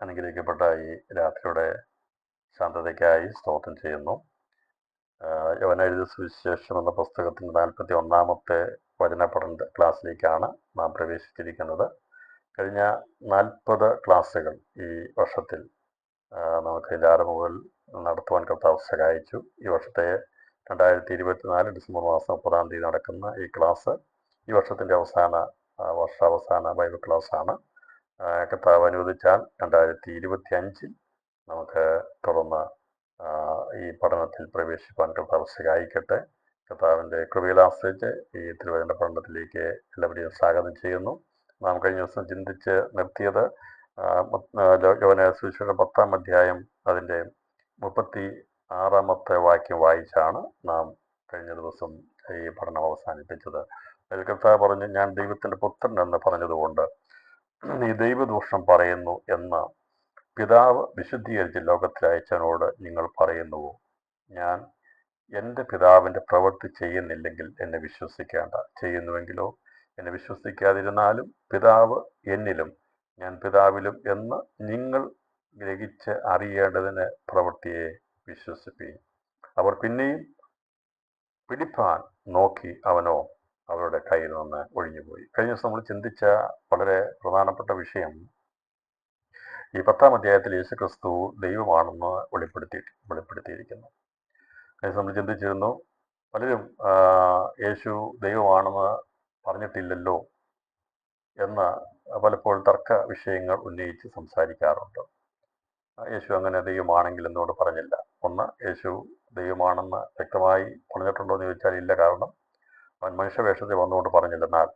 അനുഗ്രഹിക്കപ്പെട്ട ഈ രാത്രിയുടെ ശാന്തതയ്ക്കായി സ്തോത്രം ചെയ്യുന്നു. യോഹന്നാൻ എഴുതിയ സുവിശേഷം എന്ന പുസ്തകത്തിൻ്റെ 41-ാമത്തെ വചന പഠന ക്ലാസ്സിലേക്കാണ് നാം പ്രവേശിച്ചിരിക്കുന്നത്. കഴിഞ്ഞ 40 ക്ലാസ്സുകൾ ഈ വർഷത്തിൽ നമുക്ക് ഇതിൻ്റെ ആരംഭം നടത്തുവാൻ കർത്താവ് സഹായിച്ചു. ഈ വർഷത്തെ 2024 ഡിസംബർ മാസം 30-ാം തീയതി നടക്കുന്ന ഈ ക്ലാസ് ഈ വർഷത്തിൻ്റെ വർഷാവസാന ബൈബിൾ ക്ലാസ്സാണ്. കർത്താവ് അനുവദിച്ചാൽ 2025 നമുക്ക് തുടർന്ന് ഈ പഠനത്തിൽ പ്രവേശിപ്പാൻ കർത്താവ് സഹായിക്കട്ടെ. കർത്താവിൻ്റെ കൃപയിൽ ആശ്രയിച്ച് ഈ തിരുവചന പഠനത്തിലേക്ക് എല്ലാവരെയും സ്വാഗതം ചെയ്യുന്നു. നാം കഴിഞ്ഞ ദിവസം ചിന്തിച്ച് നിർത്തിയത് യോഹന്നാൻ സുവിശേഷം 10-ാം അധ്യായം അതിൻ്റെ 36-ാമത്തെ വാക്യം വായിച്ചാണ് നാം കഴിഞ്ഞ ദിവസം ഈ പഠനം അവസാനിപ്പിച്ചത്. അതിൽ കർത്താവ് പറഞ്ഞു, ഞാൻ ദൈവത്തിൻ്റെ പുത്രൻ എന്ന് പറഞ്ഞതുകൊണ്ട് നീ ദൈവദൂഷണം പറയുന്നു എന്ന് പിതാവ് വിശുദ്ധീകരിച്ച് ലോകത്തിൽ അയച്ചവനോട് നിങ്ങൾ പറയുന്നുവോ? ഞാൻ എൻ്റെ പിതാവിൻ്റെ പ്രവൃത്തി ചെയ്യുന്നില്ലെങ്കിൽ എന്നെ വിശ്വസിക്കേണ്ട. ചെയ്യുന്നുവെങ്കിലോ എന്നെ വിശ്വസിക്കാതിരുന്നാലും പിതാവ് എന്നിലും ഞാൻ പിതാവിലും എന്ന് നിങ്ങൾ ഗ്രഹിച്ച് അറിയേണ്ടതിന് പ്രവൃത്തിയെ വിശ്വസിപ്പീൻ. അവർ പിന്നെയും പിടിപ്പാൻ നോക്കി, അവനോ അവരുടെ കയ്യിൽ നിന്ന് ഒഴിഞ്ഞുപോയി. കഴിഞ്ഞ ദിവസം നമ്മൾ ചിന്തിച്ച വളരെ പ്രധാനപ്പെട്ട വിഷയം ഈ 10-ാം അധ്യായത്തിൽ യേശുക്രിസ്തു ദൈവമാണെന്ന് വെളിപ്പെടുത്തിയിരിക്കുന്നു. കഴിഞ്ഞ നമ്മൾ ചിന്തിച്ചിരുന്നു, പലരും യേശു ദൈവമാണെന്ന് പറഞ്ഞിട്ടില്ലല്ലോ എന്ന് പലപ്പോഴും തർക്ക വിഷയങ്ങൾ ഉന്നയിച്ച് സംസാരിക്കാറുണ്ട്. യേശു അങ്ങനെ ദൈവമാണെങ്കിൽ എന്നോട് പറഞ്ഞില്ല. ഒന്ന്, യേശു ദൈവമാണെന്ന് വ്യക്തമായി പറഞ്ഞിട്ടുണ്ടോ എന്ന് ചോദിച്ചാൽ ഇല്ല. കാരണം അവൻ മനുഷ്യവേഷത്തിൽ വന്നുകൊണ്ട് പറഞ്ഞില്ല. എന്നാൽ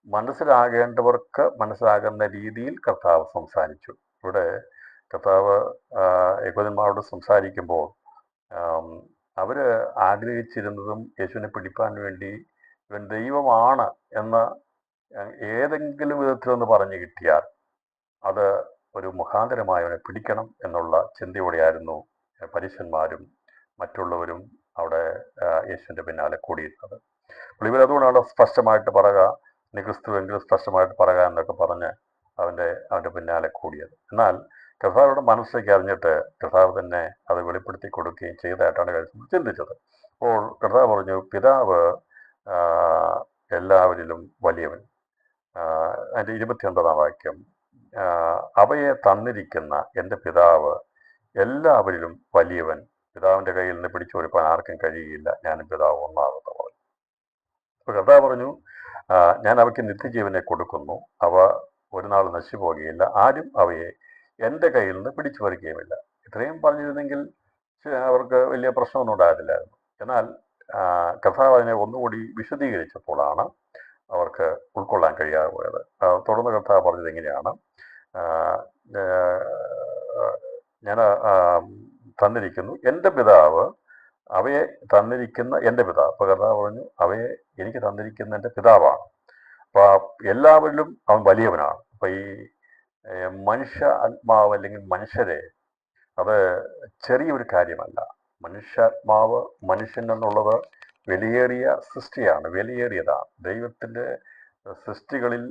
മനസ്സിലാകേണ്ടവർക്ക് മനസ്സിലാകുന്ന രീതിയിൽ കർത്താവ് സംസാരിച്ചു. ഇവിടെ കർത്താവ് യഹൂദന്മാരോട് സംസാരിക്കുമ്പോൾ അവർ ആഗ്രഹിച്ചിരുന്നതും യേശുവിനെ പിടിപ്പാൻ വേണ്ടി ഇവൻ ദൈവമാണ് എന്ന് ഏതെങ്കിലും വിധത്തിലൊന്ന് പറഞ്ഞു കിട്ടിയാൽ അത് ഒരു മുഖാന്തരമായി അവനെ പിടിക്കണം എന്നുള്ള ചിന്തയോടെയായിരുന്നു പരീശന്മാരും മറ്റുള്ളവരും അവിടെ യേശുവിൻ്റെ പിന്നാലെ കൂടിയിരുന്നത്. ഇവരതുകൊണ്ടാണ് സ്പഷ്ടമായിട്ട് പറയുക, നീ ക്രിസ്തുവെങ്കിലും സ്പഷ്ടമായിട്ട് പറയുക എന്നൊക്കെ പറഞ്ഞ് അവൻ്റെ പിന്നാലെ കൂടിയത്. എന്നാൽ കർത്താവരുടെ മനസ്സിലേക്ക് അറിഞ്ഞിട്ട് കർത്താവ് തന്നെ അത് വെളിപ്പെടുത്തി കൊടുക്കുകയും ചെയ്തതായിട്ടാണ് കാര്യം ചിന്തിച്ചത്. അപ്പോൾ കർത്താവ് പറഞ്ഞു, പിതാവ് എല്ലാവരിലും വലിയവൻ. അതിൻ്റെ 29-ാം വാക്യം, അവയെ തന്നിരിക്കുന്ന എൻ്റെ പിതാവ് എല്ലാവരിലും വലിയവൻ, പിതാവിൻ്റെ കയ്യിൽ നിന്ന് പിടിച്ചു കൊടുക്കാൻ ആർക്കും കഴിയുകയില്ല, ഞാനും പിതാവ് ഒന്നാകുന്ന പറഞ്ഞു. അപ്പോൾ കർത്താവ് പറഞ്ഞു, ഞാൻ അവയ്ക്ക് നിത്യജീവനെ കൊടുക്കുന്നു, അവ ഒരു നാൾ നശിച്ചു പോകുകയില്ല, ആരും അവയെ എൻ്റെ കയ്യിൽ നിന്ന് പിടിച്ചു പറിക്കുകയുമില്ല. ഇത്രയും പറഞ്ഞിരുന്നെങ്കിൽ അവർക്ക് വലിയ പ്രശ്നമൊന്നും ഉണ്ടാകത്തില്ലായിരുന്നു. എന്നാൽ കർത്താവ് അതിനെ ഒന്നുകൂടി വിശദീകരിച്ചപ്പോഴാണ് അവർക്ക് ഉൾക്കൊള്ളാൻ കഴിയാതെ പോയത്. തുടർന്ന് കർത്താവ് പറഞ്ഞത് എങ്ങനെയാണ്, ഞാൻ തന്നിരിക്കുന്നു എൻ്റെ പിതാവ്, അവയെ തന്നിരിക്കുന്ന എൻ്റെ പിതാവ്. അപ്പോൾ കർത്താവ് പറഞ്ഞു, അവയെ എനിക്ക് തന്നിരിക്കുന്ന എൻ്റെ പിതാവാണ്. അപ്പോൾ എല്ലാവരിലും അവൻ വലിയവനാണ്. അപ്പോൾ ഈ മനുഷ്യ ആത്മാവ് അല്ലെങ്കിൽ മനുഷ്യരെ അത് ചെറിയൊരു കാര്യമല്ല. മനുഷ്യാത്മാവ്, മനുഷ്യൻ എന്നുള്ളത് വിലയേറിയ സൃഷ്ടിയാണ്, വിലയേറിയതാണ്. ദൈവത്തിൻ്റെ സൃഷ്ടികളിൽ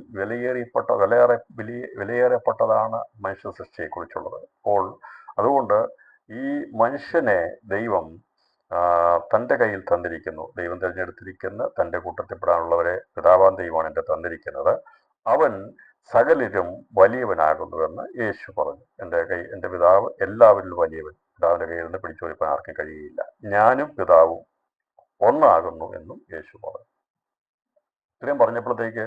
വിലയേറപ്പെട്ടതാണ് മനുഷ്യ സൃഷ്ടിയെക്കുറിച്ചുള്ളത്. അപ്പോൾ അതുകൊണ്ട് ഈ മനുഷ്യനെ ദൈവം തൻ്റെ കയ്യിൽ തന്നിരിക്കുന്നു. ദൈവം തിരഞ്ഞെടുത്തിരിക്കുന്ന തൻ്റെ കൂട്ടത്തിൽപ്പെടാനുള്ളവരെ പിതാവാൻ ദൈവമാണ് എൻ്റെ തന്നിരിക്കുന്നത്. അവൻ സകലരും വലിയവനാകുന്നുവെന്ന് യേശു പറഞ്ഞു. എൻ്റെ പിതാവ് എല്ലാവരിലും വലിയവൻ, പിതാവിൻ്റെ കയ്യിൽ നിന്ന് പിടിച്ചു കൊടുക്കാൻ ആർക്കും കഴിയുകയില്ല, ഞാനും പിതാവും ഒന്നാകുന്നു എന്നും യേശു പറഞ്ഞു. ഇത്രയും പറഞ്ഞപ്പോഴത്തേക്ക്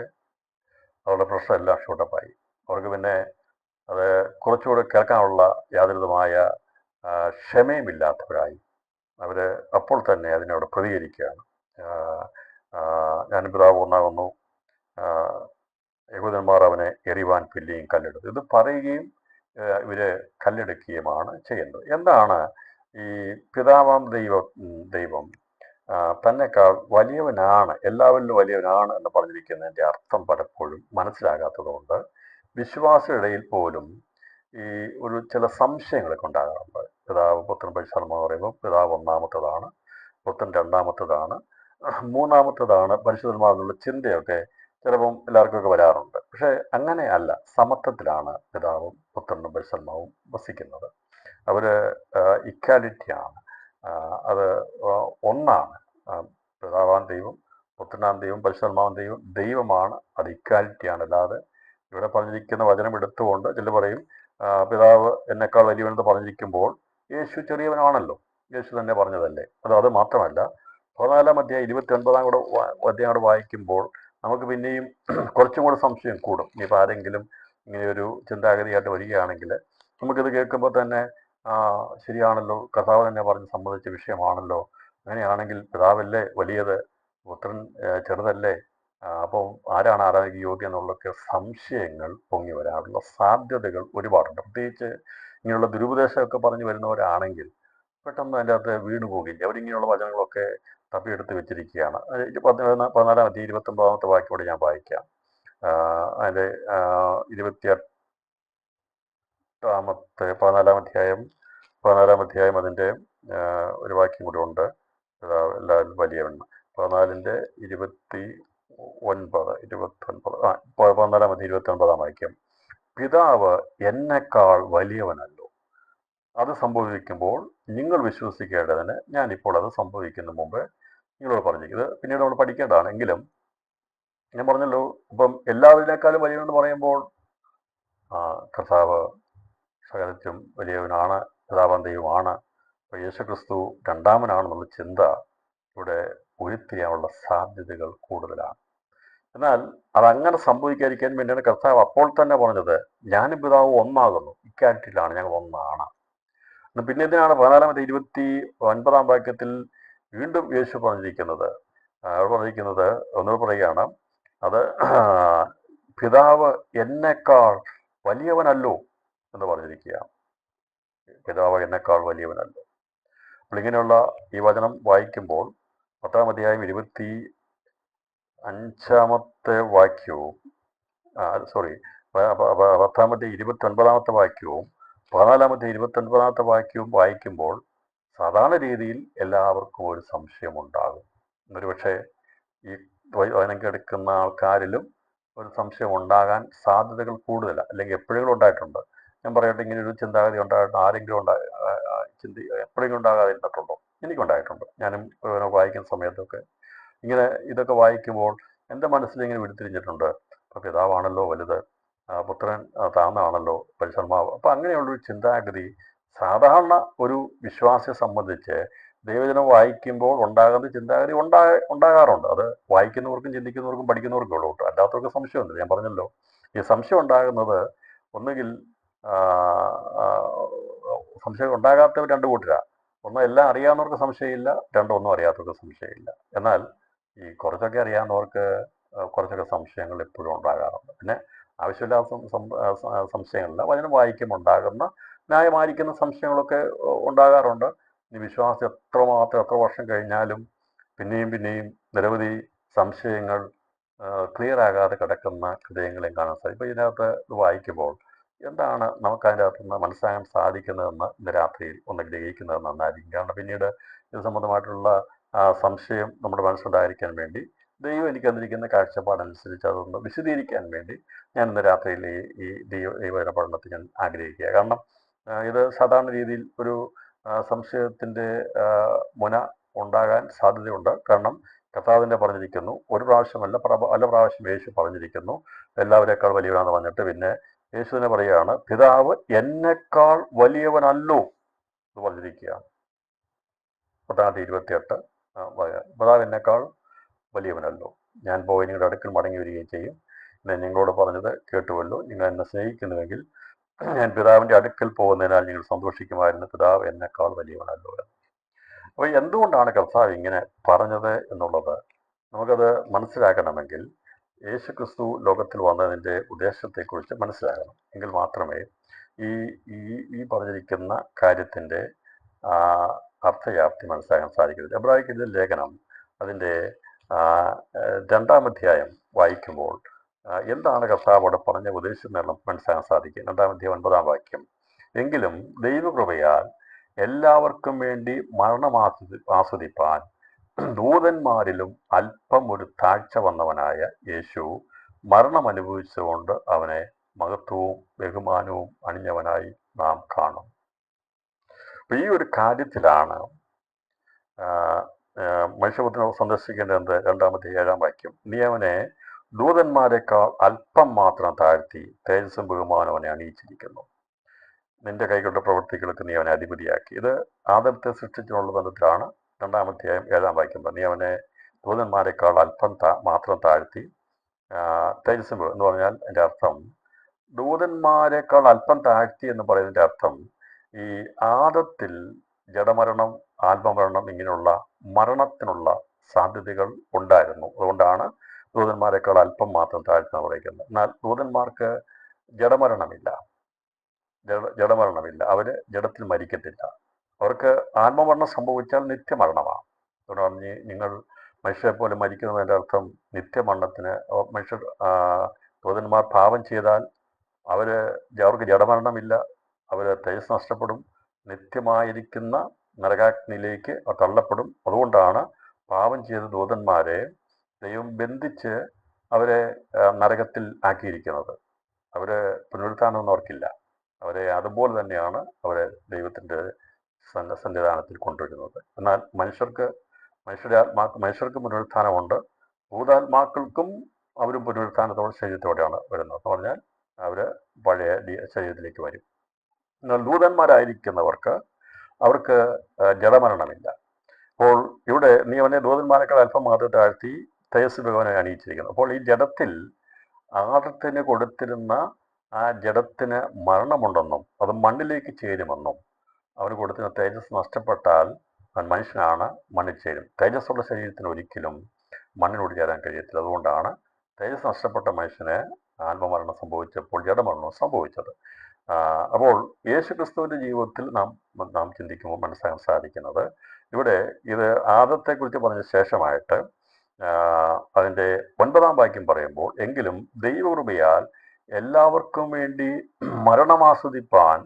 അവരുടെ പ്രശ്നമെല്ലാം ഷൂട്ടപ്പായി. അവർക്ക് പിന്നെ അത് കുറച്ചുകൂടെ കേൾക്കാനുള്ള യാതൊരുവിധമായ ക്ഷമയുമില്ലാത്തവരായി. അവർ അപ്പോൾ തന്നെ അതിനോട് പ്രതികരിക്കുകയാണ്. ഞാനും പിതാവ് ഒന്നാകുന്നു, യഹൂദന്മാർ അവനെ എറിവാൻ പിന്നെയും കല്ലെടുത്തു. ഇത് പറയുകയും ഇവര് കല്ലെടുക്കുകയുമാണ് ചെയ്യുന്നത്. എന്താണ് ഈ പിതാവാം ദൈവം തന്നെക്കാൾ വലിയവനാണ്, എല്ലാവരിലും വലിയവനാണ് എന്ന് പറഞ്ഞിരിക്കുന്നതിൻ്റെ അർത്ഥം പലപ്പോഴും മനസ്സിലാകാത്തതുകൊണ്ട് വിശ്വാസികളിടയിൽ പോലും ഈ ചില സംശയങ്ങളൊക്കെ ഉണ്ടാകാറുണ്ട്. പിതാവ് പുത്രൻ പരിശുദ്ധാത്മാവ് പറയുമ്പോൾ പിതാവ് ഒന്നാമത്തതാണ്, പുത്രൻ രണ്ടാമത്തതാണ്, മൂന്നാമത്തതാണ് പരിശുദ്ധാത്മാവെന്നുള്ള ചിന്തയൊക്കെ ചിലപ്പം എല്ലാവർക്കൊക്കെ വരാറുണ്ട്. പക്ഷേ അങ്ങനെയല്ല, സമത്വത്തിലാണ് പിതാവും പുത്രനും പരിശുദ്ധാത്മാവും വസിക്കുന്നത്. അവർ ഇക്വാലിറ്റിയാണ്. അത് ഒന്നാണ്. പിതാവാൻ ദൈവം, പുത്രനാം ദൈവം, പരിശുദ്ധാത്മാവൻ ദൈവം, ദൈവമാണ്. അത് ഇക്വാലിറ്റിയാണ്. അല്ലാതെ ഇവിടെ പറഞ്ഞിരിക്കുന്ന വചനം എടുത്തുകൊണ്ട് ചില പറയും പിതാവ് എന്നെക്കാൾ വലിയവനെന്ന് പറഞ്ഞിരിക്കുമ്പോൾ യേശു ചെറിയവനാണല്ലോ, യേശു തന്നെ പറഞ്ഞതല്ലേ. അത് മാത്രമല്ല 14 അധ്യായം 29 കൂടെ അധ്യായം കൂടെ വായിക്കുമ്പോൾ നമുക്ക് പിന്നെയും കുറച്ചും കൂടെ സംശയം കൂടും. ഇനിയിപ്പോൾ ആരെങ്കിലും ഇങ്ങനെയൊരു ചിന്താഗതിയായിട്ട് വരികയാണെങ്കിൽ നമുക്കിത് കേൾക്കുമ്പോൾ തന്നെ ശരിയാണല്ലോ, കർത്താവ് തന്നെ പറഞ്ഞ് സമ്മതിച്ച വിഷയമാണല്ലോ, അങ്ങനെയാണെങ്കിൽ പിതാവല്ലേ വലിയത്, പുത്രൻ ചെറുതല്ലേ, അപ്പം ആരാണ് ആരാധിക യോഗ്യം എന്നുള്ളൊക്കെ സംശയങ്ങൾ പൊങ്ങി വരാനുള്ള സാധ്യതകൾ ഒരുപാടുണ്ട്. പ്രത്യേകിച്ച് ഇങ്ങനെയുള്ള ദുരുപദേശമൊക്കെ പറഞ്ഞു വരുന്നവരാണെങ്കിൽ പെട്ടെന്ന് അതിൻ്റെ അകത്ത് വീണു പോകില്ല. അവരിങ്ങനെയുള്ള വചനങ്ങളൊക്കെ തപ്പിയെടുത്ത് വെച്ചിരിക്കുകയാണ്. 14 അധ്യായം 29 വാക്യോടെ ഞാൻ വായിക്കാം. അതിൻ്റെ 14 അധ്യായം അതിൻ്റെ ഒരു വാക്യം കൂടെ ഉണ്ട്. എല്ലാവരും വലിയവൻ. 14-ന്റെ 14 അധ്യായം 29 വാക്യം. പിതാവ് എന്നെക്കാൾ വലിയവനല്ലോ, അത് സംഭവിക്കുമ്പോൾ നിങ്ങൾ വിശ്വസിക്കേണ്ടതിന് ഞാനിപ്പോൾ അത് സംഭവിക്കുന്ന മുമ്പ് നിങ്ങളോട് പറഞ്ഞിരിക്കുന്നത്. പിന്നീട് നമ്മൾ പഠിക്കേണ്ടതാണ്. എങ്കിലും ഞാൻ പറഞ്ഞല്ലോ, ഇപ്പം എല്ലാവരിനേക്കാളും വലിയവനെന്ന് പറയുമ്പോൾ കർത്താവ് സകലത്തിലും വലിയവനാണ്, പിതാവാൻ ദൈവമാണ്, അപ്പോൾ യേശുക്രിസ്തു രണ്ടാമനാണെന്നുള്ള ചിന്ത ഇവിടെ ഉരുത്തിരിയാനുള്ള സാധ്യതകൾ കൂടുതലാണ്. എന്നാൽ അതങ്ങനെ സംഭവിക്കാതിരിക്കാൻ വേണ്ടിയാണ് കർത്താവ് അപ്പോൾ തന്നെ പറഞ്ഞത്, ഞാനും പിതാവ് ഒന്നാകുന്നു, ഇക്കാര്യത്തിലാണ് ഞങ്ങൾ ഒന്നാണ്. പിന്നെ ഇതിനാണ് 14 29 വാക്യത്തിൽ വീണ്ടും യേശു പറഞ്ഞിരിക്കുന്നത്. ഒന്നുകൂടെ പറയുകയാണ്, അത് പിതാവ് എന്നെക്കാൾ വലിയവനല്ലോ എന്ന് പറഞ്ഞിരിക്കുക. പിതാവ് എന്നെക്കാൾ വലിയവനല്ലോ. അപ്പോൾ ഇങ്ങനെയുള്ള ഈ വചനം വായിക്കുമ്പോൾ 10 അധ്യായം 25 വാക്യവും 10 അധ്യായം 29 വാക്യവും 14 29 വാക്യവും വായിക്കുമ്പോൾ സാധാരണ രീതിയിൽ എല്ലാവർക്കും ഒരു സംശയമുണ്ടാകും. ഒരുപക്ഷെ ഈ വചനം കേൾക്കുന്ന ആൾക്കാരിലും ഒരു സംശയം ഉണ്ടാകാൻ സാധ്യതകൾ കൂടുതലാണ്, അല്ലെങ്കിൽ എപ്പോഴെങ്കിലും ഉണ്ടായിട്ടുണ്ട്. ഞാൻ പറയട്ടെ, ഇങ്ങനെ ഒരു ചിന്താഗതി ഉണ്ടായിട്ട് ആരെങ്കിലും എപ്പോഴെങ്കിലും ഉണ്ടാകാതിരുന്നിട്ടുണ്ടോ? എനിക്കുണ്ടായിട്ടുണ്ട്. ഞാനും വായിക്കുന്ന സമയത്തൊക്കെ ഇതൊക്കെ വായിക്കുമ്പോൾ എൻ്റെ മനസ്സിലിങ്ങനെ വിടുത്തിരിഞ്ഞിട്ടുണ്ട്. അപ്പോൾ പിതാവാണല്ലോ വലുത്, പുത്രൻ താന്നാണല്ലോ പരിശുദ്ധാത്മാവ്. അപ്പം അങ്ങനെയുള്ളൊരു ചിന്താഗതി സാധാരണ ഒരു വിശ്വാസിയെ സംബന്ധിച്ച് ദൈവജനം വായിക്കുമ്പോൾ ഉണ്ടാകുന്ന ചിന്താഗതി ഉണ്ടാകാറുണ്ട്. അത് വായിക്കുന്നവർക്കും ചിന്തിക്കുന്നവർക്കും പഠിക്കുന്നവർക്കും ഉള്ളൂ കേട്ടോ, അല്ലാത്തവർക്ക് സംശയമുണ്ട്. ഞാൻ പറഞ്ഞല്ലോ, ഈ സംശയം ഉണ്ടാകുന്നത് ഒന്നുകിൽ സംശയം ഉണ്ടാകാത്തവർ രണ്ട് കൂട്ടരാണ്. ഒന്ന്, എല്ലാം അറിയാവുന്നവർക്ക് സംശയമില്ല. രണ്ട്, ഒന്നും അറിയാത്തവർക്ക് സംശയമില്ല. എന്നാൽ ഈ കുറച്ചൊക്കെ അറിയാവുന്നവർക്ക് കുറച്ചൊക്കെ സംശയങ്ങൾ എപ്പോഴും ഉണ്ടാകാറുണ്ട്. പിന്നെ ആവശ്യമില്ലാത്ത സംശയങ്ങളില്ല, വചനം വായിക്കുമ്പോൾ ഉണ്ടാകുന്ന ന്യായമായിരിക്കുന്ന സംശയങ്ങളൊക്കെ ഉണ്ടാകാറുണ്ട്. ഈ വിശ്വാസം എത്ര വർഷം കഴിഞ്ഞാലും പിന്നെയും നിരവധി സംശയങ്ങൾ ക്ലിയർ ആകാതെ കിടക്കുന്ന ഹൃദയങ്ങളെയും കാണാൻ സാധിക്കും. ഇപ്പോൾ ഇതിനകത്ത് ഇത് വായിക്കുമ്പോൾ എന്താണ് നമുക്കതിൻ്റെ അകത്ത് നിന്ന് മനസ്സിലാക്കാൻ സാധിക്കുന്നതെന്ന് ഇന്ന് രാത്രിയിൽ ഒന്ന് ഗ്രഹിക്കുന്നത് നന്നായിരിക്കും. കാരണം പിന്നീട് ഇത് സംബന്ധമായിട്ടുള്ള സംശയം നമ്മുടെ മനസ്സിലുണ്ടായിരിക്കാൻ വേണ്ടി ദൈവം എനിക്ക് തന്നിരിക്കുന്ന കാഴ്ചപ്പാടനുസരിച്ച് അതൊന്ന് വിശദീകരിക്കാൻ വേണ്ടി ഞാൻ ഇന്ന് രാത്രിയിൽ ഈ ദൈവവചന പഠനത്തിൽ ഞാൻ ആഗ്രഹിക്കുക. കാരണം ഇത് സാധാരണ രീതിയിൽ ഒരു സംശയത്തിൻ്റെ മുന ഉണ്ടാകാൻ സാധ്യതയുണ്ട്. കാരണം കർത്താവിൻ്റെ പറഞ്ഞിരിക്കുന്നു, ഒരു പ്രാവശ്യമല്ല പല പ്രാവശ്യം യേശു പറഞ്ഞിരിക്കുന്നു എല്ലാവരേക്കാൾ വലിയവനാണെന്ന് പറഞ്ഞിട്ട് പിന്നെ യേശു തന്നെ പറയുകയാണ്, പിതാവ് എന്നെക്കാൾ വലിയവനല്ലോ എന്ന് പറഞ്ഞിരിക്കുകയാണ്. 10:28 പിതാവ് എന്നെക്കാൾ വലിയവനല്ലോ, ഞാൻ പോയി നിങ്ങളുടെ അടുക്കൽ മടങ്ങി വരികയും ചെയ്യും. ഞാൻ നിങ്ങളോട് പറഞ്ഞത് കേട്ടുവല്ലോ, നിങ്ങൾ എന്നെ സ്നേഹിക്കുന്നുവെങ്കിൽ ഞാൻ പിതാവിൻ്റെ അടുക്കൽ പോകുന്നതിനാൽ നിങ്ങൾ സന്തോഷിക്കുമായിരുന്നു, പിതാവ് എന്നെക്കാൾ വലിയവനല്ലോ എന്ന്. അപ്പോൾ എന്തുകൊണ്ടാണ് കർത്താവ് ഇങ്ങനെ പറഞ്ഞത് എന്നുള്ളത് നമുക്കത് മനസ്സിലാക്കണമെങ്കിൽ യേശുക്രിസ്തു ലോകത്തിൽ വന്നതിൻ്റെ ഉദ്ദേശത്തെക്കുറിച്ച് മനസ്സിലാകണം. എങ്കിൽ മാത്രമേ ഈ ഈ പറഞ്ഞിരിക്കുന്ന കാര്യത്തിൻ്റെ അർത്ഥവ്യാപ്തി മനസ്സിലാക്കാൻ സാധിക്കുന്നത്. എബ്രായർക്കെഴുതിയ ലേഖനം അതിൻ്റെ 2-ാം അധ്യായം വായിക്കുമ്പോൾ എന്താണ് കർത്താവോട് പറഞ്ഞ ഉപദേശിച്ചെന്ന് മനസ്സിലാക്കാൻ സാധിക്കും. 2-ാം അധ്യായം 9-ാം വാക്യം. എങ്കിലും ദൈവകൃപയാൽ എല്ലാവർക്കും വേണ്ടി മരണം ആസ്വദിപ്പാൻ ദൂതന്മാരിലും അല്പം ഒരു താഴ്ച വന്നവനായ യേശു മരണം അനുഭവിച്ചുകൊണ്ട് അവനെ മഹത്വവും ബഹുമാനവും അണിഞ്ഞവനായി നാം കാണും. ഈ ഒരു കാര്യത്തിലാണ് മനുഷ്യപുത്രനെ സന്ദർശിക്കേണ്ടത്. 2-7 വാക്യം, നീ അവനെ ദൂതന്മാരെക്കാൾ അല്പം മാത്രം താഴ്ത്തി തേജസ്സും ബഹുമാനം അവനെ അണിയിച്ചിരിക്കുന്നു. നിന്റെ കൈകളുടെ പ്രവൃത്തികൾക്ക് നീ അവനെ അധിപതിയാക്കി. ഇത് ആദത്തെ സൃഷ്ടിച്ചിട്ടുള്ള ബന്ധത്തിലാണ് 2-7 വാക്യം. നീ അവനെ ദൂതന്മാരെക്കാൾ അല്പം മാത്രം താഴ്ത്തി തേജസ്സും എന്ന് പറഞ്ഞാൽ എൻ്റെ അർത്ഥം, ദൂതന്മാരെക്കാൾ അല്പം താഴ്ത്തി എന്ന് പറയുന്നതിൻ്റെ അർത്ഥം ഈ ആദത്തിൽ ജഡമരണം, ആത്മമരണം, ഇങ്ങനെയുള്ള മരണത്തിനുള്ള സാധ്യതകൾ ഉണ്ടായിരുന്നു. അതുകൊണ്ടാണ് ദൂതന്മാരെക്കാൾ അല്പം മാത്രം താഴ്ത്തുന്ന പറയുന്നത്. എന്നാൽ ദൂതന്മാർക്ക് ജഡമരണമില്ല, അവർ ജഡത്തിൽ മരിക്കത്തില്ല. അവർക്ക് ആത്മമരണം സംഭവിച്ചാൽ നിത്യമരണമാണ്. അതുകൊണ്ട് പറഞ്ഞ് നിങ്ങൾ മനുഷ്യരെ പോലെ മരിക്കുന്നതിൻ്റെ അർത്ഥം നിത്യമരണത്തിന് മനുഷ്യർ ദൂതന്മാർ പാപം ചെയ്താൽ അവർക്ക് ജഡമരണമില്ല, അവർ തേജസ് നഷ്ടപ്പെടും, നിത്യമായിരിക്കുന്ന നരകാഗ്നിയിലേക്ക് തള്ളപ്പെടും. അതുകൊണ്ടാണ് പാപം ചെയ്ത ദൂതന്മാരെ ദൈവം ബന്ധിച്ച് അവരെ നരകത്തിൽ ആക്കിയിരിക്കുന്നത്. അവര് പുനരുത്ഥാനമൊന്നും അവർക്കില്ല. അവരെ അതുപോലെ തന്നെയാണ് അവരെ ദൈവത്തിൻ്റെ സന്നിധാനത്തിൽ കൊണ്ടുവരുന്നത്. എന്നാൽ മനുഷ്യർക്ക് പുനരുത്ഥാനമുണ്ട്. ഭൂതാത്മാക്കൾക്കും അവരും പുനരുത്ഥാനത്തോടെ ശരീരത്തോടെയാണ് വരുന്നത്. എന്ന് പറഞ്ഞാൽ അവർ പഴയ ശരീരത്തിലേക്ക് വരും. എന്നാൽ ദൂതന്മാരായിരിക്കുന്നവർക്ക് അവർക്ക് ജഡമരണമില്ല. അപ്പോൾ ഇവിടെ നീ അവനെ ദൂതന്മാരെക്കാൾ അല്പം മാത്രം താഴ്ത്തി തേജസ്സ് ഭഗവാനെ അണിയിച്ചിരിക്കുന്നു. അപ്പോൾ ഈ ജഡത്തിൽ ആദത്തിന് കൊടുത്തിരുന്ന ആ ജഡത്തിന് മരണമുണ്ടെന്നും അത് മണ്ണിലേക്ക് ചേരുമെന്നും അവന് കൊടുത്തിരുന്ന തേജസ് നഷ്ടപ്പെട്ടാൽ അവൻ മനുഷ്യനാണ്, മണ്ണിൽ ചേരും. തേജസ്സുള്ള ശരീരത്തിന് ഒരിക്കലും മണ്ണിനോട് ചേരാൻ കഴിയത്തില്ല. അതുകൊണ്ടാണ് തേജസ് നഷ്ടപ്പെട്ട മനുഷ്യന് ആത്മമരണം സംഭവിച്ചപ്പോൾ ജഡമരണം സംഭവിച്ചത്. അപ്പോൾ യേശു ക്രിസ്തുവിൻ്റെ ജീവിതത്തിൽ നാം ചിന്തിക്കുമ്പോൾ മനസ്സിലാക്കാൻ സാധിക്കുന്നത്, ഇവിടെ ഇത് ആദത്തെക്കുറിച്ച് പറഞ്ഞ ശേഷമായിട്ട് അതിൻ്റെ 9 വാക്യം പറയുമ്പോൾ, എങ്കിലും ദൈവകൃപയാൽ എല്ലാവർക്കും വേണ്ടി മരണമാസ്വദിപ്പാൻ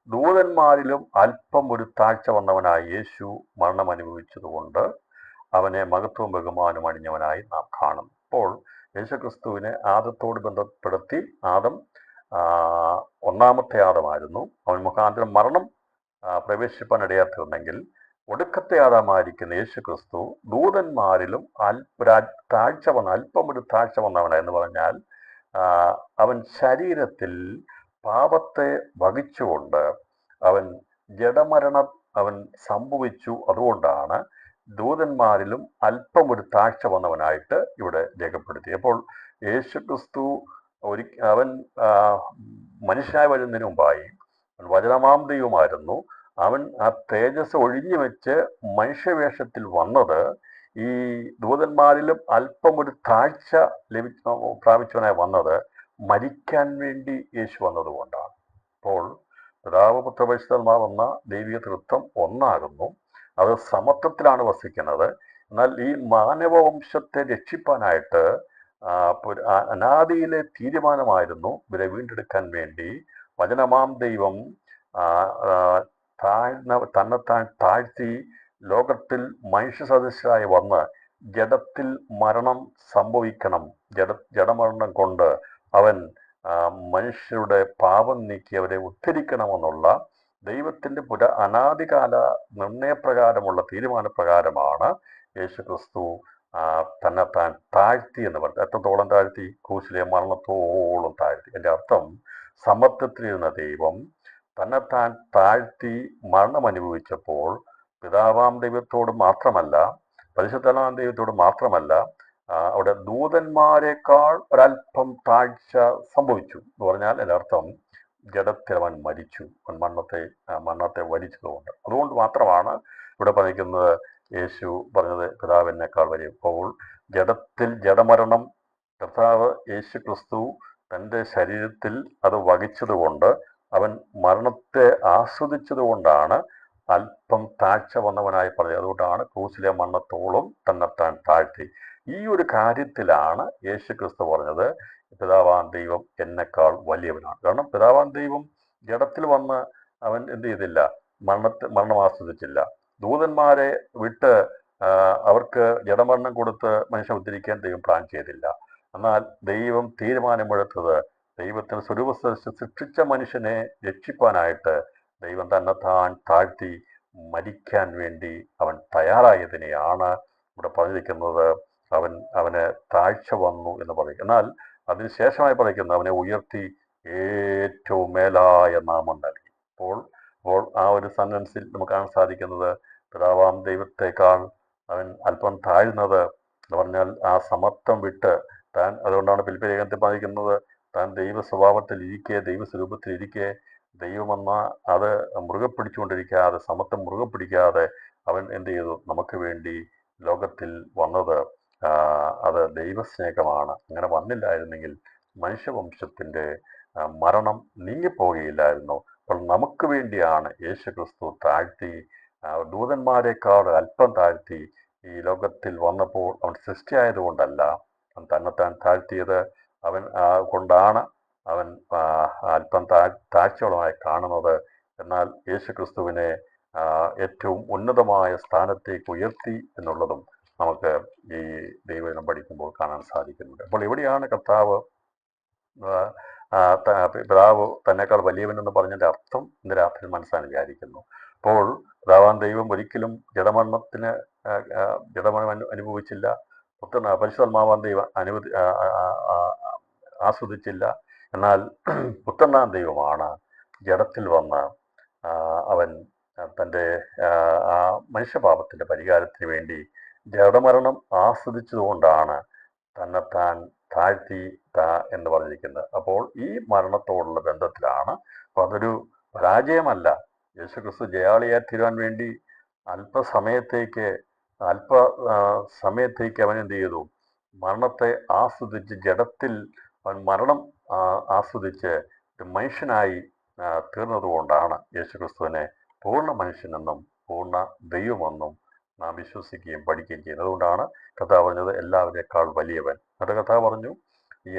ദൂതന്മാരിലും അല്പം ഒരു താഴ്ച വന്നവനായ യേശു മരണം അനുഭവിച്ചതുകൊണ്ട് അവനെ മഹത്വവും ബഹുമാനവും അണിഞ്ഞവനായി നാം കാണും. അപ്പോൾ യേശുക്രിസ്തുവിനെ ആദത്തോട് ബന്ധപ്പെടുത്തി, ആദം ഒന്നാമത്തെ ആദമായിരുന്നു. അവൻ മുഖാന്തരം മരണം പ്രവേശിപ്പാൻ ഇടയാത്തിരുന്നെങ്കിൽ ഒടുക്കത്തെ ആദമായിരിക്കുന്ന യേശുക്രിസ്തു ദൂതന്മാരിലും അല്പം ഒരു താഴ്ച വന്നവനായി എന്ന് പറഞ്ഞാൽ അവൻ ശരീരത്തിൽ പാപത്തെ വഹിച്ചുകൊണ്ട് അവൻ ജഡമരണം അവൻ സംഭവിച്ചു. അതുകൊണ്ടാണ് ദൂതന്മാരിലും അല്പം ഒരു താഴ്ച വന്നവനായിട്ട് ഇവിടെ രേഖപ്പെടുത്തി. അപ്പോൾ യേശുക്രിസ്തു അവൻ മനുഷ്യനായി വരുന്നതിന് മുമ്പായി വചനമാം ദൈവമായിരുന്നു. അവൻ ആ തേജസ് ഒഴിഞ്ഞു വെച്ച് മനുഷ്യവേഷത്തിൽ വന്നത് ഈ ദൂതന്മാരിലും അല്പം ഒരു താഴ്ച പ്രാപിച്ചവനായി വന്നത് മരിക്കാൻ വേണ്ടി യേശു വന്നതുകൊണ്ടാണ്. അപ്പോൾ പിതാവ് പുത്രപരിശുദ്ധാത്മാവ് എന്ന ദൈവിക തൃത്വം ഒന്നാകുന്നു. അത് സമത്വത്തിലാണ് വസിക്കുന്നത്. എന്നാൽ ഈ മാനവവംശത്തെ രക്ഷിപ്പാനായിട്ട് അനാദിയിലെ തീരുമാനമായിരുന്നു ഇവരെ വീണ്ടെടുക്കാൻ വേണ്ടി വചനമാം ദൈവം തന്നെത്താൻ താഴ്ത്തി ലോകത്തിൽ മനുഷ്യ സദൃശരായി വന്ന് ജഡത്തിൽ മരണം സംഭവിക്കണം. ജഡമരണം കൊണ്ട് അവൻ മനുഷ്യരുടെ പാപം നീക്കി അവരെ ഉദ്ധരിക്കണമെന്നുള്ള ദൈവത്തിൻ്റെ അനാദികാല നിർണയപ്രകാരമുള്ള തീരുമാനപ്രകാരമാണ് യേശുക്രിസ്തു തന്നെത്താൻ താഴ്ത്തി എന്ന് പറഞ്ഞത്. എത്രത്തോളം താഴ്ത്തി? ക്രൂശിലെ മരണത്തോളം താഴ്ത്തി. എൻ്റെ അർത്ഥം, സമത്വത്തിലിരുന്ന ദൈവം തന്നെത്താൻ താഴ്ത്തി മരണം അനുഭവിച്ചപ്പോൾ പിതാവാം ദൈവത്തോട് മാത്രമല്ല, പരിശുദ്ധാത്മാവാം ദൈവത്തോട് മാത്രമല്ല, അവിടെ ദൂതന്മാരെക്കാൾ ഒരല്പം താഴ്ച സംഭവിച്ചു എന്ന് പറഞ്ഞാൽ എൻ്റെ അർത്ഥം, ജഡത്തിൽ അവൻ മരിച്ചു. അവൻ മരണത്തെ വരിച്ചതുകൊണ്ട്. അതുകൊണ്ട് മാത്രമാണ് ഇവിടെ പറയുന്നത്, യേശു പറഞ്ഞത് പിതാവിനേക്കാൾ വരെ. അപ്പോൾ ജഡത്തിൽ ജഡമരണം കർത്താവ് യേശു ക്രിസ്തു തൻ്റെ ശരീരത്തിൽ അത് വഹിച്ചതുകൊണ്ട്, അവൻ മരണത്തെ ആസ്വദിച്ചതുകൊണ്ടാണ് അല്പം താഴ്ച വന്നവനായി പറഞ്ഞത്. അതുകൊണ്ടാണ് ക്രൂശിലെ മരണത്തോളം തന്നെത്താൻ താഴ്ത്തി. ഈ ഒരു കാര്യത്തിലാണ് യേശു ക്രിസ്തു പറഞ്ഞത്, പിതാവാൻ ദൈവം എന്നെക്കാൾ വലിയവനാണ്. കാരണം പിതാവാൻ ദൈവം ജഡത്തിൽ വന്ന് അവൻ എന്ത് ചെയ്തില്ല? മരണം ആസ്വദിച്ചില്ല. ദൂതന്മാരെ വിട്ട് അവർക്ക് ജഡമരണം കൊടുത്ത് മനുഷ്യനെ ഉദ്ധരിക്കാൻ ദൈവം പ്ലാൻ ചെയ്തില്ല. എന്നാൽ ദൈവം തീരുമാനമെടുത്തത് ദൈവത്തിന് സ്വരൂപസൃഷ്ടിച്ച് സൃഷ്ടിച്ച മനുഷ്യനെ രക്ഷിക്കാനായിട്ട് ദൈവം തന്നെത്താൻ താഴ്ത്തി മരിക്കാൻ വേണ്ടി അവൻ തയ്യാറായതിനെയാണ് ഇവിടെ പറഞ്ഞിരിക്കുന്നത്. അവന് താഴ്ച വന്നു എന്ന് പറയും. എന്നാൽ അതിനുശേഷമായി പറയുന്നത് അവനെ ഉയർത്തി ഏറ്റവും മേലായ നാമം നൽകി. അപ്പോൾ ആ ഒരു സെന്റൻസിൽ നമുക്ക് കാണാൻ സാധിക്കുന്നത് പിതാവാം ദൈവത്തെക്കാൾ അവൻ അല്പം താഴ്ന്നത് എന്ന് പറഞ്ഞാൽ ആ സമത്വം വിട്ട് താൻ, അതുകൊണ്ടാണ് ഫിലിപ്പിയ ലേഖനത്തിൽ പറഞ്ഞിരിക്കുന്നത്, താൻ ദൈവ സ്വഭാവത്തിൽ ഇരിക്കെ, ദൈവസ്വരൂപത്തിൽ ഇരിക്കെ ദൈവമെന്ന അത് മുറുകെ പിടിച്ചുകൊണ്ടിരിക്കാതെ, സമത്വം മുറുകെ പിടിക്കാതെ അവൻ എന്ത് ചെയ്തു? നമുക്ക് വേണ്ടി ലോകത്തിൽ വന്നത് അത് ദൈവസ്നേഹമാണ്. അങ്ങനെ വന്നില്ലായിരുന്നെങ്കിൽ മനുഷ്യവംശത്തിൻ്റെ മരണം നീങ്ങിപ്പോകുകയില്ലായിരുന്നു. അപ്പോൾ നമുക്ക് വേണ്ടിയാണ് യേശു ക്രിസ്തു താഴ്ത്തി, ദൂതന്മാരെക്കാൾ അല്പം താഴ്ത്തി ഈ ലോകത്തിൽ വന്നപ്പോൾ. അവൻ സൃഷ്ടിയായതുകൊണ്ടല്ല അവൻ തന്നെത്താൻ താഴ്ത്തിയത്. അവൻ കൊണ്ടാണ് അവൻ അല്പം താഴ്ചയോളമായി കാണുന്നത്. എന്നാൽ യേശു ക്രിസ്തുവിനെ ഏറ്റവും ഉന്നതമായ സ്ഥാനത്തേക്ക് ഉയർത്തി എന്നുള്ളതും നമുക്ക് ഈ ദൈവവചനം പഠിക്കുമ്പോൾ കാണാൻ സാധിക്കുന്നുണ്ട്. അപ്പോൾ ഇവിടെയാണ് കർത്താവ് പിതാവ് തന്നെക്കാൾ വലിയവനെന്ന് പറഞ്ഞതിൻ്റെ അർത്ഥം ഇന്ന് രാത്രി മനസ്സിലാൻ വിചാരിക്കുന്നു. അപ്പോൾ പിതാവാൻ ദൈവം ഒരിക്കലും ജഡമരണം അനുഭവിച്ചില്ല. പരിശുദ്ധാത്മാവാൻ ദൈവം ആസ്വദിച്ചില്ല. എന്നാൽ പുത്രനാം ദൈവമാണ് ജഡത്തിൽ വന്ന് അവൻ തൻ്റെ ആ മനുഷ്യപാപത്തിൻ്റെ പരിഹാരത്തിന് വേണ്ടി ജഡമരണം ആസ്വദിച്ചതുകൊണ്ടാണ് തന്നെത്താൻ താഴ്ത്തി എന്ന് പറഞ്ഞിരിക്കുന്നത്. അപ്പോൾ ഈ മരണത്തോടുള്ള ബന്ധത്തിലാണ്. അപ്പോൾ അതൊരു പരാജയമല്ല. യേശുക്രിസ്തു ജയാളിയായി തീരാൻ വേണ്ടി അല്പസമയത്തേക്ക് അവൻ എന്ത് ചെയ്തു? മരണത്തെ ആസ്വദിച്ച്, ജഡത്തിൽ അവൻ മരണം ആസ്വദിച്ച് മനുഷ്യനായി തീർന്നതുകൊണ്ടാണ് യേശുക്രിസ്തുവിനെ പൂർണ്ണ മനുഷ്യനെന്നും പൂർണ്ണ ദൈവമെന്നും നാം വിശ്വസിക്കുകയും പഠിക്കുകയും ചെയ്യുന്നത്. അതുകൊണ്ടാണ് കർത്താവ് പറഞ്ഞത് എല്ലാവരേക്കാൾ വലിയവൻ. എന്നിട്ട് കർത്താവ് പറഞ്ഞു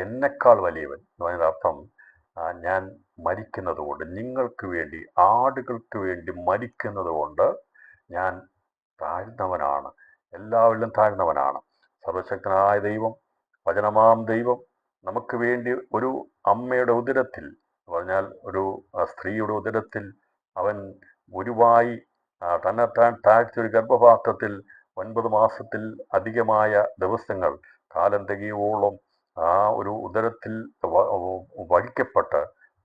എന്നെക്കാൾ വലിയവൻ എന്ന് പറഞ്ഞ അർത്ഥം ഞാൻ മരിക്കുന്നത് കൊണ്ട്, നിങ്ങൾക്ക് വേണ്ടി, ആടുകൾക്ക് വേണ്ടി മരിക്കുന്നത് കൊണ്ട് ഞാൻ താഴ്ന്നവനാണ്, എല്ലാവരിലും താഴ്ന്നവനാണ്. സർവശക്തനായ ദൈവം, വചനമാം ദൈവം നമുക്ക് വേണ്ടി ഒരു അമ്മയുടെ ഉദരത്തിൽ പറഞ്ഞാൽ ഒരു സ്ത്രീയുടെ ഉദരത്തിൽ അവൻ ഗുരുവായി തന്നെത്താൻ താഴ്ത്തിയ ഒരു ഗർഭപാത്രത്തിൽ 9 മാസത്തിൽ അധികമായ ദിവസങ്ങൾ കാലം തികയോളം ആ ഒരു ഉദരത്തിൽ വഹിക്കപ്പെട്ട്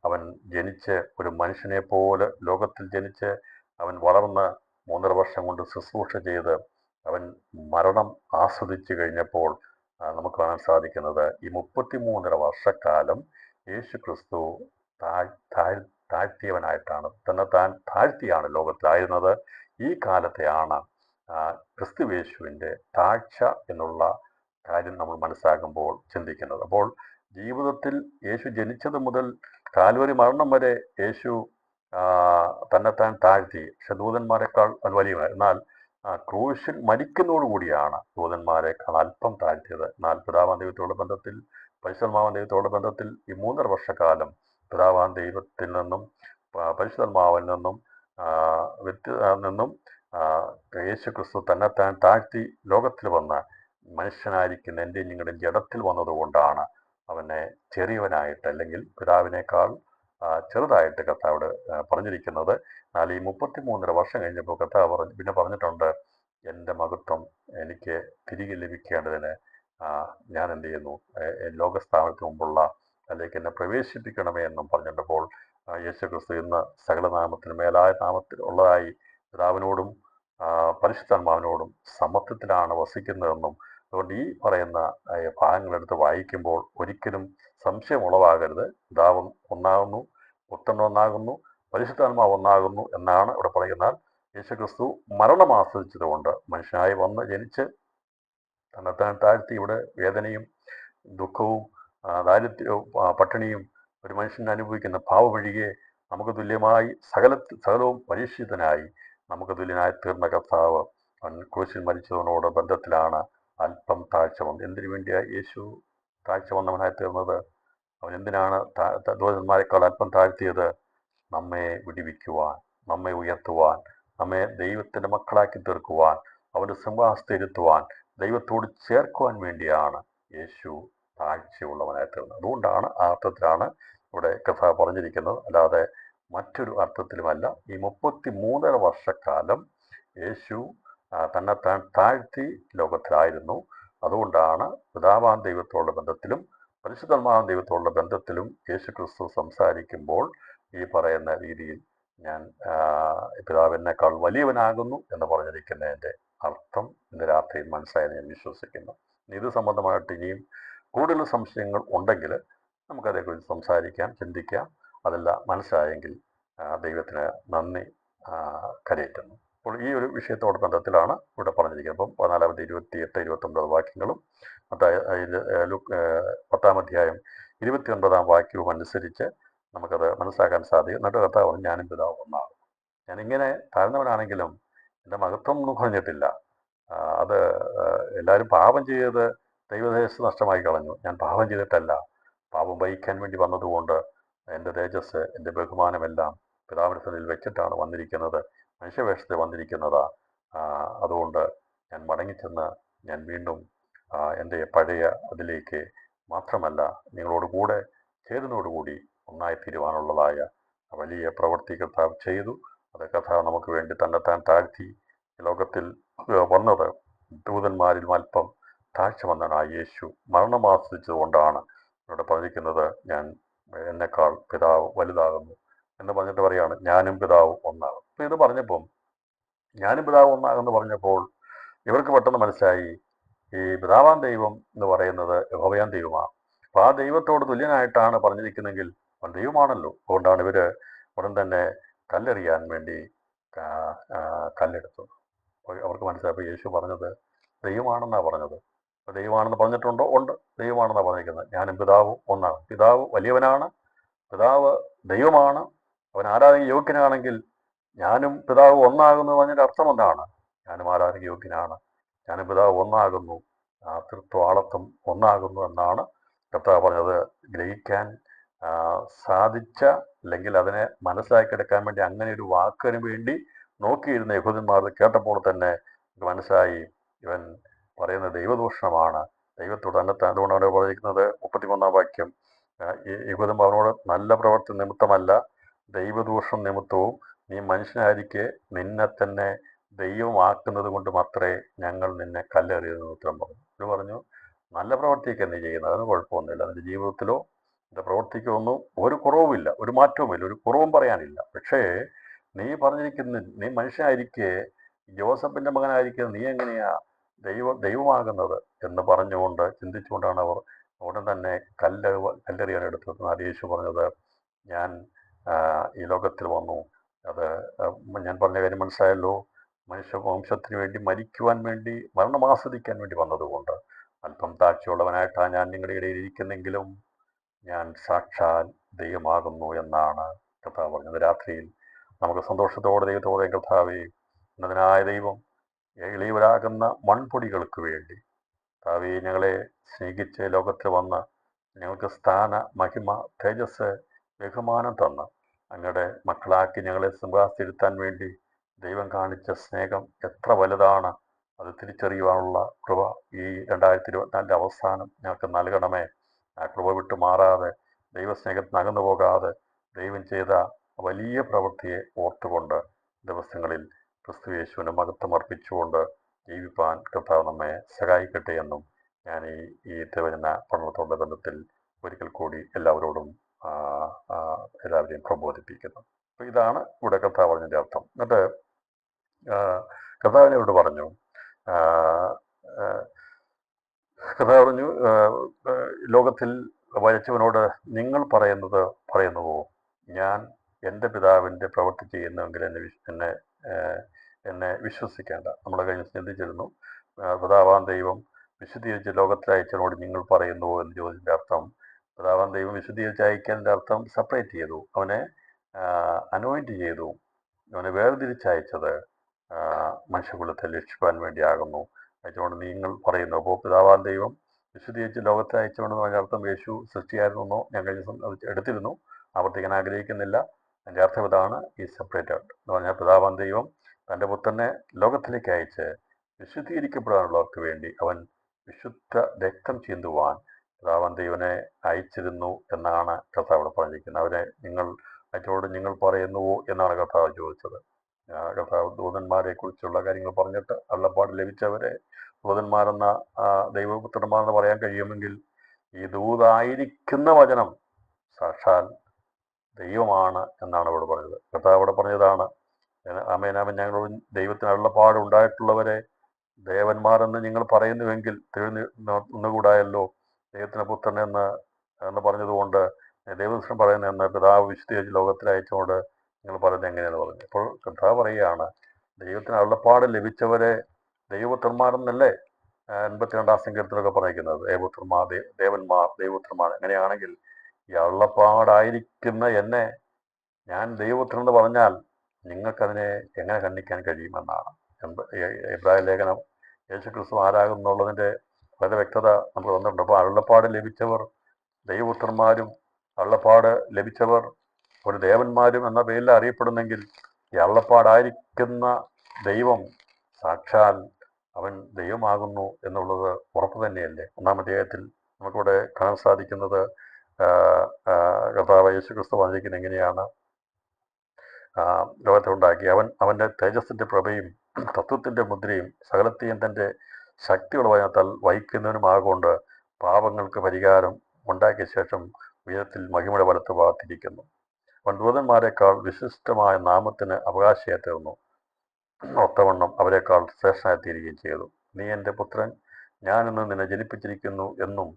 അവൻ ജനിച്ച് ഒരു മനുഷ്യനെ പോലെ ലോകത്തിൽ ജനിച്ച് അവൻ വളർന്ന് 3.5 വർഷം കൊണ്ട് ശുശ്രൂഷ ചെയ്ത് അവൻ മരണം ആസ്വദിച്ചു കഴിഞ്ഞപ്പോൾ നമുക്ക് കാണാൻ സാധിക്കുന്നത് ഈ 33.5 വർഷക്കാലം യേശു ക്രിസ്തു താഴ്ത്തിയവനായിട്ടാണ്, തന്നെത്താൻ താഴ്ത്തിയാണ് ലോകത്തിലായിരുന്നത്. ഈ കാലത്തെയാണ് ക്രിസ്തുയേശുവിൻ്റെ താഴ്ച എന്നുള്ള കാര്യം നമ്മൾ മനസ്സിലാക്കുമ്പോൾ ചിന്തിക്കുന്നത്. അപ്പോൾ ജീവിതത്തിൽ യേശു ജനിച്ചത് മുതൽ കാൽവരി മരണം വരെ യേശു തന്നെത്താൻ താഴ്ത്തി. പക്ഷെ ദൂതന്മാരെക്കാൾ വലിയ, എന്നാൽ ക്രൂശിൽ മരിക്കുന്നതോടുകൂടിയാണ് ദൂതന്മാരെക്കാൾ അല്പം താഴ്ത്തിയത്. എന്നാൽ പിതാവാൻ ദൈവത്തോടുള്ള ബന്ധത്തിൽ, പരിശുദ്ധാത്മാവാൻ ദൈവത്തോടുള്ള ബന്ധത്തിൽ ഈ 3.5 വർഷക്കാലം പിതാവാൻ ദൈവത്തിൽ നിന്നും പരിശുദ്ധാത്മാവിൽ നിന്നും യേശു ക്രിസ്തു തന്നെത്താൻ താഴ്ത്തി ലോകത്തിൽ വന്ന് മനുഷ്യനായിരിക്കുന്ന എൻ്റെ നിങ്ങളുടെ ജഡത്തിൽ വന്നതുകൊണ്ടാണ് അവനെ ചെറിയവനായിട്ട്, അല്ലെങ്കിൽ പിതാവിനേക്കാൾ ചെറുതായിട്ട് കർത്താവോട് പറഞ്ഞിരിക്കുന്നത്. എന്നാൽ ഈ 33.5 വർഷം കഴിഞ്ഞപ്പോൾ കർത്താവ് പിന്നെ പറഞ്ഞിട്ടുണ്ട്, എൻ്റെ മഹത്വം എനിക്ക് തിരികെ ലഭിക്കേണ്ടതിന് ഞാൻ എന്ത് ചെയ്യുന്നു, ലോകസ്ഥാപനത്തിന് മുമ്പുള്ള അതിലേക്ക് എന്നെ പ്രവേശിപ്പിക്കണമേ എന്നും പറഞ്ഞിട്ടപ്പോൾ യേശു ക്രിസ്തു ഇന്ന് സകലനാമത്തിന് മേലായ നാമത്തിൽ ഉള്ളതായി പിതാവിനോടും പരിശുദ്ധാത്മാവിനോടും സമത്വത്തിലാണ് വസിക്കുന്നതെന്നും, അതുകൊണ്ട് ഈ പറയുന്ന ഭാഗങ്ങളെടുത്ത് വായിക്കുമ്പോൾ ഒരിക്കലും സംശയം ഉളവാകരുത്. പിതാവ് ഒന്നാകുന്നു, പുത്രൻ ഒന്നാകുന്നു, പരിശുദ്ധാത്മാവ് ഒന്നാകുന്നു എന്നാണ് ഇവിടെ പറയുന്നത്. യേശുക്രിസ്തു മരണം ആസ്വദിച്ചതുകൊണ്ട് മനുഷ്യനായി വന്ന് ജനിച്ച് തന്നെത്താൻ താഴ്ത്തി ഇവിടെ വേദനയും ദുഃഖവും ദാരിദ്ര്യവും പട്ടിണിയും ഒരു മനുഷ്യൻ അനുഭവിക്കുന്ന പാവമൊഴികെ നമുക്ക് തുല്യമായി സകലവും പരീക്ഷിതനായി നമുക്ക് തുല്യനായി തീർന്ന കർത്താവ് ക്രൂശിൽ മരിച്ചവനോട് ബന്ധത്തിലാണ് അല്പം താഴ്ച വന്നത്. എന്തിനു വേണ്ടിയാണ് യേശു താഴ്ച വന്നവനായി തീർന്നത്? അവൻ എന്തിനാണ് ദൂതന്മാരെക്കാൾ അല്പം താഴ്ത്തിയത്? നമ്മെ വിടിവിക്കുവാൻ, നമ്മെ ഉയർത്തുവാൻ, നമ്മെ ദൈവത്തിൻ്റെ മക്കളാക്കി തീർക്കുവാൻ, അവൻ്റെ സിംഹാസനത്തിൽ ഇരുത്തുവാൻ, ദൈവത്തോട് ചേർക്കുവാൻ വേണ്ടിയാണ് യേശു താഴ്ചയുള്ളവനായി തീർന്നത്. അതുകൊണ്ടാണ് ആ അർത്ഥത്തിലാണ് ഇവിടെ കഥ പറഞ്ഞിരിക്കുന്നത്, അല്ലാതെ മറ്റൊരു അർത്ഥത്തിലുമല്ല. ഈ 33 വർഷക്കാലം യേശു തന്നെത്താൻ താഴ്ത്തി ലോകത്തിലായിരുന്നു. അതുകൊണ്ടാണ് പിതാവാൻ ദൈവത്തോടുള്ള ബന്ധത്തിലും പരിശുദ്ധാത്മാവാൻ ദൈവത്തോടുള്ള ബന്ധത്തിലും യേശു ക്രിസ്തു സംസാരിക്കുമ്പോൾ ഈ പറയുന്ന രീതിയിൽ ഞാൻ പിതാവിനേക്കാൾ വലിയവനാകുന്നു എന്ന് പറഞ്ഞിരിക്കുന്നതിൻ്റെ അർത്ഥം ഇന്ന് രാത്രിയിൽ മനസ്സിലായെന്ന് ഞാൻ വിശ്വസിക്കുന്നു. ഇത് സംബന്ധമായിട്ട് ഇനിയും കൂടുതൽ സംശയങ്ങൾ ഉണ്ടെങ്കിൽ നമുക്കതേക്കുറിച്ച് സംസാരിക്കാം, ചിന്തിക്കാം. അതെല്ലാം മനസ്സിലായെങ്കിൽ ദൈവത്തിന് നന്ദി കരയറ്റുന്നു. അപ്പോൾ ഈ ഒരു വിഷയത്തോട് ബന്ധത്തിലാണ് ഇവിടെ പറഞ്ഞിരിക്കുന്നത്. അപ്പം 14, 28, 29 വാക്യങ്ങളും അതിൻ്റെ 10-ാം അധ്യായം 29-ാം വാക്യവും അനുസരിച്ച് നമുക്കത് മനസ്സിലാക്കാൻ സാധിക്കും. എന്നിട്ട് കർത്താവ് ഞാനും പിതാവ് ഒന്നാകും. ഞാനിങ്ങനെ താഴ്ന്നവനാണെങ്കിലും എൻ്റെ മഹത്വം ഒന്നും കുറഞ്ഞിട്ടില്ല. അത് എല്ലാവരും പാപം ചെയ്ത് ദൈവതേജസ് നഷ്ടമായി കളഞ്ഞു. ഞാൻ പാപം ചെയ്തിട്ടല്ല, പാപം വഹിക്കാൻ വേണ്ടി വന്നതുകൊണ്ട് എൻ്റെ തേജസ്, എൻ്റെ ബഹുമാനമെല്ലാം പിതാവിൻ്റെ സന്നിധിയിൽ വെച്ചിട്ടാണ് വന്നിരിക്കുന്നത്, മനുഷ്യവേഷത്തിൽ വന്നിരിക്കുന്നത്. അതുകൊണ്ട് ഞാൻ മടങ്ങിച്ചെന്ന് ഞാൻ വീണ്ടും എൻ്റെ പഴയ അതിലേക്ക് മാത്രമല്ല നിങ്ങളോട് കൂടെ ചേരുന്നതോടുകൂടി ഒന്നായിത്തീരുവാനുള്ളതായ വലിയ പ്രവൃത്തി കർത്താവ് ചെയ്തു. അത് കർത്താവ് നമുക്ക് വേണ്ടി തന്നെത്താൻ താഴ്ത്തി ലോകത്തിൽ വന്നത് ദൂതന്മാരിൽ അല്പം താഴ്ച വന്നാണ് ആ യേശു മരണം ആസ്വദിച്ചതുകൊണ്ടാണ് ഇവിടെ പറഞ്ഞിരിക്കുന്നത് ഞാൻ എന്നെക്കാൾ പിതാവ് വലുതാകുന്നു എന്ന് പറഞ്ഞിട്ട് പറയാണ് ഞാനും പിതാവും ഒന്നാകും. അപ്പം ഇത് പറഞ്ഞപ്പം ഞാനും പിതാവ് ഒന്നാകുമെന്ന് പറഞ്ഞപ്പോൾ ഇവർക്ക് പെട്ടെന്ന് മനസ്സിലായി ഈ പിതാവാൻ ദൈവം എന്ന് പറയുന്നത് യഹോവയാൻ ദൈവമാണ്. അപ്പോൾ ആ ദൈവത്തോട് തുല്യനായിട്ടാണ് പറഞ്ഞിരിക്കുന്നെങ്കിൽ അവൻ ദൈവമാണല്ലോ. അതുകൊണ്ടാണ് ഇവർ ഉടൻ തന്നെ കല്ലെറിയാൻ വേണ്ടി കല്ലെടുത്തത്. അപ്പോൾ അവർക്ക് മനസ്സിലായപ്പോൾ യേശു പറഞ്ഞത് ദൈവമാണെന്നാണ് പറഞ്ഞത്. അപ്പോൾ ദൈവമാണെന്ന് പറഞ്ഞിട്ടുണ്ടോ? ഉണ്ട്, ദൈവമാണെന്നാണ് പറഞ്ഞിരിക്കുന്നത്. ഞാനും പിതാവും ഒന്നാണ്. പിതാവ് വലിയവനാണ്, പിതാവ് ദൈവമാണ്. അവൻ ആരാധന യോഗ്യനാണെങ്കിൽ ഞാനും പിതാവ് ഒന്നാകുന്നു പറഞ്ഞതിൻ്റെ അർത്ഥം എന്താണ്? ഞാനും ആരാധന യോഗ്യനാണ്, ഞാനും പിതാവ് ഒന്നാകുന്നു, തൃത്വാളത്വം ഒന്നാകുന്നു എന്നാണ് കർത്താവ് പറഞ്ഞത്. ഗ്രഹിക്കാൻ സാധിച്ച അല്ലെങ്കിൽ അതിനെ മനസ്സിലാക്കിയെടുക്കാൻ വേണ്ടി അങ്ങനെ ഒരു വാക്കിന് വേണ്ടി നോക്കിയിരുന്ന യഹൂദന്മാർ കേട്ടപ്പോൾ തന്നെ മനസ്സിലായി ഇവൻ പറയുന്ന ദൈവദൂഷണമാണ്, ദൈവത്തോട് തന്നെ. അതുകൊണ്ടാണ് പറഞ്ഞിരിക്കുന്നത് 31-ാം വാക്യം, യഹൂദന്മാരോട് നല്ല പ്രവർത്തി നിമിത്തമല്ല ദൈവദൂഷണം നിമിത്തവും നീ മനുഷ്യനായിരിക്കെ നിന്നെ തന്നെ ദൈവമാക്കുന്നത് കൊണ്ട് മാത്രമേ ഞങ്ങൾ നിന്നെ കല്ലെറിയുന്ന ഉത്തരം പറഞ്ഞു. ഇത് പറഞ്ഞു നല്ല പ്രവർത്തിയൊക്കെ നീ ചെയ്യുന്നത്, അതിന് കുഴപ്പമൊന്നുമില്ല, അതിൻ്റെ ജീവിതത്തിലോ എൻ്റെ പ്രവർത്തിക്കോ ഒന്നും ഒരു കുറവുമില്ല, ഒരു മാറ്റവുമില്ല, ഒരു കുറവും പറയാനില്ല. പക്ഷേ നീ പറഞ്ഞിരിക്കുന്ന നീ മനുഷ്യനായിരിക്കെ ജോസഫിൻ്റെ മകനായിരിക്കെ നീ എങ്ങനെയാ ദൈവമാകുന്നത് എന്ന് പറഞ്ഞുകൊണ്ട് ചിന്തിച്ചുകൊണ്ടാണ് അവർ ഉടൻ തന്നെ കല്ലെറിയാൻ എടുത്തത്. യേശു പറഞ്ഞത് ഞാൻ ഈ ലോകത്തിൽ വന്നു, അത് ഞാൻ പറഞ്ഞ കാര്യം മനസ്സിലായല്ലോ, മനുഷ്യവംശത്തിന് വേണ്ടി മരിക്കുവാൻ വേണ്ടി മരണം ആസ്വദിക്കാൻ വേണ്ടി വന്നതുകൊണ്ട് അല്പം താഴ്ചയുള്ളവനായിട്ടാണ് ഞാൻ നിങ്ങളുടെ ഇടയിൽ ഇരിക്കുന്നെങ്കിലും ഞാൻ സാക്ഷാൽ ദൈവമാകുന്നു എന്നാണ് കർത്താവ് പറഞ്ഞത്. രാത്രിയിൽ നമുക്ക് സന്തോഷത്തോടെ ദൈവത്തോടെ കർത്താവേ, എന്നതിനായ ദൈവം എളിയവരാകുന്ന മൺപൊടികൾക്ക് വേണ്ടി കർത്താവേ ഞങ്ങളെ സ്നേഹിച്ച് ലോകത്തിൽ വന്ന് ഞങ്ങൾക്ക് സ്ഥാന, മഹിമ, തേജസ്, ബഹുമാനം തന്ന് അങ്ങയുടെ മക്കളാക്കി ഞങ്ങളെ സിംഹാസനത്തിരുത്താൻ വേണ്ടി ദൈവം കാണിച്ച സ്നേഹം എത്ര വലുതാണ്, അത് തിരിച്ചറിയുവാനുള്ള കൃപ ഈ 2024 അവസാനം ഞങ്ങൾക്ക് നൽകണമേ. ആ കൃപ വിട്ട് മാറാതെ, ദൈവസ്നേഹത്തിന് അകന്നു പോകാതെ ദൈവം ചെയ്ത വലിയ പ്രവൃത്തിയെ ഓർത്തുകൊണ്ട് ദിവസങ്ങളിൽ ക്രിസ്തു യേശുവിന് മഹത്വം അർപ്പിച്ചുകൊണ്ട് ജീവിപ്പാൻ കർത്താവ് നമ്മെ സഹായിക്കട്ടെ എന്നും ഞാൻ ഈ തിരുവചന പഠനത്തോടെ ബന്ധത്തിൽ ഒരിക്കൽ കൂടി എല്ലാവരോടും എല്ലാവരെയും പ്രബോധിപ്പിക്കുന്നു. അപ്പോൾ ഇതാണ് ഇവിടെ കർത്താവ് പറഞ്ഞതിൻ്റെ അർത്ഥം. എന്നിട്ട് കർത്താവിനോട് പറഞ്ഞു, കർത്താവ് പറഞ്ഞു ലോകത്തിൽ വരച്ചവനോട് നിങ്ങൾ പറയുന്നുവോ ഞാൻ എൻ്റെ പിതാവിൻ്റെ പ്രവൃത്തി ചെയ്യുന്നുവെങ്കിൽ എന്നെ വിശ്വസിക്കേണ്ട. നമ്മൾ കഴിഞ്ഞ് ചിന്തിച്ചിരുന്നു, പിതാവാൻ ദൈവം വിശുദ്ധീകരിച്ച് ലോകത്തിൽ അയച്ചവനോട് നിങ്ങൾ പറയുന്നുവോ എന്ന് ചോദിച്ചതിൻ്റെ അർത്ഥം, പിതാവാൻ ദൈവം വിശുദ്ധീകരിച്ച് അയക്കുന്നതിൻ്റെ അർത്ഥം സെപ്പറേറ്റ് ചെയ്തു, അവനെ അനോയിൻറ്റ് ചെയ്തു, അവനെ വേർതിരിച്ചയച്ചത് മനുഷ്യകുലത്തെ രക്ഷിക്കാൻ വേണ്ടിയാകുന്നു. അയച്ചുകൊണ്ട് നിങ്ങൾ പറയുന്നു. അപ്പോൾ പിതാവാൻ ദൈവം വിശുദ്ധീകരിച്ച് ലോകത്തെ അയച്ചുകൊണ്ടെന്ന് പറഞ്ഞ അർത്ഥം യേശു സൃഷ്ടിയായിരുന്നോ ഞാൻ കഴിഞ്ഞ എടുത്തിരുന്നു, ആവർത്തിക്കാൻ ആഗ്രഹിക്കുന്നില്ല. അതിൻ്റെ അർത്ഥം ഇതാണ്, ഈ സെപ്പറേറ്റഡ് എന്ന് പറഞ്ഞാൽ പിതാവാൻ ദൈവം തൻ്റെ പുത്രനെ ലോകത്തിലേക്ക് അയച്ച് വിശുദ്ധീകരിക്കപ്പെടാനുള്ളവർക്ക് വേണ്ടി അവൻ വിശുദ്ധ രക്തം ചിന്തുവാൻ പിതാവാൻ ദൈവനെ അയച്ചിരുന്നു എന്നാണ് കർത്താവ് ഇവിടെ പറഞ്ഞിരിക്കുന്നത്. അവരെ നിങ്ങൾ അയച്ചോട് നിങ്ങൾ പറയുന്നുവോ എന്നാണ് കർത്താവ് ചോദിച്ചത്. കർത്താവ് ദൂതന്മാരെ കുറിച്ചുള്ള കാര്യങ്ങൾ പറഞ്ഞിട്ട് അരുളപ്പാട് ലഭിച്ചവരെ ദൂതന്മാരെന്ന ദൈവപുത്രന്മാരെന്ന് പറയാൻ കഴിയുമെങ്കിൽ ഈ ദൂതായിരിക്കുന്ന വചനം സാക്ഷാൽ ദൈവമാണ് എന്നാണ് ഇവിടെ പറഞ്ഞത്. കർത്താവ് ഇവിടെ പറഞ്ഞതാണ്, ആമേനാമൻ ഞങ്ങൾ ദൈവത്തിന് അരുളപ്പാട് ഉണ്ടായിട്ടുള്ളവരെ ദേവന്മാരെന്ന് നിങ്ങൾ പറയുന്നുവെങ്കിൽ ഒന്നുകൂടായല്ലോ ദൈവത്തിന് പുത്രൻ എന്ന് പറഞ്ഞതുകൊണ്ട് ദൈവദൃഷ്ടം പറയുന്നതെന്ന് പിതാവ് വിശുദ്ധ ലോകത്തിൽ അയച്ചുകൊണ്ട് നിങ്ങൾ പറയുന്നത് എങ്ങനെയാണെന്ന് പറഞ്ഞു. അപ്പോൾ കർത്താവ് പറയുകയാണ്, ദൈവത്തിന് അരുളപ്പാട് ലഭിച്ചവരെ ദൈവപുത്രന്മാരെന്നല്ലേ 82 സങ്കീർത്തനമൊക്കെ പറഞ്ഞിരിക്കുന്നത്. ദേവപുത്രന്മാർ ദേവന്മാർ ദൈവപുത്രന്മാർ. അങ്ങനെയാണെങ്കിൽ ഈ അരുളപ്പാടായിരിക്കുന്ന എന്നെ ഞാൻ ദൈവപുത്രൻ എന്ന് പറഞ്ഞാൽ നിങ്ങൾക്കതിനെ എങ്ങനെ ഖണ്ഡിക്കാൻ കഴിയുമെന്നാണ്. എബ്രായ ലേഖനം യേശുക്രിസ്തു ആരാകുന്നുള്ളതിൻ്റെ വളരെ വ്യക്തത നമുക്ക് തന്നിട്ടുണ്ട്. അപ്പോൾ അരുളപ്പാട് ലഭിച്ചവർ ദൈവപുത്രന്മാരും അരുളപ്പാട് ലഭിച്ചവർ ഒരു ദേവന്മാരും എന്ന പേരിൽ അറിയപ്പെടുന്നെങ്കിൽ ഈ അരുളപ്പാടായിരിക്കുന്ന ദൈവം സാക്ഷാൽ അവൻ ദൈവമാകുന്നു എന്നുള്ളത് ഉറപ്പ് തന്നെയല്ലേ. 1-ാം അധ്യായത്തിൽ നമുക്കിവിടെ കാണാൻ സാധിക്കുന്നത് കർത്താവ് യേശുക്രിസ്തു പറഞ്ഞിരിക്കുന്നത് എങ്ങനെയാണ്, ലോകത്തെ ഉണ്ടാക്കി അവൻ്റെ തേജസ്സിൻ്റെ പ്രഭയും തത്വത്തിൻ്റെ മുദ്രയും സകലത്തെയും തൻ്റെ ശക്തിയുള്ള വചനത്താൽ വഹിക്കുന്നവനുമാകൊണ്ട് പാപങ്ങൾക്ക് പരിഹാരം ഉണ്ടാക്കിയ ശേഷം ഉയരത്തിൽ മഹിമയുടെ വലത്ത് ഭാഗത്തിരിക്കുന്നു. അവൻ ദൂതന്മാരെക്കാൾ വിശിഷ്ടമായ നാമത്തിന് അവകാശിയായി തീർന്നു, ഒത്തവണ്ണം അവരെക്കാൾ ശ്രേഷ്ഠനായി തീരുകയും ചെയ്തു. നീ എൻ്റെ പുത്രൻ, ഞാനിന്ന് നിന്നെ ജനിപ്പിച്ചിരിക്കുന്നു എന്നും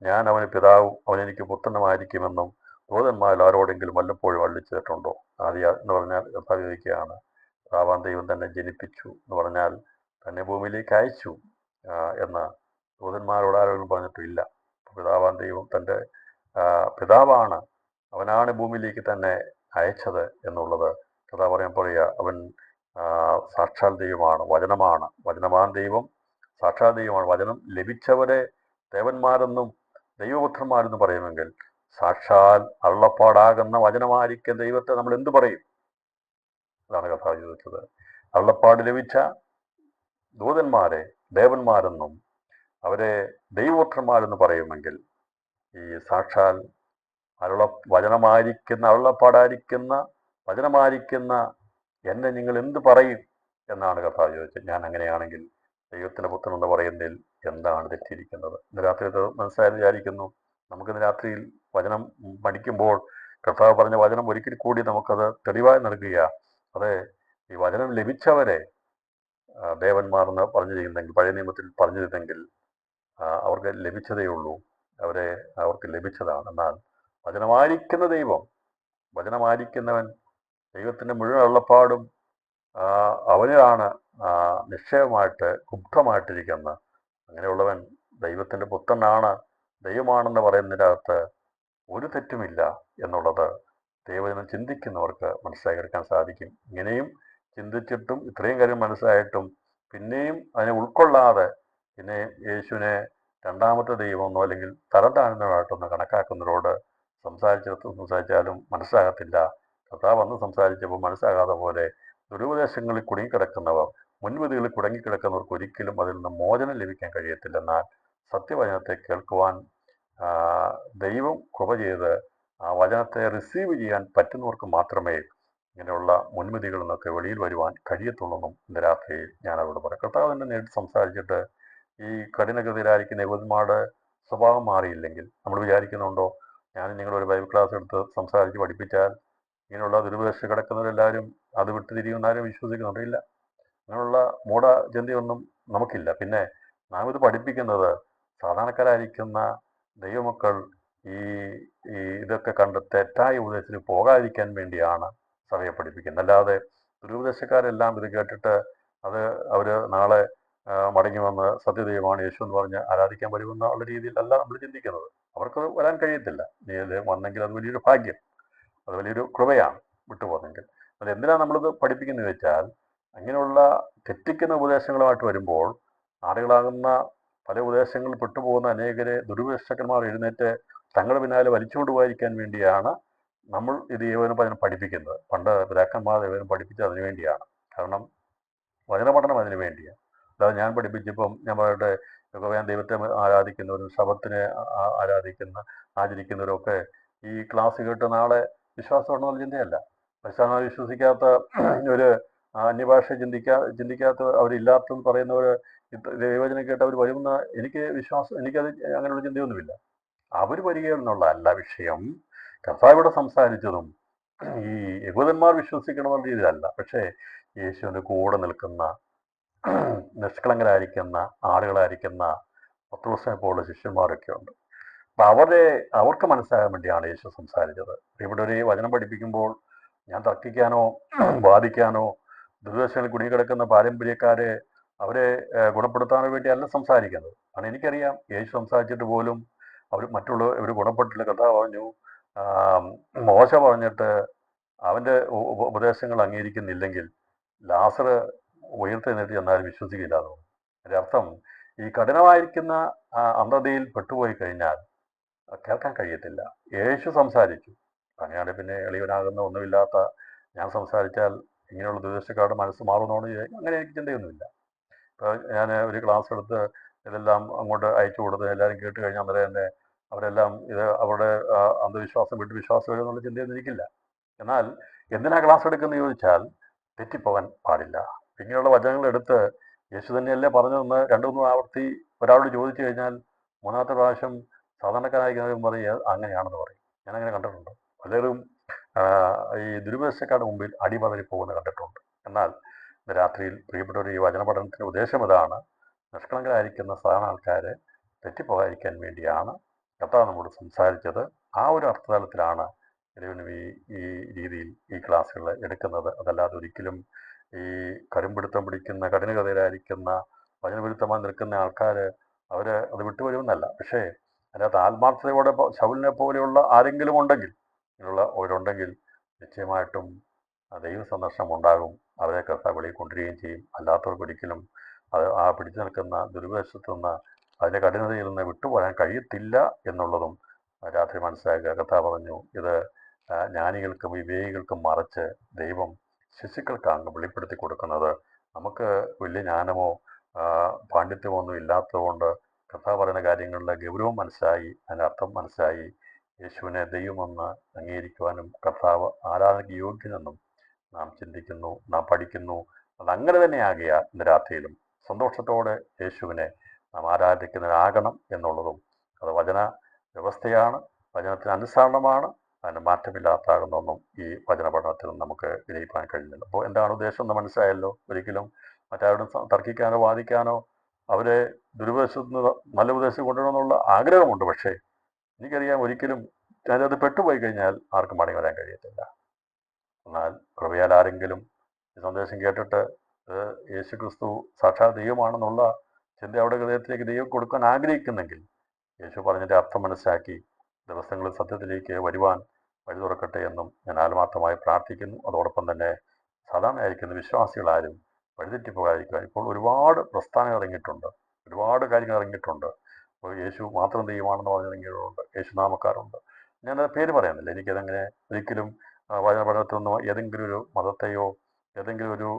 ഞാൻ അവന് പിതാവും അവനെനിക്ക് പുത്രനുമായിരിക്കുമെന്നും ദൂതന്മാരിൽ ആരോടെങ്കിലും വല്ലപ്പോഴും അള്ളിച്ചിട്ടുണ്ടോ? എന്ന് പറഞ്ഞാൽ ചോദിക്കുകയാണ്, പിതാവാൻ ദൈവം തന്നെ ജനിപ്പിച്ചു എന്ന് പറഞ്ഞാൽ തന്നെ ഭൂമിയിലേക്ക് അയച്ചു എന്ന് ദൂതന്മാരോട് ആരോടും പറഞ്ഞിട്ടില്ല. പിതാവാൻ ദൈവം തൻ്റെ പിതാവാണ്, അവനാണ് ഭൂമിയിലേക്ക് തന്നെ അയച്ചത് എന്നുള്ളത് കഥ പറയാൻ പറയുക. അവൻ സാക്ഷാൽ ദൈവമാണ്, വചനമാണ്, വചനമാൻ ദൈവം സാക്ഷാൽ ദൈവമാണ്. വചനം ലഭിച്ചവരെ ദേവന്മാരെന്നും ദൈവപുത്രന്മാരെന്നും പറയുമെങ്കിൽ സാക്ഷാൽ അരുളപ്പാടാകുന്ന വചനമായിരിക്കും ദൈവത്തെ നമ്മൾ എന്തു പറയും? അതാണ് കഥ ചോദിച്ചത്. അരുളപ്പാട് ലഭിച്ച ദൂതന്മാരെ ദേവന്മാരെന്നും അവരെ ദൈവപുത്രന്മാരെന്ന് പറയുമെങ്കിൽ ഈ സാക്ഷാൽ വചനമായിരിക്കുന്ന അരുളപ്പാടായിരിക്കുന്ന വചനമായിരിക്കുന്ന എന്നെ നിങ്ങൾ എന്ത് പറയും എന്നാണ് കർത്താവ് ചോദിച്ചത്. ഞാൻ അങ്ങനെയാണെങ്കിൽ ദൈവത്തിൻ്റെ പുത്രൻ എന്ന് പറയുന്നതിൽ എന്താണ് തെറ്റിയിരിക്കുന്നത്? ഇന്ന് രാത്രി ഇത് മനസ്സിലായെന്ന് വിചാരിക്കുന്നു. നമുക്കിന്ന് രാത്രിയിൽ വചനം പഠിക്കുമ്പോൾ കർത്താവ് പറഞ്ഞ വചനം ഒരിക്കൽ കൂടി നമുക്കത് തെളിവായി നൽകുക. അതെ, ഈ വചനം ലഭിച്ചവരെ ദേവന്മാർ എന്ന് പറഞ്ഞിരുന്നെങ്കിൽ, പഴയ നിയമത്തിൽ പറഞ്ഞിരുന്നെങ്കിൽ അവർക്ക് ലഭിച്ചതേ ഉള്ളൂ, അവർക്ക് ലഭിച്ചതാണ്. എന്നാൽ വചനമായിരിക്കുന്ന ദൈവം, വചനമായിരിക്കുന്നവൻ, ദൈവത്തിൻ്റെ മുഴുവൻ അരുളപ്പാടും അവനാണ് നിശ്ചയമായിട്ട് ഗുപ്തമായിട്ടിരിക്കുന്നത്. അങ്ങനെയുള്ളവൻ ദൈവത്തിൻ്റെ പുത്രനാണ്, ദൈവമാണെന്ന് പറയുന്നതിനകത്ത് ഒരു തെറ്റുമില്ല എന്നുള്ളത് ദൈവജനം ചിന്തിക്കുന്നവർക്ക് മനസ്സിലാക്കിയെടുക്കാൻ സാധിക്കും. ഇങ്ങനെയും ചിന്തിച്ചിട്ടും ഇത്രയും കാര്യം മനസ്സിലായിട്ടും പിന്നെയും അതിനെ ഉൾക്കൊള്ളാതെ പിന്നെ യേശുവിനെ രണ്ടാമത്തെ ദൈവമെന്നോ അല്ലെങ്കിൽ തരം താഴ്ന്നതായിട്ടൊന്ന് കണക്കാക്കുന്നവരോട് സംസാരിച്ചാലും മനസ്സിലാകത്തില്ല. കർത്താവ് വന്ന് സംസാരിച്ചപ്പോൾ മനസ്സിലാകാതെ പോലെ ദുരുപദേശങ്ങളിൽ കുടുങ്ങിക്കിടക്കുന്നവർ, മുൻവിധികളിൽ കുടുങ്ങിക്കിടക്കുന്നവർക്ക് ഒരിക്കലും അതിൽ നിന്ന് മോചനം ലഭിക്കാൻ കഴിയത്തില്ല. എന്നാൽ സത്യവചനത്തെ കേൾക്കുവാൻ ദൈവം കൃപ ചെയ്ത് ആ വചനത്തെ റിസീവ് ചെയ്യാൻ പറ്റുന്നവർക്ക് മാത്രമേ ഇങ്ങനെയുള്ള മുൻവിധികളിൽ നിന്നൊക്കെ വെളിയിൽ വരുവാൻ കഴിയത്തുള്ളൂ. ഇന്ന് രാത്രിയിൽ ഞാൻ അവരോട് പറയാം. കർത്താവ് തന്നെ നേരിട്ട് സംസാരിച്ചിട്ട് ഈ കഠിനഗതിയിലായിരിക്കുന്ന യഹൂദന്മാരുടെ സ്വഭാവം മാറിയില്ലെങ്കിൽ നമ്മൾ വിചാരിക്കുന്നുണ്ടോ ഞാൻ നിങ്ങളൊരു ബൈബിൾ ക്ലാസ് എടുത്ത് സംസാരിച്ച് പഠിപ്പിച്ചാൽ ഇങ്ങനെയുള്ള ദുരുപദേശ കിടക്കുന്നവരെല്ലാവരും അത് വിട്ടു തിരിയുന്നാരും വിശ്വസിക്കുന്നുണ്ടോ? ഇല്ല. അങ്ങനെയുള്ള മൂഢചിന്തയൊന്നും നമുക്കില്ല. പിന്നെ നാം ഇത് പഠിപ്പിക്കുന്നത് സാധാരണക്കാരായിരിക്കുന്ന ദൈവമക്കൾ ഈ ഇതൊക്കെ കണ്ട് തെറ്റായ ഉപദേശത്തിന് പോകാതിരിക്കാൻ വേണ്ടിയാണ് സഭയെ പഠിപ്പിക്കുന്നത്. അല്ലാതെ ദുരുപദേശക്കാരെല്ലാം ഇത് കേട്ടിട്ട് അവർ നാളെ മടങ്ങി വന്ന് സത്യദൈവമാണ് യേശു എന്ന് പറഞ്ഞ് ആരാധിക്കാൻ വരുമെന്നുള്ള രീതിയിലല്ല നമ്മൾ ചിന്തിക്കുന്നത്. അവർക്ക് വരാൻ കഴിയത്തില്ല. നീ വന്നെങ്കിൽ അത് വലിയൊരു ഭാഗ്യം, അത് വലിയൊരു കൃപയാണ് വിട്ടുപോകുന്നെങ്കിൽ. അത് എന്തിനാണ് നമ്മളിത് പഠിപ്പിക്കുന്നത് വെച്ചാൽ, അങ്ങനെയുള്ള തെറ്റിക്കുന്ന ഉപദേശങ്ങളുമായിട്ട് വരുമ്പോൾ ആളുകളാകുന്ന പല ഉപദേശങ്ങളിൽ പെട്ടുപോകുന്ന അനേകരെ ദുരുപദേശകന്മാർ എഴുന്നേറ്റ് തങ്ങളുടെ പിന്നാലെ വലിച്ചുകൊണ്ട് പോയിരിക്കാൻ വേണ്ടിയാണ് നമ്മൾ ഇത് ദൈവവചനം പഠിപ്പിക്കുന്നത്. പണ്ട് പിതാക്കന്മാർ ദൈവവചനം പഠിപ്പിച്ചത് അതിനു വേണ്ടിയാണ്. കാരണം വചനപഠനം അതിനു വേണ്ടിയാണ്. അല്ലാതെ ഞാൻ പഠിപ്പിച്ചപ്പം ഞാൻ പറയട്ടെ യഹോവയായ ദൈവത്തെ ആരാധിക്കുന്നവരും ശബത്തിനെ ആചരിക്കുന്നവരും ഒക്കെ ഈ ക്ലാസ് കേട്ട് നാളെ വിശ്വാസം ഉണ്ടെന്നുള്ള ചിന്തയല്ല. പരിശുദ്ധാത്മാവിൽ വിശ്വസിക്കാത്ത ഒരു അന്യഭാഷ ചിന്തിക്കാത്ത അവരില്ലാത്തെന്ന് പറയുന്നവർ ദൈവവചനം കേട്ട് അവർ വരുന്ന എനിക്കത് അങ്ങനെയുള്ള ചിന്തയൊന്നുമില്ല. അവർ വരികയെന്നുള്ളതല്ല വിഷയം. കർത്താവിടെ സംസാരിച്ചതും ഈ യഹൂദന്മാർ വിശ്വസിക്കണമെന്ന രീതിയിലല്ല, പക്ഷേ യേശുവിൻ്റെ കൂടെ നിൽക്കുന്ന നിഷ്കളങ്കരായിരിക്കുന്ന ആളുകളായിരിക്കുന്ന പത്രോസിനെ പോലുള്ള ശിഷ്യന്മാരൊക്കെ ഉണ്ട്. അപ്പം അവർക്ക് മനസ്സിലാകാൻ വേണ്ടിയാണ് യേശു സംസാരിച്ചത്. ഇവിടെ ഒരു വചനം പഠിപ്പിക്കുമ്പോൾ ഞാൻ തർക്കിക്കാനോ വാദിക്കാനോ ദുർദശകളിൽ കുടുങ്ങിക്കിടക്കുന്ന പാരമ്പര്യക്കാരെ അവരെ ഗുണപ്പെടുത്താനോ വേണ്ടിയല്ല സംസാരിക്കുന്നത്. കാരണം എനിക്കറിയാം യേശു സംസാരിച്ചിട്ട് പോലും ഇവർ ഗുണപ്പെട്ടില്ല. കഥ പറഞ്ഞു, മോശ പറഞ്ഞിട്ട് അവൻ്റെ ഉപദേശങ്ങൾ അംഗീകരിക്കുന്നില്ലെങ്കിൽ ലാസർ ഉയർത്തെഴുന്നേറ്റ് ചെന്നാലും വിശ്വസിക്കില്ല എന്ന് പറഞ്ഞു. അതിൻ്റെ അർത്ഥം ഈ കഠിനമായിരിക്കുന്ന അന്ധതയിൽ പെട്ടുപോയി കഴിഞ്ഞാൽ കേൾക്കാൻ കഴിയത്തില്ല. യേശു സംസാരിച്ചു. അങ്ങനെയാണ് പിന്നെ എളിയവനാകുന്ന ഒന്നുമില്ലാത്ത ഞാൻ സംസാരിച്ചാൽ ഇങ്ങനെയുള്ള ദുർദശക്കാരുടെ മനസ്സ് മാറുന്നോന്ന് അങ്ങനെ എനിക്ക് ചിന്തയൊന്നുമില്ല. ഇപ്പോൾ ഞാൻ ഒരു ക്ലാസ് എടുത്ത് ഇതെല്ലാം അങ്ങോട്ട് അയച്ചു കൊടുത്ത് എല്ലാവരും കേട്ട് കഴിഞ്ഞാൽ അന്നേരം തന്നെ അവരെല്ലാം ഇത് അവരുടെ അന്ധവിശ്വാസം വിട്ട് വിശ്വാസം വരുമെന്നുള്ള ചിന്തയൊന്നും എനിക്കില്ല. എന്നാൽ എന്തിനാ ക്ലാസ് എടുക്കുന്നത് ചോദിച്ചാൽ തെറ്റിപ്പോകാൻ പാടില്ല. ഇങ്ങനെയുള്ള വചനങ്ങൾ എടുത്ത് യേശു തന്നെയല്ലേ പറഞ്ഞതെന്ന് 2-3 ആവർത്തി ഒരാളോട് ചോദിച്ചു കഴിഞ്ഞാൽ മൂന്നാമത്തെ പ്രാവശ്യം സാധാരണക്കാരായിരിക്കുന്നവരും പറയും അങ്ങനെയാണെന്ന് പറയും. ഞാനങ്ങനെ കണ്ടിട്ടുണ്ട്. പലരും ഈ ദുരുപദേശക്കാരുടെ മുമ്പിൽ അടിപതറി പോകുന്നത് കണ്ടിട്ടുണ്ട്. എന്നാൽ ഇന്ന് രാത്രിയിൽ പ്രിയപ്പെട്ടവർ ഈ വചന പഠനത്തിൻ്റെ ഉദ്ദേശം ഇതാണ്. നിഷ്കളങ്കരായിരിക്കുന്ന സാധാരണ ആൾക്കാരെ തെറ്റിപ്പോകാതിരിക്കാൻ വേണ്ടിയാണ് കർത്താവ് നമ്മോട് സംസാരിച്ചത്. ആ ഒരു അർത്ഥതലത്തിലാണ് ഇരവിനും ഈ രീതിയിൽ ഈ ക്ലാസ്സുകൾ എടുക്കുന്നത്. അതല്ലാതെ ഒരിക്കലും ഈ കടുംപിടുത്തം പിടിക്കുന്ന കഠിനകഥയിലായിരിക്കുന്ന വചനവിരുദ്ധമായി നിൽക്കുന്ന ആൾക്കാർ അത് വിട്ടുവരുമെന്നല്ല. പക്ഷേ അതിനകത്ത് ആത്മാർത്ഥതയോടെ ശൗലിനെ പോലെയുള്ള ആരെങ്കിലും ഉണ്ടെങ്കിൽ അവരുണ്ടെങ്കിൽ നിശ്ചയമായിട്ടും ദൈവ സന്ദർശനം ഉണ്ടാകും. അവരെ കർത്താവ് വെളിയിൽ കൊണ്ടുവരികയും ചെയ്യും. അല്ലാത്തവർക്ക് ഒരിക്കലും പിടിച്ചു നിൽക്കുന്ന ദുരുപദേശത്തു നിന്ന് അതിൻ്റെ കഠിനതയിൽ നിന്ന് വിട്ടുപോകാൻ കഴിയത്തില്ല എന്നുള്ളതും രാത്രി മനസ്സിലാക്കുക. കർത്താവ് പറഞ്ഞു, ഇത് ജ്ഞാനികൾക്കും വിവേകികൾക്കും മറച്ച് ദൈവം ശിശുക്കൾക്കാണ് വെളിപ്പെടുത്തി കൊടുക്കുന്നത്. നമുക്ക് വലിയ ജ്ഞാനമോ പാണ്ഡിത്യമോ ഒന്നും ഇല്ലാത്തതുകൊണ്ട് കർത്താവ് പറയുന്ന കാര്യങ്ങളുടെ ഗൗരവം മനസ്സിലായി, അതിൻ്റെ അർത്ഥം മനസ്സിലായി. യേശുവിനെ ദൈവമെന്ന് അംഗീകരിക്കുവാനും കർത്താവ് ആരാധനയ്ക്ക് യോഗ്യനെന്നും നാം ചിന്തിക്കുന്നു, നാം പഠിക്കുന്നു. അതങ്ങനെ തന്നെയാകിയ ഇന്ന് രാത്രിയിലും സന്തോഷത്തോടെ യേശുവിനെ നാം ആരാധിക്കുന്നതിനാകണം എന്നുള്ളതും അത് വചന വ്യവസ്ഥയാണ്, വചനത്തിന് അനുസരണമാണ്, അതിന് മാറ്റമില്ലാത്താകുന്നൊന്നും ഈ വചന പഠനത്തിൽ നമുക്ക് ഗ്രഹിക്കാൻ കഴിയുന്നില്ല. അപ്പോൾ എന്താണ് ഉദ്ദേശം എന്ന് മനസ്സിലായല്ലോ. ഒരിക്കലും മറ്റാരോടും തർക്കിക്കാനോ വാദിക്കാനോ അവരെ ദുരുപദേശത്ത് നിന്ന് നല്ല ഉപദേശം കൊണ്ടുവരണമെന്നുള്ള ആഗ്രഹമുണ്ട്. പക്ഷേ എനിക്കറിയാം ഒരിക്കലും അതിനകത്ത് പെട്ടുപോയി കഴിഞ്ഞാൽ ആർക്കും മടങ്ങി വരാൻ കഴിയത്തില്ല. എന്നാൽ കൃപയാൽ ആരെങ്കിലും ഈ സന്ദേശം കേട്ടിട്ട് യേശു ക്രിസ്തു സാക്ഷാത് ദൈവമാണെന്നുള്ള ചിന്ത അവിടെ ഹൃദയത്തിലേക്ക് ദൈവം കൊടുക്കാൻ ആഗ്രഹിക്കുന്നെങ്കിൽ യേശു പറഞ്ഞതിൻ്റെ അർത്ഥം മനസ്സിലാക്കി ദിവസങ്ങളിൽ സത്യത്തിലേക്ക് വരുവാൻ വഴി തുറക്കട്ടെ എന്നും ഞാൻ ആത്മാർത്ഥമായി പ്രാർത്ഥിക്കുന്നു. അതോടൊപ്പം തന്നെ സാധാരണയായിരിക്കുന്ന വിശ്വാസികളാരും വഴിതെറ്റിപ്പോകാതിരിക്കുവാൻ ഇപ്പോൾ ഒരുപാട് പ്രസ്ഥാനം ഇറങ്ങിയിട്ടുണ്ട്, ഒരുപാട് കാര്യങ്ങൾ ഇറങ്ങിയിട്ടുണ്ട്. ഇപ്പോൾ യേശു മാത്രം ദൈവമാണെന്ന് പറഞ്ഞിറങ്ങിയവരുണ്ട്, യേശുനാമക്കാരുണ്ട്. ഞാനത് പേര് പറയുന്നില്ല. എനിക്കതങ്ങനെ ഒരിക്കലും വചന പഠനത്തിൽ നിന്ന് ഏതെങ്കിലും ഒരു മതത്തെയോ ഏതെങ്കിലും ഒരു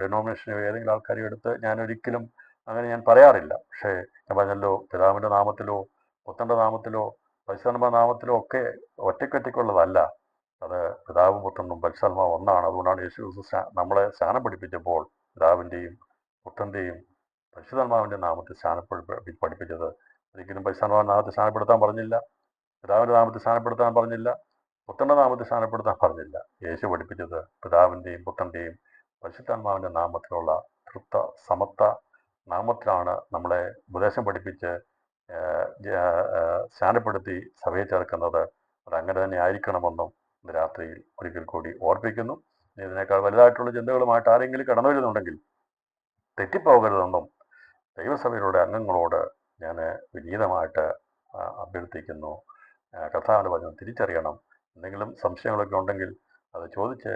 ഡെനോമിനേഷനെയോ ഏതെങ്കിലും ആൾക്കാരെയോ എടുത്ത് ഞാനൊരിക്കലും അങ്ങനെ ഞാൻ പറയാറില്ല. പക്ഷേ ഞാൻ പറഞ്ഞല്ലോ, പിതാവിൻ്റെ നാമത്തിലോ പുത്രൻ്റെ നാമത്തിലോ പരിശുദ്ധാത്മാവിന്റെ നാമത്തിലോ ഒക്കെ ഒറ്റയ്ക്കൊറ്റയ്ക്കുള്ളതല്ല. അത് പിതാവും പുത്രനും പരിശുദ്ധാത്മാവും ഒന്നാണ്. അതുകൊണ്ടാണ് യേശു നമ്മളെ സ്നാനം പഠിപ്പിച്ചപ്പോൾ പിതാവിൻ്റെയും പുത്രൻ്റെയും പരിശുദ്ധാത്മാവിൻ്റെ നാമത്തിൽ പഠിപ്പിച്ചത്. ഒരിക്കലും പരിശുദ്ധാത്മാവിൻ്റെ നാമത്തിൽ സ്നാനപ്പെടുത്താൻ പറഞ്ഞില്ല, പിതാവിൻ്റെ നാമത്തിൽ സ്നാനപ്പെടുത്താൻ പറഞ്ഞില്ല, പുത്രൻ്റെ നാമത്തിൽ സ്നാനപ്പെടുത്താൻ പറഞ്ഞില്ല. യേശു പഠിപ്പിച്ചത് പിതാവിൻ്റെയും പുത്രൻ്റെയും പരിശുദ്ധാത്മാവിൻ്റെ നാമത്തിലുള്ള തൃത്വ സമത്വ നാമത്തിലാണ് നമ്മളെ ഉപദേശം പഠിപ്പിച്ച് സ്നാനപ്പെടുത്തി സഭയെ ചേർക്കുന്നത്. അതങ്ങനെ തന്നെ ആയിരിക്കണമെന്നും ഇന്ന് രാത്രിയിൽ ഒരിക്കൽ കൂടി ഓർപ്പിക്കുന്നു. ഇതിനേക്കാൾ വലുതായിട്ടുള്ള ചിന്തകളുമായിട്ട് ആരെങ്കിലും കടന്നു വരുന്നുണ്ടെങ്കിൽ തെറ്റിപ്പോകരുതെന്നും ദൈവസഭയിലുള്ള അംഗങ്ങളോട് ഞാൻ വിനീതമായിട്ട് അഭ്യർത്ഥിക്കുന്നു. കർത്താവിൻ്റെ വചനം തിരിച്ചറിയണം. എന്തെങ്കിലും സംശയങ്ങളൊക്കെ ഉണ്ടെങ്കിൽ അത് ചോദിച്ച്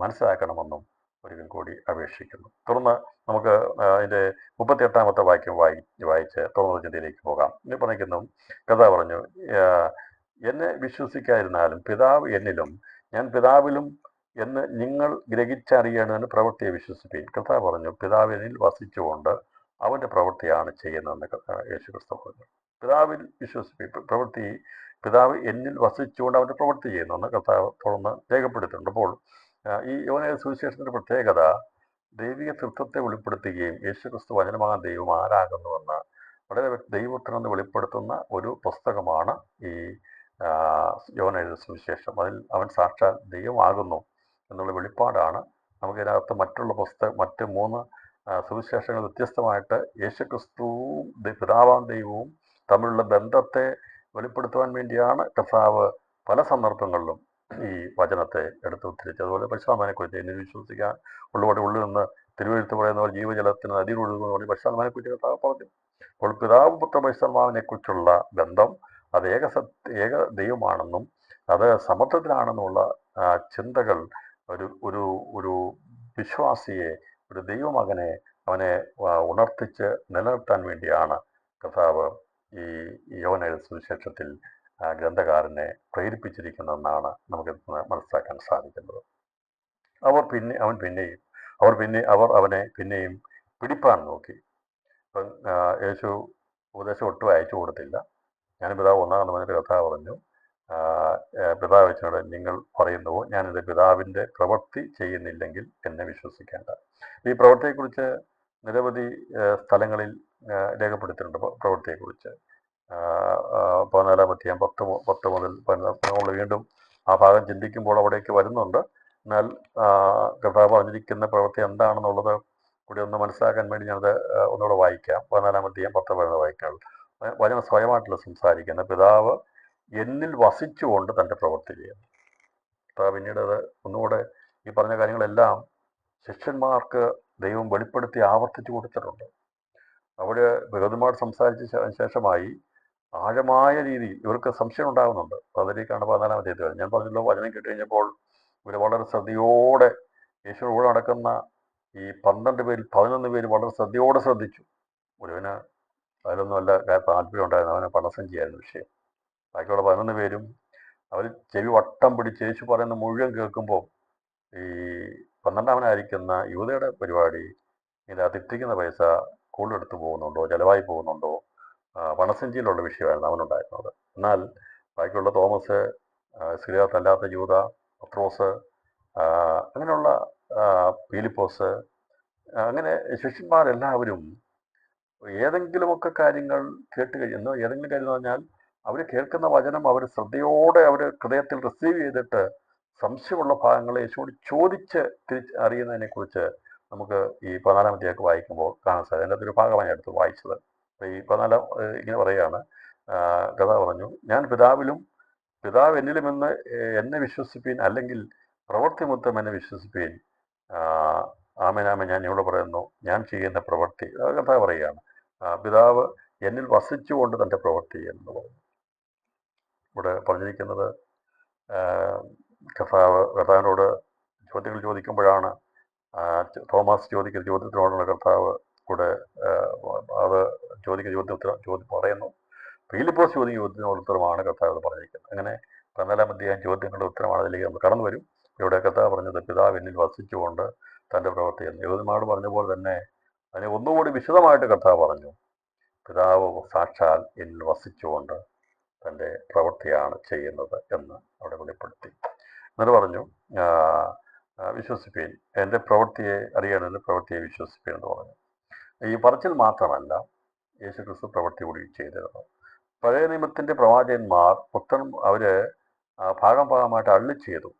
മനസ്സിലാക്കണമെന്നും ഒരിക്കൽ കൂടി അപേക്ഷിക്കുന്നു. തുടർന്ന് നമുക്ക് അതിൻ്റെ 38-ാമത്തെ വാക്യം വായിച്ച് തുറന്ന ചിന്തയിലേക്ക് പോകാം. ഇനി പറഞ്ഞിരിക്കുന്നു, കർത്താവ് പറഞ്ഞു, എന്നെ വിശ്വസിക്കാതിരുന്നാലും പിതാവ് എന്നിലും ഞാൻ പിതാവിലും എന്ന് നിങ്ങൾ ഗ്രഹിച്ചറിയണമെന്ന് പ്രവൃത്തിയെ വിശ്വസിപ്പീൻ. കർത്താവ് പറഞ്ഞു, പിതാവ് എന്നിൽ വസിച്ചുകൊണ്ട് അവൻ്റെ പ്രവൃത്തിയാണ് ചെയ്യുന്നതെന്ന് യേശു ക്രിസ്തു പറഞ്ഞു. പിതാവിൽ പ്രവൃത്തി പിതാവ് എന്നിൽ വസിച്ചുകൊണ്ട് അവൻ്റെ പ്രവൃത്തി ചെയ്യുന്നെന്ന് കർത്താവ് തുറന്ന് രേഖപ്പെടുത്തുന്നുണ്ട്. അപ്പോൾ ഈ യോഹന്നാൻ സുവിശേഷത്തിൻ്റെ പ്രത്യേകത ദൈവിക തൃത്വത്തെ വെളിപ്പെടുത്തുകയും യേശു ക്രിസ്തു വചനമായ ദൈവം ആരാകുന്നുവെന്ന് വളരെ ദൈവത്തിനെന്ന് വെളിപ്പെടുത്തുന്ന ഒരു പുസ്തകമാണ് ഈ യോഹന്നാൻ സുവിശേഷം. അതിൽ അവൻ സാക്ഷാൽ ദൈവമാകുന്നു എന്നുള്ള വെളിപ്പാടാണ് നമുക്കിതിനകത്ത് മറ്റ് 3 സുവിശേഷങ്ങൾ വ്യത്യസ്തമായിട്ട് യേശുക്രിസ്തുവും പിതാവാം ദൈവവും തമ്മിലുള്ള ബന്ധത്തെ വെളിപ്പെടുത്തുവാൻ വേണ്ടിയാണ് കർത്താവ് പല സന്ദർഭങ്ങളിലും ഈ വചനത്തെ എടുത്ത് ഉദ്ധരിച്ചത്. അതുപോലെ പരിശുദ്ധാത്മാവിനെക്കുറിച്ച് എന്നിൽ വിശ്വസിക്കാൻ ഉള്ളവരുടെ ഉള്ളിൽ നിന്ന് തിരുവെഴുത്ത് പറയുന്നവർ ജീവജലത്തിന് നദിയിൽ ഒഴുകുന്ന പറഞ്ഞ് പരിശുദ്ധാത്മാവിനെക്കുറിച്ച് കർത്താവ് പറഞ്ഞു. അപ്പോൾ പിതാവ് പുത്ര പരിശുദ്ധാത്മാവിനെക്കുറിച്ചുള്ള ബന്ധം അത് ഏക ദൈവമാണെന്നും അത് സമത്വത്തിലാണെന്നുള്ള ചിന്തകൾ ഒരു ഒരു വിശ്വാസിയെ, ഒരു ദൈവമകനെ അവനെ ഉണർത്തിച്ച് നിലനിർത്താൻ വേണ്ടിയാണ് കർത്താവ് ഈ യോഹന്നാൻ സുവിശേഷത്തിൽ ഗ്രന്ഥകാരനെ പ്രേരിപ്പിച്ചിരിക്കുന്നതെന്നാണ് നമുക്ക് മനസ്സിലാക്കാൻ സാധിക്കുന്നത്. അവർ അവനെ പിന്നെയും പിടിപ്പാൻ നോക്കി. ഇപ്പം യേശു ഉപദേശം ഒട്ടും അയച്ചു കൊടുത്തില്ല. ഞാൻ പിതാവ് ഒന്നാണെന്ന് പറഞ്ഞിട്ട് കർത്താവ് പറഞ്ഞു, പിതാവ് വെച്ചോട് നിങ്ങൾ പറയുന്നുവോ ഞാനിത് പിതാവിൻ്റെ പ്രവൃത്തി ചെയ്യുന്നില്ലെങ്കിൽ എന്നെ വിശ്വസിക്കേണ്ട. ഈ പ്രവൃത്തിയെക്കുറിച്ച് നിരവധി സ്ഥലങ്ങളിൽ രേഖപ്പെടുത്തിയിട്ടുണ്ട്. പ്രവൃത്തിയെക്കുറിച്ച് 14-ാം അധ്യായം 10 മുതൽ നമ്മൾ വീണ്ടും ആ ഭാഗം ചിന്തിക്കുമ്പോൾ അവിടേക്ക് വരുന്നുണ്ട്. എന്നാൽ കർത്താവ് പറഞ്ഞിരിക്കുന്ന പ്രവൃത്തി എന്താണെന്നുള്ളത് കൂടി ഒന്ന് മനസ്സിലാക്കാൻ വേണ്ടി ഞാനത് ഒന്നുകൂടെ വായിക്കാം. 14-ാം അധ്യായം 10 വായിക്കാം. വചനം സ്വയമായിട്ടുള്ള സംസാരിക്കുന്ന പിതാവ് എന്നിൽ വസിച്ചുകൊണ്ട് തൻ്റെ പ്രവൃത്തി ചെയ്യുന്നു. കർത്താവ് പിന്നീട് അത് ഒന്നുകൂടെ ഈ പറഞ്ഞ കാര്യങ്ങളെല്ലാം ശിഷ്യന്മാർക്ക് ദൈവം വെളിപ്പെടുത്തി ആവർത്തിച്ചു കൊടുത്തിട്ടുണ്ട്. അവിടെ ബഹുദന്മാർ സംസാരിച്ച ശേഷമായി ആഴമായ രീതിയിൽ ഇവർക്ക് സംശയം ഉണ്ടാകുന്നുണ്ട്. അപ്പോൾ അതിലേക്കാണ് 14-ാം അധ്യായത്തിൽ. ഞാൻ പറഞ്ഞല്ലോ, വചനം കേട്ട് കഴിഞ്ഞപ്പോൾ ഇവർ വളരെ ശ്രദ്ധയോടെ യേശുവിൻ്റെ കൂടെ നടക്കുന്ന ഈ 12 പേരിൽ 11 പേര് വളരെ ശ്രദ്ധയോടെ ശ്രദ്ധിച്ചു. ഒരുവന് അതിലൊന്നും അല്ല താല്പര്യം ഉണ്ടായിരുന്നു, അവനെ പണസഞ്ചിയായിരുന്നു വിഷയം. ബാക്കിയുള്ള 11 പേരും അവർ ചെവി വട്ടം പിടിച്ച് യേശു പറയുന്ന മുഴുവൻ കേൾക്കുമ്പോൾ ഈ 12-അവനായിരിക്കുന്ന യൂദയുടെ പരിപാടി, ഇതിനകത്ത് ഇട്ടിരിക്കുന്ന പൈസ കൂടുതലെടുത്ത് പോകുന്നുണ്ടോ, ചിലവായി പോകുന്നുണ്ടോ, പണസഞ്ചിയിലുള്ള വിഷയമായിരുന്നു അവനുണ്ടായിരുന്നത്. എന്നാൽ ബാക്കിയുള്ള തോമസ്, സ്ത്രീയല്ലാത്ത യൂദ, പത്രോസ്, അങ്ങനെയുള്ള ഫിലിപ്പോസ്, അങ്ങനെ ശിഷ്യന്മാരെല്ലാവരും ഏതെങ്കിലുമൊക്കെ കാര്യങ്ങൾ കേട്ട് കഴിയുന്നു. ഏതെങ്കിലും കാര്യം എന്ന് പറഞ്ഞാൽ അവർ കേൾക്കുന്ന വചനം അവർ ശ്രദ്ധയോടെ അവർ ഹൃദയത്തിൽ റിസീവ് ചെയ്തിട്ട് സംശയമുള്ള ഭാഗങ്ങളെ യേശുവോട് ചോദിച്ച് അറിയുന്നതിനെക്കുറിച്ച് നമുക്ക് ഈ 14-ാം അധ്യായം വായിക്കുമ്പോൾ കാണാൻ സാധിക്കും. അതിൻ്റെ അകത്തൊരു ഭാഗമായി എടുത്ത് വായിച്ചത്. അപ്പോൾ ഈ 14 ഇങ്ങനെ പറയുകയാണ്, കഥ പറഞ്ഞു, ഞാൻ പിതാവിലും പിതാവ് എന്നിലുമെന്ന് എന്നെ വിശ്വസിപ്പീൻ, അല്ലെങ്കിൽ പ്രവൃത്തി മൊത്തം എന്നെ വിശ്വസിപ്പീൻ. ആമേനാമേ ഞാൻ ഇവിടെ പറയുന്നു, ഞാൻ ചെയ്യുന്ന പ്രവൃത്തി. കഥ പറയുകയാണ്, പിതാവ് എന്നിൽ വസിച്ചുകൊണ്ട് തൻ്റെ പ്രവൃത്തി ചെയ്യുന്നു പറഞ്ഞു. ഇവിടെ പറഞ്ഞിരിക്കുന്നത് കർത്താവിനോട് ചോദ്യങ്ങൾ ചോദിക്കുമ്പോഴാണ് തോമസ് ചോദിക്കുന്ന ചോദ്യത്തിനോടുള്ള കർത്താവ് കൂടെ അത് ചോദിക്കുന്ന ചോദ്യം പറയുന്നു. ഫിലിപ്പോസ് ചോദിക്കുന്ന ചോദ്യത്തിനുള്ള ഉത്തരമാണ് കർത്താവ് പറഞ്ഞിരിക്കുന്നത്. അങ്ങനെ 14-ാം അധ്യായം ചോദ്യങ്ങളുടെ ഉത്തരമാണ്. അതിലേക്ക് നമ്മൾ കടന്നു വരും. ഇവിടെ കർത്താവ് പറഞ്ഞത് പിതാവ് എന്നിൽ വസിച്ചുകൊണ്ട് തൻ്റെ പ്രവൃത്തി ചെയ്യുന്നു. യോഹന്നാനോട് പറഞ്ഞ പോലെ തന്നെ അതിനെ ഒന്നുകൂടി വിശദമായിട്ട് കർത്താവ് പറഞ്ഞു, പിതാവ് സാക്ഷാൽ എന്നിൽ വസിച്ചുകൊണ്ട് തൻ്റെ പ്രവൃത്തിയാണ് ചെയ്യുന്നത് എന്ന് അവിടെ വെളിപ്പെടുത്തി. എന്നിട്ട് പറഞ്ഞു, വിശ്വസിപ്പീൻ, എൻ്റെ പ്രവൃത്തിയെ അറിയണമെന്ന് പ്രവൃത്തിയെ വിശ്വസിപ്പീൻ എന്ന് പറഞ്ഞു. ഈ പറച്ചിൽ മാത്രമല്ല, യേശു ക്രിസ്തു പ്രവൃത്തി കൂടി ചെയ്തിരുന്നു. പഴയ നിയമത്തിൻ്റെ പ്രവാചകന്മാർ അവർ ഭാഗമായിട്ട് അള്ളി ചെയ്തു.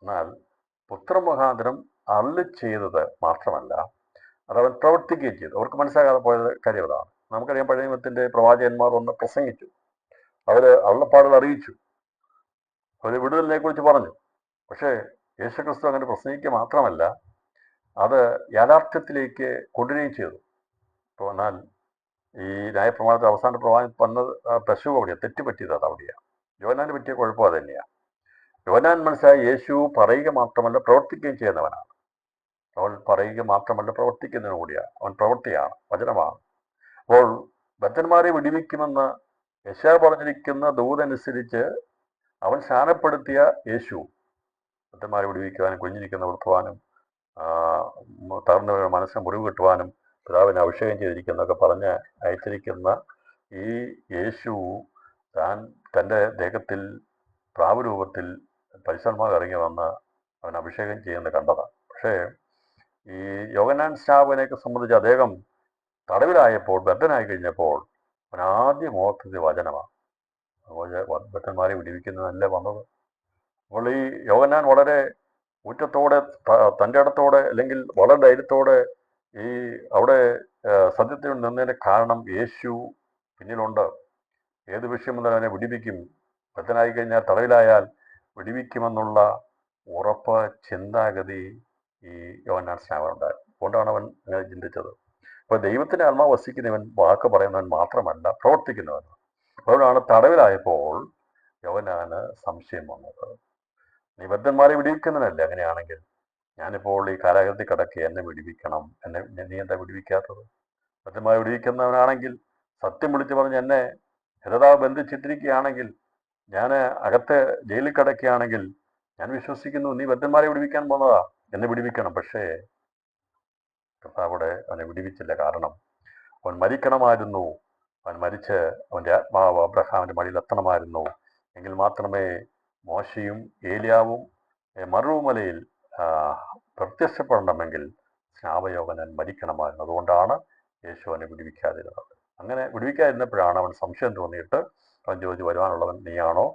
എന്നാൽ പുത്രൻ മുഖാന്തരം അള്ളി ചെയ്തത് മാത്രമല്ല, അതവൻ പ്രവർത്തിക്കുകയും ചെയ്തു. അവർക്ക് മനസ്സിലാകാതെ പോയത് കാര്യം അതാണ്. നമുക്കറിയാം, പഴയ നിയമത്തിൻ്റെ പ്രവാചകന്മാർ ഒന്ന് പ്രസംഗിച്ചു, അവർ അള്ളപ്പാടുകൾ അറിയിച്ചു, അവർ വിടുതലിനെ കുറിച്ച് പറഞ്ഞു. പക്ഷേ യേശുക്രിസ്തു അങ്ങനെ പ്രസംഗിക്കുക മാത്രമല്ല, അത് യാഥാർത്ഥ്യത്തിലേക്ക് കൊണ്ടുവരികയും ചെയ്തു. ഇപ്പോൾ എന്നാൽ ഈ ന്യായപ്രമാണത്തിൽ അവസാന പ്രവാചകൻ വന്നത് പശു അവിടെയാണ്, തെറ്റുപറ്റിയത് അത് അവിടെയാണ്. യോഹന്നാന് പറ്റിയ കുഴപ്പം അത് തന്നെയാണ്. യോഹന്നാൻ മനസ്സിലായി, യേശു പറയുക മാത്രമല്ല പ്രവർത്തിക്കുകയും ചെയ്യുന്നവനാണ്. അവൻ പറയുക മാത്രമല്ല പ്രവർത്തിക്കുന്നതിന് കൂടിയാണ്. അവൻ പ്രവൃത്തിയാണ്, വചനമാണ്. അപ്പോൾ ബദ്ധന്മാരെ വിടിവിക്കുമെന്ന് യെശയ്യാ പറഞ്ഞിരിക്കുന്ന ദൂതനുസരിച്ച് അവൻ സ്നാനപ്പെടുത്തിയ യേശു ബദ്ധന്മാരെ വിടുവിക്കുവാനും കുഞ്ഞിരിക്കുന്ന നിർത്തുവാനും തകർന്നവരുടെ മനസ്സിന് മുറിവ് കിട്ടുവാനും പിതാവിനെ അഭിഷേകം ചെയ്തിരിക്കുന്നൊക്കെ പറഞ്ഞ് അയച്ചിരിക്കുന്ന ഈ യേശു താൻ തൻ്റെ ദേഹത്തിൽ പ്രാവുരൂപത്തിൽ പരിശുദ്ധാത്മാവ് ഇറങ്ങി വന്ന് അവൻ അഭിഷേകം ചെയ്യുന്നത് കണ്ടതാണ്. പക്ഷേ ഈ യോഹന്നാൻ സ്നാപകനെയൊക്കെ സംബന്ധിച്ച് അദ്ദേഹം തടവിലായപ്പോൾ, ബദ്ധനായി കഴിഞ്ഞപ്പോൾ അവൻ ആദ്യം ഓർത്തത് വചനമാണ്. അതുപോലെ ബദ്ധന്മാരെ വിടിവിക്കുന്നതല്ലേ വന്നത്. അപ്പോൾ ഈ യോഹന്നാൻ വളരെ ഊറ്റത്തോടെ, തൻ്റെ ഇടത്തോടെ, അല്ലെങ്കിൽ വളരെ ധൈര്യത്തോടെ ഈ അവിടെ സത്യത്തിൽ നിന്നതിൻ്റെ കാരണം യേശു പിന്നിലുണ്ട്. ഏത് വിഷയം മുതൽ അവനെ വിടിവിക്കും, ബദ്ധനായി കഴിഞ്ഞാൽ, തടവിലായാൽ വിടിവിക്കുമെന്നുള്ള ഉറപ്പ് ചിന്താഗതി ഈ യോഹന്നാൻ സ്നാപകനുണ്ടായിരുന്നു. അതുകൊണ്ടാണ് അവൻ അങ്ങനെ ചിന്തിച്ചത്. അപ്പോൾ ദൈവത്തിൻ്റെ ആത്മാവ് വസിക്കുന്നവൻ വാക്ക് പറയുന്നവൻ മാത്രമല്ല, പ്രവർത്തിക്കുന്നവൻ. അതുകൊണ്ടാണ് തടവിലായപ്പോൾ യോഹന്നാന് സംശയം വന്നത്. നീ ബദ്ധന്മാരെ വിടിവിക്കുന്നവനല്ലേ? അങ്ങനെയാണെങ്കിൽ ഞാനിപ്പോൾ ഈ കാരാഗ്രഹത്തിൽ കിടക്കുക, എന്നെ വിടിവിക്കണം, നീ എന്താ വിടിവിക്കാത്തത്? ബദ്ധന്മാരെ വിടിവിക്കുന്നവനാണെങ്കിൽ, സത്യം വിളിച്ചു പറഞ്ഞ് എന്നെ ഹൃദാവ് ബന്ധിച്ചിട്ടിരിക്കുകയാണെങ്കിൽ, ഞാൻ അകത്ത് ജയിലിൽ കിടക്കുകയാണെങ്കിൽ ഞാൻ വിശ്വസിക്കുന്നു നീ ബദ്ധന്മാരെ വിടിവിക്കാൻ പോകുന്നതാ, എന്നെ വിടിവിക്കണം. പക്ഷേ കർത്താവ് അവനെ വിടിവിച്ചില്ല. കാരണം അവൻ മരിക്കണമായിരുന്നു. അവൻ മരിച്ച് അവൻ്റെ ആത്മാവ് അബ്രഹാമിൻ്റെ മടിയിൽ എത്തണമായിരുന്നു. എങ്കിൽ മാത്രമേ മോശയും ഏലിയാവും മറുമലയിൽ പ്രത്യക്ഷപ്പെടണമെങ്കിൽ സ്നാപയോഹന്നാൻ മരിക്കണമായിരുന്നു. അതുകൊണ്ടാണ് യേശു അവനെ വിടുവിക്കാതിരുന്നത്. അങ്ങനെ വിടുവിക്കാതിരുന്നപ്പോഴാണ് അവൻ സംശയം തോന്നിയിട്ട് അവൻ ചോദിച്ചു, വരുവാനുള്ളവൻ നീയാണോ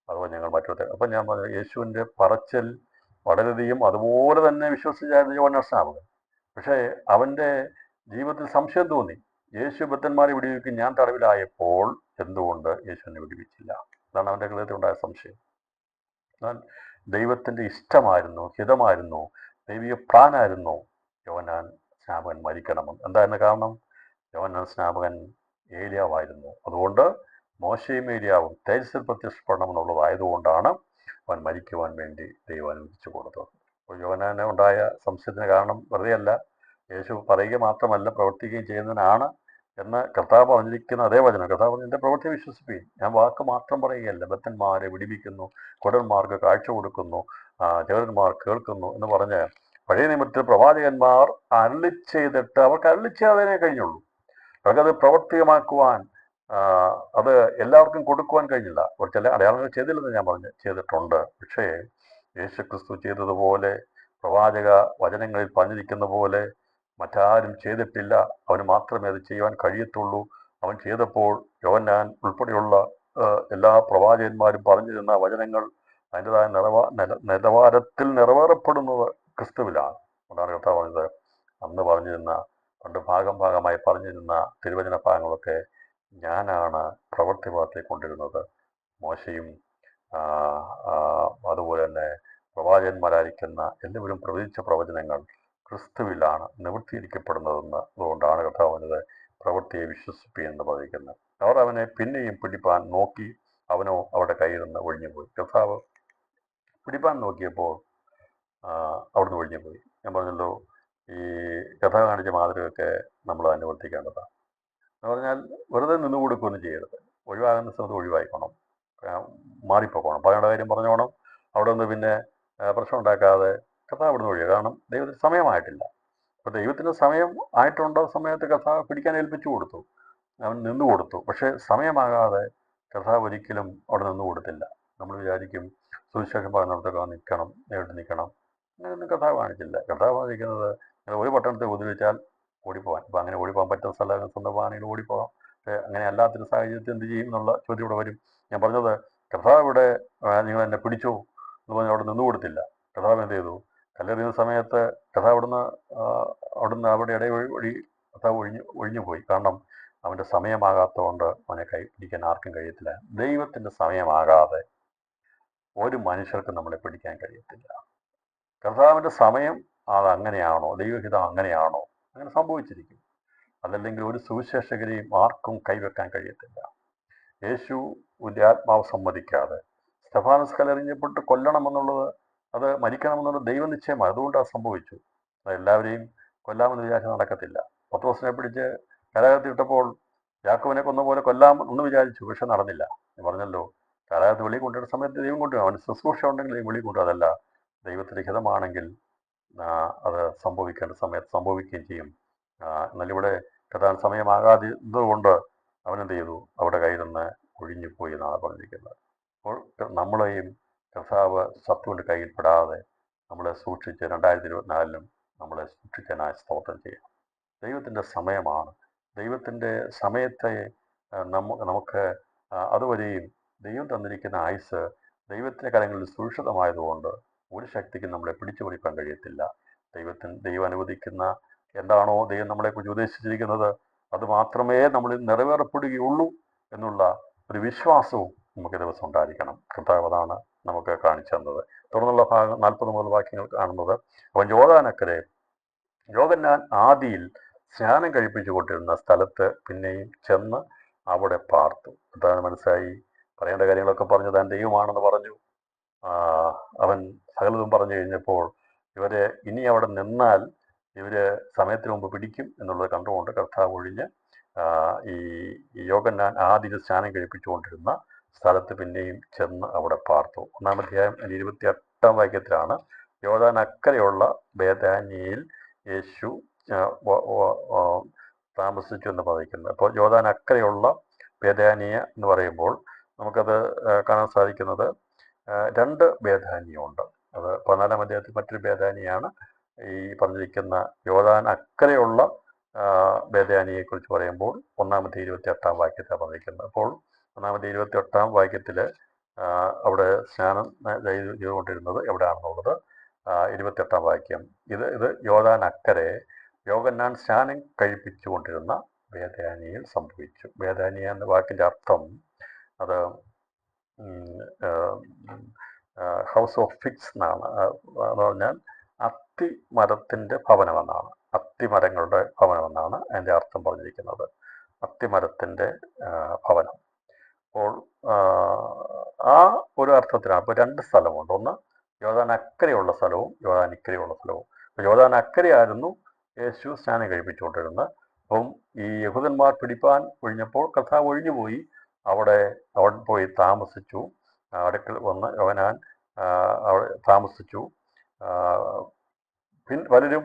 അതുപോലെ ഞങ്ങൾ മറ്റൊരു? അപ്പം ഞാൻ പറഞ്ഞു, യേശുവിൻ്റെ പറച്ചിൽ വളരെയധികം അതുപോലെ തന്നെ വിശ്വസിച്ചായിരുന്നു യോഹന്നാൻ സ്നാപകൻ. പക്ഷേ അവൻ്റെ ജീവിതത്തിൽ സംശയം തോന്നി. യേശു ബദ്ധന്മാരെ വിടുവിക്കും, ഞാൻ തടവിലായപ്പോൾ എന്തുകൊണ്ട് യേശുവിനെ വിടുവിച്ചില്ല? അതാണ് അവൻ്റെ ഹൃദയത്തിൽ ഉണ്ടായ സംശയം. എന്നാൽ ദൈവത്തിൻ്റെ ഇഷ്ടമായിരുന്നു, ഹിതമായിരുന്നു, ദൈവിക പ്ലാനായിരുന്നു യോഹന്നാൻ സ്നാപകൻ മരിക്കണമെന്ന്. എന്തായിരുന്നു കാരണം? യോഹന്നാൻ സ്നാപകൻ ഏലിയാവായിരുന്നു. അതുകൊണ്ട് മോശയും ഏലിയാവും തേജസ്സിൽ പ്രത്യക്ഷപ്പെടണമെന്നുള്ളതായതുകൊണ്ടാണ് അവൻ മരിക്കുവാൻ വേണ്ടി ദൈവം അനുവദിച്ചു കൊടുത്തത്. അപ്പോൾ യോഹന്നാന് ഉണ്ടായ സംശയത്തിന് കാരണം വെറുതെയല്ല, യേശു പറയുക മാത്രമല്ല പ്രവർത്തിക്കുകയും ചെയ്യുന്നതിനാണ് എന്ന് കർത്താവ് പറഞ്ഞിരിക്കുന്ന അതേ വചനം. കർത്താവ് പറഞ്ഞു, എൻ്റെ പ്രവൃത്തി വിശ്വസിപ്പിൻ, ഞാൻ വാക്ക് മാത്രം പറയുകയല്ല, ബദ്ധന്മാരെ വിടിവിക്കുന്നു, കുടന്മാർക്ക് കാഴ്ച കൊടുക്കുന്നു, ചെറുന്മാർ കേൾക്കുന്നു എന്ന് പറഞ്ഞ് പഴയ നിയമത്തിൽ പ്രവാചകന്മാർ അരുളി ചെയ്തിട്ട് അവർക്ക് അരുളി ചെയ്യാതെ കഴിഞ്ഞുള്ളൂ. അവർക്കത് പ്രവർത്തികമാക്കുവാൻ, അത് എല്ലാവർക്കും കൊടുക്കുവാൻ കഴിഞ്ഞില്ല. അവർ ചില അടയാളങ്ങൾ ചെയ്തില്ലെന്ന് ഞാൻ പറഞ്ഞു, ചെയ്തിട്ടുണ്ട്. പക്ഷേ യേശു ക്രിസ്തു ചെയ്തതുപോലെ, പ്രവാചക വചനങ്ങളിൽ പറഞ്ഞിരിക്കുന്ന പോലെ മറ്റാരും ചെയ്തിട്ടില്ല. അവന് മാത്രമേ അത് ചെയ്യുവാൻ കഴിയത്തുള്ളൂ. അവൻ ചെയ്തപ്പോൾ യോഹന്നാൻ ഉൾപ്പെടെയുള്ള എല്ലാ പ്രവാചകന്മാരും പറഞ്ഞിരുന്ന വചനങ്ങൾ അതിൻ്റെതായ നിലവാരത്തിൽ നിറവേറപ്പെടുന്നത് ക്രിസ്തുവിലാണ്. അതാണ് കർത്താവ് പറഞ്ഞത്. അന്ന് പറഞ്ഞിരുന്ന, പണ്ട് ഭാഗമായി പറഞ്ഞിരുന്ന തിരുവചന ഭാഗങ്ങളൊക്കെ ഞാനാണ് പ്രവൃത്തി ഭാഗത്തേക്ക് കൊണ്ടിരുന്നത്. മോശയും അതുപോലെ തന്നെ പ്രവാചകന്മാരായിരിക്കുന്ന എല്ലാവരും പ്രവചിച്ച പ്രവചനങ്ങൾ ക്രിസ്തുവിലാണ് നിവൃത്തിയിരിക്കപ്പെടുന്നതെന്ന്. അതുകൊണ്ടാണ് കർത്താവ് പറഞ്ഞത്, പ്രവൃത്തിയെ വിശ്വസിപ്പിയെന്ന് പറയുന്നത്. അവർ അവനെ പിന്നെയും പിടിപ്പാൻ നോക്കി, അവനോ അവരുടെ കയ്യിൽ നിന്ന് ഒഴിഞ്ഞുപോയി. കർത്താവ് പിടിപ്പാൻ നോക്കിയപ്പോൾ അവിടുന്ന് ഒഴിഞ്ഞുപോയി. ഞാൻ പറഞ്ഞല്ലോ, ഈ കഥ കാണിച്ച മാതൃകയൊക്കെ നമ്മൾ അനുവർത്തിക്കേണ്ടതാണ്. എന്ന് പറഞ്ഞാൽ വെറുതെ നിന്ന് കൊടുക്കുകയൊന്നും ചെയ്യരുത്. ഒഴിവാകുന്ന സ്ഥലത്ത് ഒഴിവായിക്കോണം, മാറിപ്പോക്കണം, പറയേണ്ട കാര്യം പറഞ്ഞോണം. അവിടെ നിന്ന് പിന്നെ പ്രശ്നം ഉണ്ടാക്കാതെ കർത്താവ് അവിടുന്ന് ഒഴിയുക. കാരണം ദൈവത്തിന് സമയമായിട്ടില്ല. അപ്പോൾ ദൈവത്തിന് സമയം ആയിട്ടുണ്ടോ സമയത്ത് കർത്താവ് പിടിക്കാൻ ഏൽപ്പിച്ചു കൊടുത്തു, അവൻ നിന്നു കൊടുത്തു. പക്ഷേ സമയമാകാതെ കർത്താവ് ഒരിക്കലും അവിടെ നിന്നു കൊടുത്തില്ല. നമ്മൾ വിചാരിക്കും സുവിശേഷം പറയുന്നിടത്തൊക്കെ നിൽക്കണം, നേരിട്ട് നിൽക്കണം. അങ്ങനെയൊന്നും കർത്താവ് കാണിച്ചില്ല. കർത്താവ് കാണിക്കുന്നത് ഒരു പട്ടണത്തെ ഉപദ്രവിച്ചാൽ ഓടിപ്പോകാൻ. ഇപ്പം അങ്ങനെ ഓടിപ്പോകാൻ പറ്റുന്ന സ്ഥലം സ്വന്തമാണെങ്കിൽ ഓടിപ്പോകാം. പക്ഷേ അങ്ങനെ അല്ലാത്തൊരു സാഹചര്യത്തിൽ എന്ത് ചെയ്യും എന്നുള്ള ചോദ്യം ഇവിടെ വരും. ഞാൻ പറഞ്ഞത്, കർത്താവ് ഇവിടെ നിങ്ങൾ എന്നെ പിടിച്ചു എന്ന് പറഞ്ഞ് അവിടെ നിന്നു കൊടുത്തില്ല. കർത്താവ് എന്ത് ചെയ്തു? കല്ലെറിയുന്ന സമയത്ത് കർത്താവ് അവിടുന്ന് അവിടെ ഇടവഴി കർത്താവ് ഒഴിഞ്ഞു പോയി. കാരണം അവൻ്റെ സമയമാകാത്തതുകൊണ്ട് അവനെ പിടിക്കാൻ ആർക്കും കഴിയത്തില്ല. ദൈവത്തിൻ്റെ സമയമാകാതെ ഒരു മനുഷ്യർക്കും നമ്മളെ പിടിക്കാൻ കഴിയത്തില്ല. കർത്താവിൻ്റെ സമയം അതങ്ങനെയാണോ, ദൈവഹിതം അങ്ങനെയാണോ, അങ്ങനെ സംഭവിച്ചിരിക്കും. അതല്ലെങ്കിൽ ഒരു സുവിശേഷകരെയും ആർക്കും കൈവെക്കാൻ കഴിയത്തില്ല. യേശുവിൻ്റെ ആത്മാവ് സമ്മതിക്കാതെ സ്തെഫാനോസ് കല്ലെറിഞ്ഞപ്പെട്ട് കൊല്ലണമെന്നുള്ളത്, അത് മരിക്കണമെന്നുള്ള ദൈവനിശ്ചയമാണ്. അതുകൊണ്ട് അത് സംഭവിച്ചു. അതെല്ലാവരെയും കൊല്ലാമെന്ന് വിചാരിച്ച് നടക്കത്തില്ല. പത്രോസിനെ പിടിച്ച് കാരാഗ്രഹത്തിൽ ഇട്ടപ്പോൾ യാക്കോബിനെ കൊന്ന പോലെ കൊല്ലാം എന്ന് വിചാരിച്ചു, പക്ഷെ നടന്നില്ല. ഞാൻ പറഞ്ഞല്ലോ, കാരാഗ്രഹത്തിൽ വെളിയിൽ കൊണ്ടുവരുന്ന സമയത്ത് ദൈവം കൊണ്ടുവരും. അവന് ശുശ്രൂഷ ഉണ്ടെങ്കിൽ ദൈവം വെളിയിൽ കൊണ്ടുവരും. അതല്ല, ദൈവത്തിൻ്റെ ഹിതമാണെങ്കിൽ അത് സംഭവിക്കേണ്ട സമയത്ത് സംഭവിക്കുകയും ചെയ്യും. എന്നാൽ ഇവിടെ കഥാൻ സമയമാകാതിരുന്നതുകൊണ്ട് അവനെന്ത് ചെയ്തു, അവിടെ കയ്യിൽ നിന്ന് ഒഴിഞ്ഞുപോയി എന്നാണ് പറഞ്ഞിരിക്കുന്നത്. അപ്പോൾ നമ്മളെയും കർത്താവ് സത്തുകൊണ്ട് കയ്യിൽപ്പെടാതെ നമ്മളെ സൂക്ഷിച്ച് 2024 നമ്മളെ സൂക്ഷിക്കാനായി സ്തോത്രം ചെയ്യാം. ദൈവത്തിൻ്റെ സമയമാണ്. ദൈവത്തിൻ്റെ സമയത്തെ നമുക്ക് അതുവരെയും ദൈവം തന്നിരിക്കുന്ന ആയുസ് ദൈവത്തിൻ്റെ കരങ്ങളിൽ സുരക്ഷിതമായതുകൊണ്ട് ഒരു ശക്തിക്കും നമ്മളെ പിടിച്ചു പിടിക്കാൻ കഴിയത്തില്ല. ദൈവം അനുവദിക്കുന്ന എന്താണോ ദൈവം നമ്മളെക്കുറിച്ച് ഉദ്ദേശിച്ചിരിക്കുന്നത് അത് മാത്രമേ നമ്മളിൽ നിറവേറപ്പെടുകയുള്ളൂ എന്നുള്ള ഒരു വിശ്വാസവും നമുക്ക് ദിവസം ഉണ്ടായിരിക്കണം. കർത്താവ് അതാണ് നമുക്ക് കാണിച്ചു തന്നത്. തുടർന്നുള്ള ഭാഗം 40 മുതൽ വാക്യങ്ങൾ കാണുന്നത്, അവൻ യോർദാനക്കരെ യോഹന്നാൻ ആദിയിൽ സ്നാനം കഴിപ്പിച്ചുകൊണ്ടിരുന്ന സ്ഥലത്ത് പിന്നെയും ചെന്ന് അവിടെ പാർത്തു. എന്താണ് മനസ്സിലായി? പറയേണ്ട കാര്യങ്ങളൊക്കെ പറഞ്ഞു, താൻ ദൈവമാണെന്ന് പറഞ്ഞു. അവൻ സകലതും പറഞ്ഞു കഴിഞ്ഞപ്പോൾ ഇവരെ ഇനി അവിടെ നിന്നാൽ ഇവര് സമയത്തിന് മുമ്പ് പിടിക്കും എന്നുള്ളത് കണ്ടുകൊണ്ട് കർത്താവ് ഒഴിഞ്ഞ് ഈ യോഹന്നാൻ ആദിയിൽ സ്നാനം കഴിപ്പിച്ചുകൊണ്ടിരുന്ന സ്ഥലത്ത് പിന്നെയും ചെന്ന് അവിടെ പാർത്തു. 1-ാം അധ്യായം 28-ാം വാക്യത്തിലാണ് യോർദാൻ അക്കരെയുള്ള ബേഥാന്യയിൽ യേശു താമസിച്ചു എന്ന് പറയുന്നത്. അപ്പോൾ യോർദാൻ അക്കരെയുള്ള ബേഥാനിയ എന്ന് പറയുമ്പോൾ നമുക്കത് കാണാൻ സാധിക്കുന്നത് 2 ബേഥാനിയുണ്ട്. അത് 14-ാം അധ്യായത്തിൽ മറ്റൊരു ബേഥാനിയാണ്. ഈ പറഞ്ഞിരിക്കുന്ന യോർദാൻ അക്കരെയുള്ള ബേഥാനിയെക്കുറിച്ച് പറയുമ്പോൾ 1-ാമത്തെ 28-ാം വാക്യത്താണ് പറഞ്ഞിരിക്കുന്നത്. അപ്പോൾ 1-ാമത്തെ 28-ാം വാക്യത്തിൽ അവിടെ സ്നാനം ചെയ്തുകൊണ്ടിരുന്നത് എവിടെയാണെന്നുള്ളത് 28-ാം വാക്യം. ഇത് യോർദാൻ അക്കരെ യോഹന്നാൻ സ്നാനം കഴിപ്പിച്ചുകൊണ്ടിരുന്ന ബേഥാനിയയിൽ സംഭവിച്ചു. ബേഥാനിയ എന്ന വാക്കിൻ്റെ അർത്ഥം അത് ഹൗസ് ഓഫ് ഫിഗ്സ് എന്നാണ്. എന്ന് പറഞ്ഞാൽ അത്തിമരത്തിൻ്റെ ഭവനമെന്നാണ്, അത്തിമരങ്ങളുടെ ഭവനമെന്നാണ് അതിൻ്റെ അർത്ഥം പറഞ്ഞിരിക്കുന്നത്. അത്തിമരത്തിൻ്റെ ഭവനം. അപ്പോൾ ആ ഒരു അർത്ഥത്തിലാണ്. അപ്പോൾ 2 സ്ഥലമുണ്ട്. ഒന്ന് യോർദാൻ അക്കരെയുള്ള സ്ഥലവും യോർദാൻ ഇക്കരെയുള്ള സ്ഥലവും. അപ്പോൾ യോർദാൻ അക്കരെയായിരുന്നു യേശു സ്നാനം കഴിപ്പിച്ചുകൊണ്ടിരുന്നത്. അപ്പം ഈ യഹൂദന്മാർ പിടിപ്പാൻ ഒഴിഞ്ഞപ്പോൾ കർത്താവ് ഒഴിഞ്ഞുപോയി അവിടെ പോയി താമസിച്ചു. അടുക്കൽ വന്ന് യോഹന്നാൻ അവിടെ താമസിച്ചു. പലരും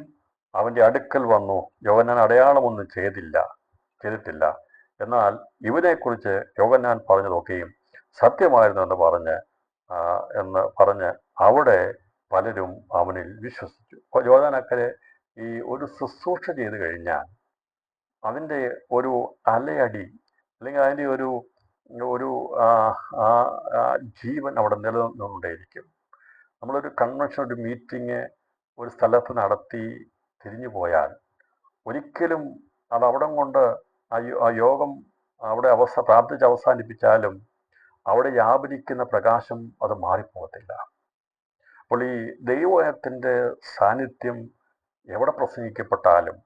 അവൻ്റെ അടുക്കൽ വന്നു. യോഹന്നാൻ അടയാളമൊന്നും ചെയ്തിട്ടില്ല. എന്നാൽ ഇവനെക്കുറിച്ച് യോഹന്നാൻ പറഞ്ഞതൊക്കെയും സത്യമായിരുന്നു എന്ന് പറഞ്ഞ് അവിടെ പലരും അവനിൽ വിശ്വസിച്ചു. അപ്പോൾ യോഹന്നാൻ അക്കരെ ഈ ഒരു ശുശ്രൂഷ ചെയ്തു കഴിഞ്ഞാൽ അതിൻ്റെ ഒരു അലയടി അല്ലെങ്കിൽ അതിൻ്റെ ഒരു ജീവൻ അവിടെ നിലനിന്നുകൊണ്ടേയിരിക്കും. നമ്മളൊരു കൺവെൻഷൻ, ഒരു മീറ്റിംഗ് ഒരു സ്ഥലത്ത് നടത്തി തിരിഞ്ഞു പോയാൽ ഒരിക്കലും അത് അവിടം കൊണ്ട് ആ യോഗം അവിടെ പ്രാർത്ഥിച്ച് അവസാനിപ്പിച്ചാലും അവിടെ വ്യാപരിക്കുന്ന പ്രകാശം അത് മാറിപ്പോകത്തില്ല. അപ്പോൾ ഈ ദൈവത്തിൻ്റെ സാന്നിധ്യം എവിടെ പ്രസംഗിക്കപ്പെട്ടാലും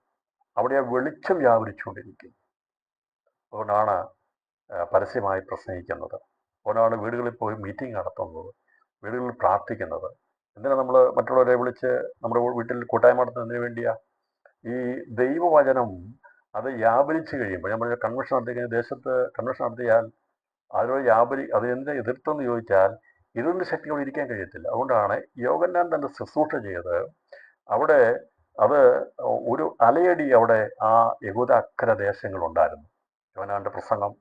അവിടെ ആ വെളിച്ചം വ്യാപരിച്ചുകൊണ്ടിരിക്കും. അതുകൊണ്ടാണ് പരസ്യമായി പ്രസംഗിക്കുന്നത്. അതുകൊണ്ടാണ് വീടുകളിൽ പോയി മീറ്റിംഗ് നടത്തുന്നത്, വീടുകളിൽ പ്രാർത്ഥിക്കുന്നത്. എന്തിനാണ് നമ്മൾ മറ്റുള്ളവരെ വിളിച്ച് നമ്മുടെ വീട്ടിൽ കൂട്ടായ്മ നടത്തുന്നതിന് വേണ്ടിയാ? ഈ ദൈവവചനം അത് വ്യാപരിച്ച് കഴിയുമ്പോൾ, ഞാൻ പറഞ്ഞ കൺവെൻഷൻ നടത്തി ദേശത്ത് കൺവെൻഷൻ നടത്തിയാൽ അതിനോട് അതിനെന്ത് എതിർത്തെന്ന് ചോദിച്ചാൽ ഇതിൻ്റെ ശക്തിയോട് ഇരിക്കാൻ കഴിയത്തില്ല. അതുകൊണ്ടാണ് യോഹന്നാൻ തൻ്റെ ശുശ്രൂഷ ചെയ്ത് അവിടെ അത് ഒരു അലയടി അവിടെ ആ യഹൂദ അക്കര ദേശങ്ങളുണ്ടായിരുന്നു. യോഹന്നാൻ്റെ പ്രസംഗം,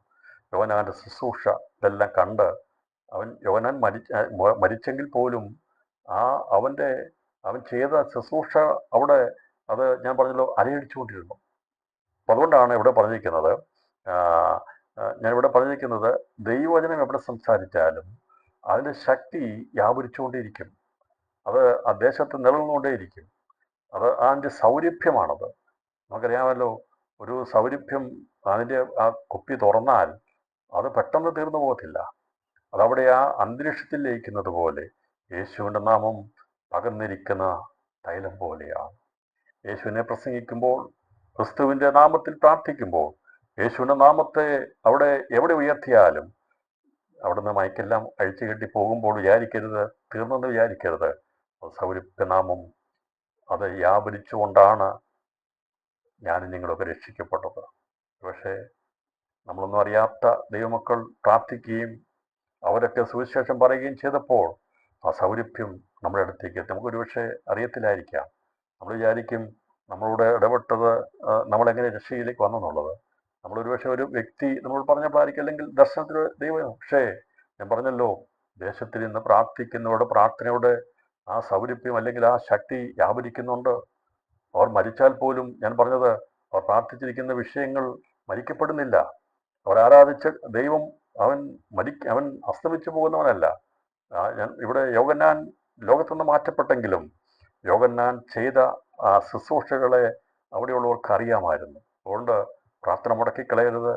യോഹന്നാൻ്റെ ശുശ്രൂഷ ഇതെല്ലാം കണ്ട് യോഹന്നാൻ മരിച്ചെങ്കിൽ പോലും അവൻ ചെയ്ത ശുശ്രൂഷ അവിടെ അത് ഞാൻ പറഞ്ഞല്ലോ അലയടിച്ചുകൊണ്ടിരുന്നു. അപ്പം അതുകൊണ്ടാണ് ഇവിടെ പറഞ്ഞിരിക്കുന്നത്, ഞാനിവിടെ പറഞ്ഞിരിക്കുന്നത് ദൈവവചനം എവിടെ സംസാരിച്ചാലും അതിൻ്റെ ശക്തി വ്യാപരിച്ചുകൊണ്ടേയിരിക്കും. അത് ആ ദേശത്ത് നിലനിന്നുകൊണ്ടേയിരിക്കും. അതിൻ്റെ സൗരഭ്യമാണത്. നമുക്കറിയാമല്ലോ, ഒരു സൗരഭ്യം അതിൻ്റെ ആ കുപ്പി തുറന്നാൽ അത് പെട്ടെന്ന് തീർന്നു പോകത്തില്ല. അതവിടെ ആ അന്തരീക്ഷത്തിൽ ലയിക്കുന്നത് പോലെ യേശുവിൻ്റെ നാമം പകർന്നിരിക്കുന്ന തൈലം പോലെയാണ്. യേശുവിനെ പ്രസംഗിക്കുമ്പോൾ, ക്രിസ്തുവിൻ്റെ നാമത്തിൽ പ്രാർത്ഥിക്കുമ്പോൾ, യേശുവിൻ്റെ നാമത്തെ അവിടെ എവിടെ ഉയർത്തിയാലും അവിടുന്ന് മയക്കെല്ലാം അഴിച്ചു കെട്ടി പോകുമ്പോൾ വിചാരിക്കരുത്, തീർന്നെന്ന് വിചാരിക്കരുത്. സൗരഭ്യനാമം അത് വ്യാപരിച്ചുകൊണ്ടാണ് ഞാനും നിങ്ങളൊക്കെ രക്ഷിക്കപ്പെട്ടത്. പക്ഷേ നമ്മളൊന്നും അറിയാത്ത ദൈവമക്കൾ പ്രാർത്ഥിക്കുകയും അവരൊക്കെ സുവിശേഷം പറയുകയും ചെയ്തപ്പോൾ ആ സൗരഭ്യം നമ്മുടെ അടുത്തേക്ക് എത്തും. നമുക്കൊരു പക്ഷേ അറിയത്തില്ലായിരിക്കാം. നമ്മൾ വിചാരിക്കും നമ്മളോട് ഇടപെട്ടത്, നമ്മളെങ്ങനെ രക്ഷയിലേക്ക് വന്നെന്നുള്ളത്. നമ്മളൊരു പക്ഷേ ഒരു വ്യക്തി നമ്മൾ പറഞ്ഞപ്പോഴായിരിക്കും, അല്ലെങ്കിൽ ദർശനത്തിൽ ദൈവം. പക്ഷേ ഞാൻ പറഞ്ഞല്ലോ, ദേശത്തിൽ നിന്ന് പ്രാർത്ഥിക്കുന്നവരുടെ പ്രാർത്ഥനയോടെ ആ സൗരഭ്യം അല്ലെങ്കിൽ ആ ശക്തി വ്യാപരിക്കുന്നുണ്ട്. അവർ മരിച്ചാൽ പോലും, ഞാൻ പറഞ്ഞത്, അവർ പ്രാർത്ഥിച്ചിരിക്കുന്ന വിഷയങ്ങൾ മരിക്കപ്പെടുന്നില്ല. അവർ ആരാധിച്ച ദൈവം അവൻ അസ്തമിച്ചു പോകുന്നവനല്ല. ഞാൻ ഇവിടെ യോഹന്നാൻ ലോകത്തുനിന്ന് മാറ്റപ്പെട്ടെങ്കിലും യോഹന്നാൻ ചെയ്ത ആ ശുശ്രൂഷകളെ അവിടെയുള്ളവർക്ക് അറിയാമായിരുന്നു. അതുകൊണ്ട് പ്രാർത്ഥന മുടക്കിക്കളയരുത്,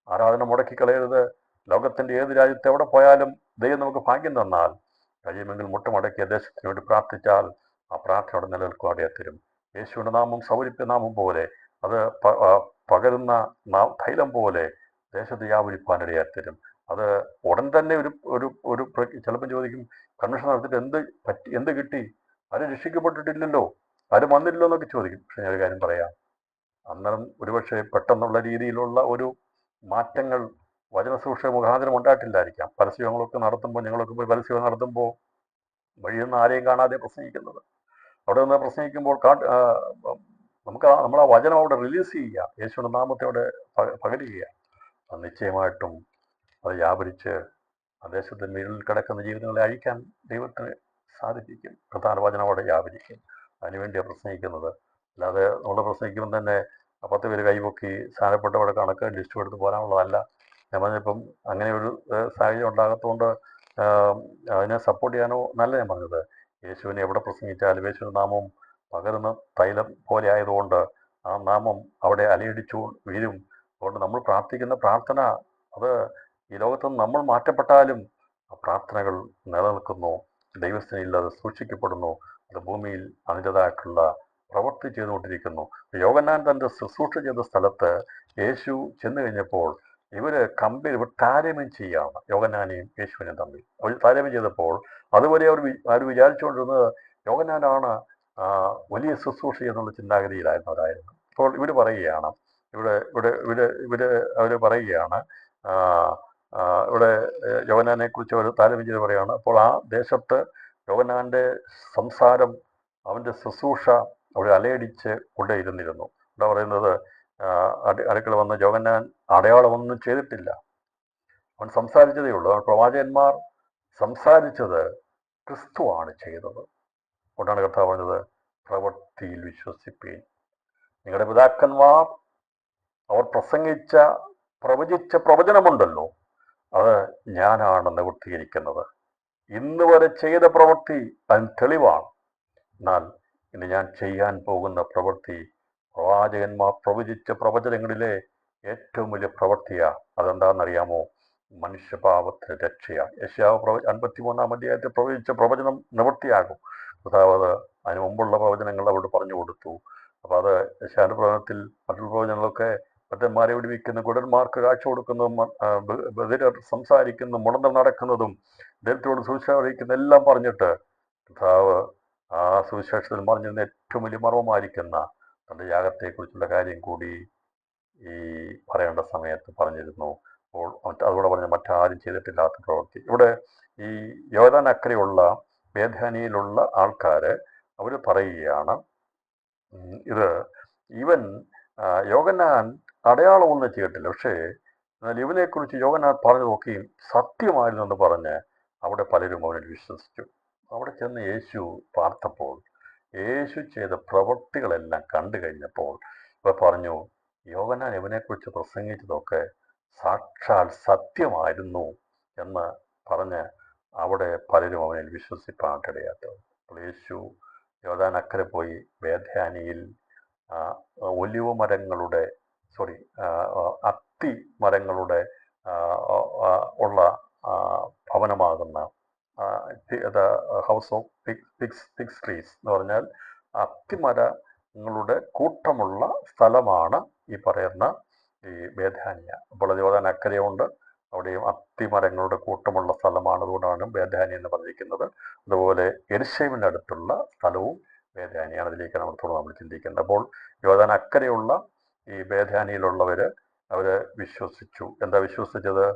ആരാധന മുടക്കിക്കളയരുത്. ലോകത്തിൻ്റെ ഏത് രാജ്യത്ത് എവിടെ പോയാലും ദൈവം നമുക്ക് ഭാഗ്യം തന്നാൽ, കഴിയുമെങ്കിൽ മുട്ടുമടക്കിയ ദേശത്തിന് വേണ്ടി പ്രാർത്ഥിച്ചാൽ ആ പ്രാർത്ഥനയോടെ നിലനിൽക്കുവാൻ തരും. യേശുവിൻ്റെ നാമം സൗരിപ്യനാമം പോലെ, അത് പകരുന്ന തൈലം പോലെ ദേശത്ത് വ്യാപരിപ്പാനിടയായി തരും. അത് ഉടൻ തന്നെ ഒരു ഒരു ഒരു ചിലപ്പം ചോദിക്കും, കൺവെൻഷൻ നടത്തിയിട്ട് എന്ത് കിട്ടി? ആരും രക്ഷിക്കപ്പെട്ടിട്ടില്ലല്ലോ, ആരും വന്നില്ലല്ലോ എന്നൊക്കെ ചോദിക്കും. പക്ഷെ ഞാനൊരു കാര്യം പറയാം, അന്നേരം ഒരുപക്ഷെ പെട്ടെന്നുള്ള രീതിയിലുള്ള ഒരു മാറ്റങ്ങൾ വചനസൂക്ഷ മുഖാന്തരം ഉണ്ടായിട്ടില്ലായിരിക്കാം. പരസ്യങ്ങളൊക്കെ നടത്തുമ്പോൾ, ഞങ്ങളൊക്കെ പോയി പരസ്യം നടത്തുമ്പോൾ വഴിയിൽ നിന്ന് ആരെയും കാണാതെ പ്രസംഗിക്കുന്നത്, അവിടെ നിന്ന് പ്രസംഗിക്കുമ്പോൾ നമ്മൾ ആ വചനം അവിടെ റിലീസ് ചെയ്യുക, യേശുവിൻ്റെ നാമത്തെ അവിടെ പകരുക. അത് നിശ്ചയമായിട്ടും അത് വ്യാപരിച്ച് ദേശത്തിന് മേലിൽ കിടക്കുന്ന ജീവിതങ്ങളെ അഴിക്കാൻ ദൈവത്തിന് സാധിപ്പിക്കും. പ്രധാന വചനം അവിടെ വ്യാപരിക്കും. അതിനുവേണ്ടിയാണ് പ്രസംഗിക്കുന്നത്. അല്ലാതെ നമ്മൾ പ്രസംഗിക്കുമ്പോൾ തന്നെ 10 പേര് കൈപൊക്കി സ്ഥാനപ്പെട്ടവരുടെ കണക്ക് ലിസ്റ്റ് എടുത്ത് പോരാനുള്ളതല്ല. ഞാൻ പറഞ്ഞപ്പം അങ്ങനെ ഒരു സാഹചര്യം ഉണ്ടാകത്തുകൊണ്ട് അതിനെ സപ്പോർട്ട് ചെയ്യാനോ നല്ല ഞാൻ പറഞ്ഞത്. യേശുവിനെ എവിടെ പ്രസംഗിച്ചാലും യേശുവിൻ്റെ നാമം പകരുന്ന തൈലം പോലെ ആയതുകൊണ്ട് ആ നാമം അവിടെ അലയടിച്ചു വീഴും. അതുകൊണ്ട് നമ്മൾ പ്രാർത്ഥിക്കുന്ന പ്രാർത്ഥന, അത് ഈ ലോകത്തുനിന്ന് നമ്മൾ മാറ്റപ്പെട്ടാലും ആ പ്രാർത്ഥനകൾ നിലനിൽക്കുന്നു, ദൈവസ്ഥയിൽ അത് സൂക്ഷിക്കപ്പെടുന്നു, അത് ഭൂമിയിൽ അതിൻ്റെതായിട്ടുള്ള പ്രവൃത്തി ചെയ്തുകൊണ്ടിരിക്കുന്നു. യോഹന്നാൻ തൻ്റെ ശുശ്രൂഷ ചെയ്ത സ്ഥലത്ത് യേശു ചെന്ന് കഴിഞ്ഞപ്പോൾ ഇവർ താരതമ്യം ചെയ്യുകയാണ് യോഹന്നാനെയും യേശുവിനെയും തമ്മിൽ. അവർ താരതമ്യം ചെയ്തപ്പോൾ അതുവരെ അവർ വിചാരിച്ചുകൊണ്ടിരുന്നത് യോഹന്നാനാണ് വലിയ ശുശ്രൂഷ എന്നുള്ള ചിന്താഗതിയിലായിരുന്നവരായിരുന്നു. ഇപ്പോൾ ഇവർ പറയുകയാണ്, അവർ പറയുകയാണ്, ഇവിടെ യോഹന്നാനെ കുറിച്ച് അവർ താരതമ്യം ചെയ്ത് പറയുകയാണ്. അപ്പോൾ ആ ദേശത്ത് യോഹന്നാൻ്റെ സംസാരം, അവൻ്റെ ശുശ്രൂഷ അവിടെ അലയടിച്ച് കൊണ്ടേയിരുന്നിരുന്നു. എന്താ പറയുന്നത്, അടുക്കള വന്ന യോഹന്നാൻ അടയാളമൊന്നും ചെയ്തിട്ടില്ല, അവൻ സംസാരിച്ചതേ ഉള്ളൂ. പ്രവാചകന്മാർ സംസാരിച്ചത് ക്രിസ്തുവാണ് ചെയ്തത്. അതുകൊണ്ടാണ് കർത്താവ് പറഞ്ഞത്, പ്രവൃത്തിയിൽ വിശ്വസിപ്പീൻ. നിങ്ങളുടെ പിതാക്കന്മാർ അവർ പ്രവചിച്ച പ്രവചനമുണ്ടല്ലോ, അത് ഞാനാണ് നിവൃത്തീകരിക്കുന്നത്. ഇന്ന് വരെ ചെയ്ത പ്രവൃത്തി അതിന് തെളിവാണ്. എന്നാൽ ഇന്ന് ഞാൻ ചെയ്യാൻ പോകുന്ന പ്രവൃത്തി പ്രവാചകന്മാർ പ്രവചിച്ച പ്രവചനങ്ങളിലെ ഏറ്റവും വലിയ പ്രവൃത്തിയാണ്. അതെന്താണെന്നറിയാമോ? മനുഷ്യപാപത്തിന് രക്ഷയാണ്. യെശയ്യാവ് 53-ാം അധ്യായത്തിൽ പ്രവചിച്ച പ്രവചനം നിവൃത്തിയാകും. കർത്താവ് അതിന് മുമ്പുള്ള പ്രവചനങ്ങൾ അവിടെ പറഞ്ഞു കൊടുത്തു. അപ്പോൾ അത് യെശയ്യാവിൻ്റെ പ്രവചനത്തിൽ മറ്റുള്ള പ്രവചനങ്ങളൊക്കെ ഭക്തന്മാരെ വിടുവിക്കുന്ന, കുടന്മാർക്ക് കാഴ്ച കൊടുക്കുന്നതും, ബധിരർ സംസാരിക്കുന്നതും, മുടന്തർ നടക്കുന്നതും, ദൈവത്തോട് സുവിശേഷം അറിയിക്കുന്ന എല്ലാം പറഞ്ഞിട്ട് കർത്താവ് ആ സുവിശേഷത്തിൽ പറഞ്ഞിരുന്ന ഏറ്റവും വലിയ മർമ്മമായിരിക്കുന്ന തൻ്റെ യാഗത്തെക്കുറിച്ചുള്ള കാര്യം കൂടി ഈ പറയേണ്ട സമയത്ത് പറഞ്ഞിരുന്നു. അപ്പോൾ അതുകൂടെ പറഞ്ഞ മറ്റാരും ചെയ്തിട്ടില്ലാത്ത പ്രവൃത്തി. ഇവിടെ ഈ യോർദാൻ അക്കരെയുള്ള ബേഥാനിയിലുള്ള ആൾക്കാർ അവർ പറയുകയാണ്, ഇവൻ യോഹന്നാൻ അടയാളമൊന്നും ചെയ്തിട്ടില്ല, പക്ഷേ എന്നാൽ ഇവനെക്കുറിച്ച് യോഹന്നാൻ പറഞ്ഞതൊക്കെയും സത്യമായിരുന്നു എന്ന് പറഞ്ഞ് അവിടെ പലരും അവനിൽ വിശ്വസിച്ചു. അവിടെ ചെന്ന് യേശു പാർത്തപ്പോൾ, യേശു ചെയ്ത പ്രവൃത്തികളെല്ലാം കണ്ടു കഴിഞ്ഞപ്പോൾ ഇവർ പറഞ്ഞു, യോഹന്നാൻ ഇവനെക്കുറിച്ച് പ്രസംഗിച്ചതൊക്കെ സാക്ഷാൽ സത്യമായിരുന്നു എന്ന് പറഞ്ഞ് അവിടെ പലരും അവനിൽ വിശ്വസിപ്പാനിടയാത്തത്. അപ്പോൾ യേശു യോർദാൻ അക്കരെ പോയി ബേഥാനിയിൽ ഒലിവ് മരങ്ങളുടെ അത്തി മരങ്ങളുടെ ഉള്ള ഭവനമാകുന്ന ഹൗസ് ഓഫ് ഫിക്സ് ട്രീസ് എന്ന് പറഞ്ഞാൽ അത്തിമരങ്ങളുടെ കൂട്ടമുള്ള സ്ഥലമാണ് ഈ പറയുന്ന ഈ ബേഥാനിയ. അപ്പോൾ യോർദാൻ അക്കരയുണ്ട്, അവിടെയും അത്തിമരങ്ങളുടെ കൂട്ടമുള്ള സ്ഥലമാണ്. അതുകൊണ്ടാണ് ബേഥാനി എന്ന് പറഞ്ഞിരിക്കുന്നത്. അതുപോലെ യെരുശലേമിൻ്റെ അടുത്തുള്ള സ്ഥലവും ബേഥാനിയാണ്. അതിലേക്കാണ് നമ്മൾ ചിന്തിക്കുന്നത്. അപ്പോൾ യോർദാൻ അക്കരെയുള്ള ഈ ബേഥാനിയിലുള്ളവർ അവർ വിശ്വസിച്ചു. എന്താ വിശ്വസിച്ചത്?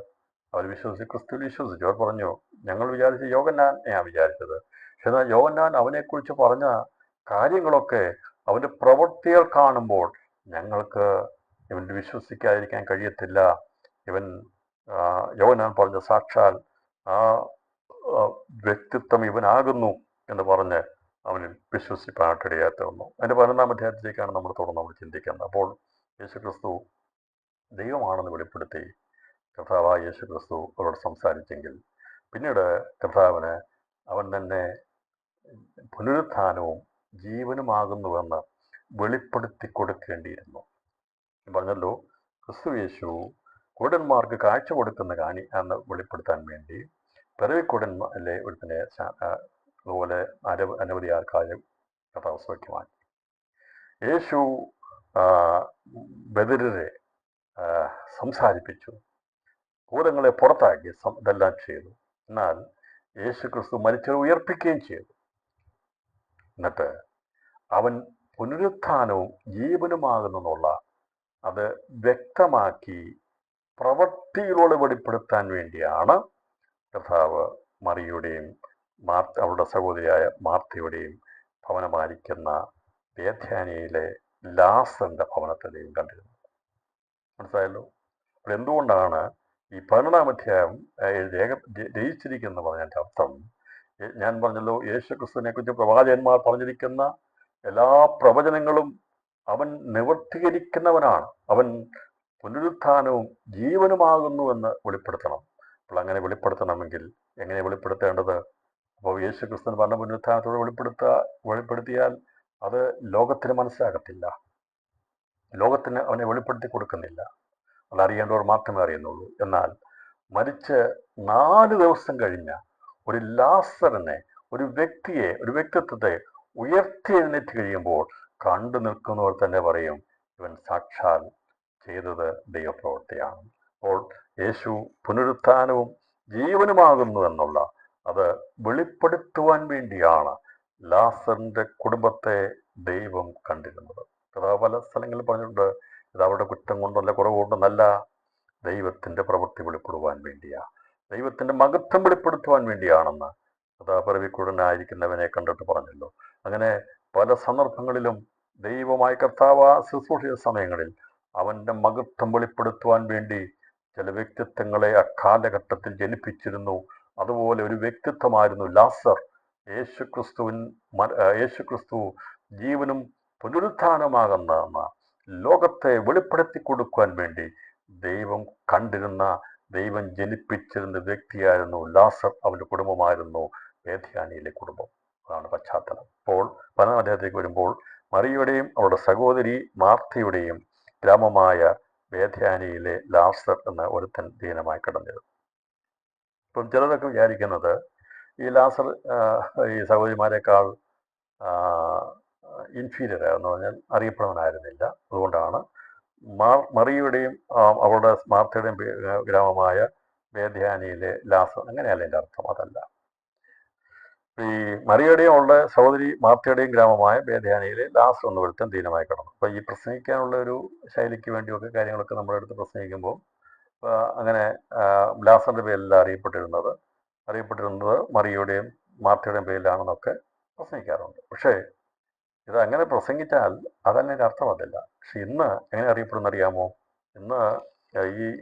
അവർ ക്രിസ്തുവിൽ വിശ്വസിച്ചു. അവർ പറഞ്ഞു, ഞങ്ങൾ വിചാരിച്ച് യോഹന്നാനെയാണ് വിചാരിച്ചത്, പക്ഷെ എന്നാൽ യോഹന്നാൻ അവനെക്കുറിച്ച് പറഞ്ഞ കാര്യങ്ങളൊക്കെ അവൻ്റെ പ്രവൃത്തികൾ കാണുമ്പോൾ ഞങ്ങൾക്ക് ഇവൻ്റെ വിശ്വസിക്കാതിരിക്കാൻ കഴിയത്തില്ല. ഇവൻ യോഹന്നാൻ പറഞ്ഞ സാക്ഷാൽ ആ വ്യക്തിത്വം ഇവനാകുന്നു എന്ന് പറഞ്ഞ് അവനിൽ വിശ്വസിപ്പാനായിട്ടിടയായിട്ട് വന്നു. അതിൻ്റെ 11-ാം അധ്യായത്തിലേക്കാണ് നമ്മൾ നമ്മൾ ചിന്തിക്കുന്നത്. അപ്പോൾ യേശുക്രിസ്തു ദൈവമാണെന്ന് വെളിപ്പെടുത്തി കർത്താവായ യേശുക്രിസ്തു അവരോട് സംസാരിച്ചെങ്കിൽ പിന്നീട് കർത്താവിന് അവൻ തന്നെ പുനരുത്ഥാനവും ജീവനുമാകുന്നുവെന്ന് വെളിപ്പെടുത്തി കൊടുക്കേണ്ടിയിരുന്നു. പറഞ്ഞല്ലോ, ക്രിസ്തു യേശു കുരുടന്മാർക്ക് കാഴ്ച കൊടുക്കുന്ന കാണി എന്ന് വെളിപ്പെടുത്താൻ വേണ്ടി പിറവിക്കുടന്മാരിലെ ഒരുത്തിനെ അതുപോലെ അനവധി ആൾക്കാരെ കർത്താവ് സൗഖ്യമാക്കി. യേശു ബധിരരെ സംസാരിപ്പിച്ചു, ഭൂതങ്ങളെ പുറത്താക്കി, ഇതെല്ലാം ചെയ്തു. എന്നാൽ യേശു ക്രിസ്തു മരിച്ചവരെ ഉയർപ്പിക്കുകയും ചെയ്തു. എന്നിട്ട് അവൻ പുനരുത്ഥാനവും ജീവനുമാകുന്നുള്ള അത് വ്യക്തമാക്കി പ്രവൃത്തിയിലൂടെ വെളിപ്പെടുത്താൻ വേണ്ടിയാണ് കർത്താവ് മറിയുടെയും അവരുടെ സഹോദരിയായ മാർത്തയുടെയും ഭവനമായിരിക്കുന്ന ബേഥാനിയയിലെ ലാസറിന്റെ ഭവനത്തിലെയും കണ്ടിരുന്നത്. മനസ്സിലായല്ലോ? അപ്പോൾ എന്തുകൊണ്ടാണ് ഈ 11-ാം അധ്യായം രചിച്ചിരിക്കുന്നത് പറഞ്ഞതിൻ്റെ അർത്ഥം, ഞാൻ പറഞ്ഞല്ലോ, യേശു ക്രിസ്തുവിനെ കുറിച്ച് പ്രവാചകന്മാർ പറഞ്ഞിരിക്കുന്ന എല്ലാ പ്രവചനങ്ങളും അവൻ നിവർത്തീകരിക്കുന്നവനാണ്. അവൻ പുനരുത്ഥാനവും ജീവനുമാകുന്നുവെന്ന് വെളിപ്പെടുത്തണം. അപ്പോൾ അങ്ങനെ വെളിപ്പെടുത്തണമെങ്കിൽ എങ്ങനെ വെളിപ്പെടുത്തേണ്ടത്? അപ്പോൾ യേശു ക്രിസ്തുവിന് പറഞ്ഞ പുനരുത്ഥാനത്തോട് വെളിപ്പെടുത്തിയാൽ അത് ലോകത്തിന് മനസ്സിലാകത്തില്ല. ലോകത്തിന് അവനെ വെളിപ്പെടുത്തി കൊടുക്കുന്നില്ല. അതറിയേണ്ടവർ മാത്രമേ അറിയുന്നുള്ളൂ. എന്നാൽ മരിച്ച് 4 ദിവസം കഴിഞ്ഞ ഒരു ലാസറിനെ, ഒരു വ്യക്തിയെ, ഒരു വ്യക്തിത്വത്തെ ഉയർത്തി എഴുന്നേറ്റ് കഴിയുമ്പോൾ കണ്ടു നിൽക്കുന്നവർ തന്നെ പറയും, ഇവൻ സാക്ഷാൽ ചെയ്തത് ദൈവപ്രവൃത്തിയാണ്. അപ്പോൾ യേശു പുനരുത്ഥാനവും ജീവനുമാകുന്നു എന്നുള്ള അത് വെളിപ്പെടുത്തുവാൻ വേണ്ടിയാണ് ലാസറിന്റെ കുടുംബത്തെ ദൈവം കണ്ടിരുന്നത്. കഥാ പല സ്ഥലങ്ങളിൽ പറഞ്ഞിട്ടുണ്ട്, ഇത് അവരുടെ കുറ്റം കൊണ്ടല്ല, കുറവുകൊണ്ടൊന്നല്ല, ദൈവത്തിൻ്റെ പ്രവൃത്തി വെളിപ്പെടുവാൻ വേണ്ടിയാ, ദൈവത്തിൻ്റെ മഹത്വം വെളിപ്പെടുത്തുവാൻ വേണ്ടിയാണെന്ന് പിറവിക്കുടനായിരിക്കുന്നവനെ കണ്ടിട്ട് പറഞ്ഞല്ലോ. അങ്ങനെ പല സന്ദർഭങ്ങളിലും ദൈവമായ കർത്താവ് ശുശ്രൂഷ സമയങ്ങളിൽ അവൻ്റെ മഹത്വം വെളിപ്പെടുത്തുവാൻ വേണ്ടി ചില വ്യക്തിത്വങ്ങളെ അക്കാലഘട്ടത്തിൽ ജനിപ്പിച്ചിരുന്നു. അതുപോലെ ഒരു വ്യക്തിത്വമായിരുന്നു ലാസർ. യേശുക്രിസ്തു ജീവനും പുനരുത്ഥാനമാകുന്ന ലോകത്തെ വെളിപ്പെടുത്തി കൊടുക്കുവാൻ വേണ്ടി ദൈവം കണ്ടിരുന്ന, ദൈവം ജനിപ്പിച്ചിരുന്ന വ്യക്തിയായിരുന്നു ലാസർ. അവൻ്റെ കുടുംബമായിരുന്നു ബേഥാനിയയിലെ കുടുംബം. അതാണ് പശ്ചാത്തലം. അപ്പോൾ 11-ാം അധ്യായത്തിലേക്ക് വരുമ്പോൾ മറിയുടെയും അവരുടെ സഹോദരി മാർത്തയുടെയും ഗ്രാമമായ ബേഥാനിയയിലെ ലാസർ എന്ന ഒരുത്തൻ ദീനമായി കിടന്നിരുന്നു. ഇപ്പം ചിലരൊക്കെ വിചാരിക്കുന്നത് ഈ ലാസർ ഈ സഹോദരിമാരെക്കാൾ ഇൻഫീരിയർ എന്ന് പറഞ്ഞാൽ അറിയപ്പെടുന്നവനായിരുന്നില്ല. അതുകൊണ്ടാണ് മറിയുടെയും അവളുടെ മാർത്തയുടെയും ഗ്രാമമായ ബേഥാനിയയിലെ ലാസർ, അങ്ങനെയല്ല എൻ്റെ അർത്ഥം, അതല്ല. ഈ മറിയുടെയും അവളുടെ സഹോദരി മാർത്തയുടെയും ഗ്രാമമായ ബേഥാനിയയിലെ ലാസർ എന്ന് ഒരുത്തൻ ദീനമായി കിടന്നു. അപ്പോൾ ഈ പ്രസംഗിക്കാനുള്ള ഒരു ശൈലിക്ക് വേണ്ടിയൊക്കെ കാര്യങ്ങളൊക്കെ നമ്മുടെ അടുത്ത് പ്രസംഗിക്കുമ്പോൾ അങ്ങനെ ലാസറിൻ്റെ പേരിൽ അറിയപ്പെട്ടിരുന്നത് മറിയുടെയും മാർത്തയുടെയും പേരിലാണെന്നൊക്കെ പ്രസംഗിക്കാറുണ്ട്. പക്ഷേ ഇത് അങ്ങനെ പ്രസംഗിച്ചാൽ അതന്നെ അർത്ഥമല്ല. പക്ഷെ ഇന്ന് എങ്ങനെ അറിയപ്പെടുന്ന അറിയാമോ? ഇന്ന്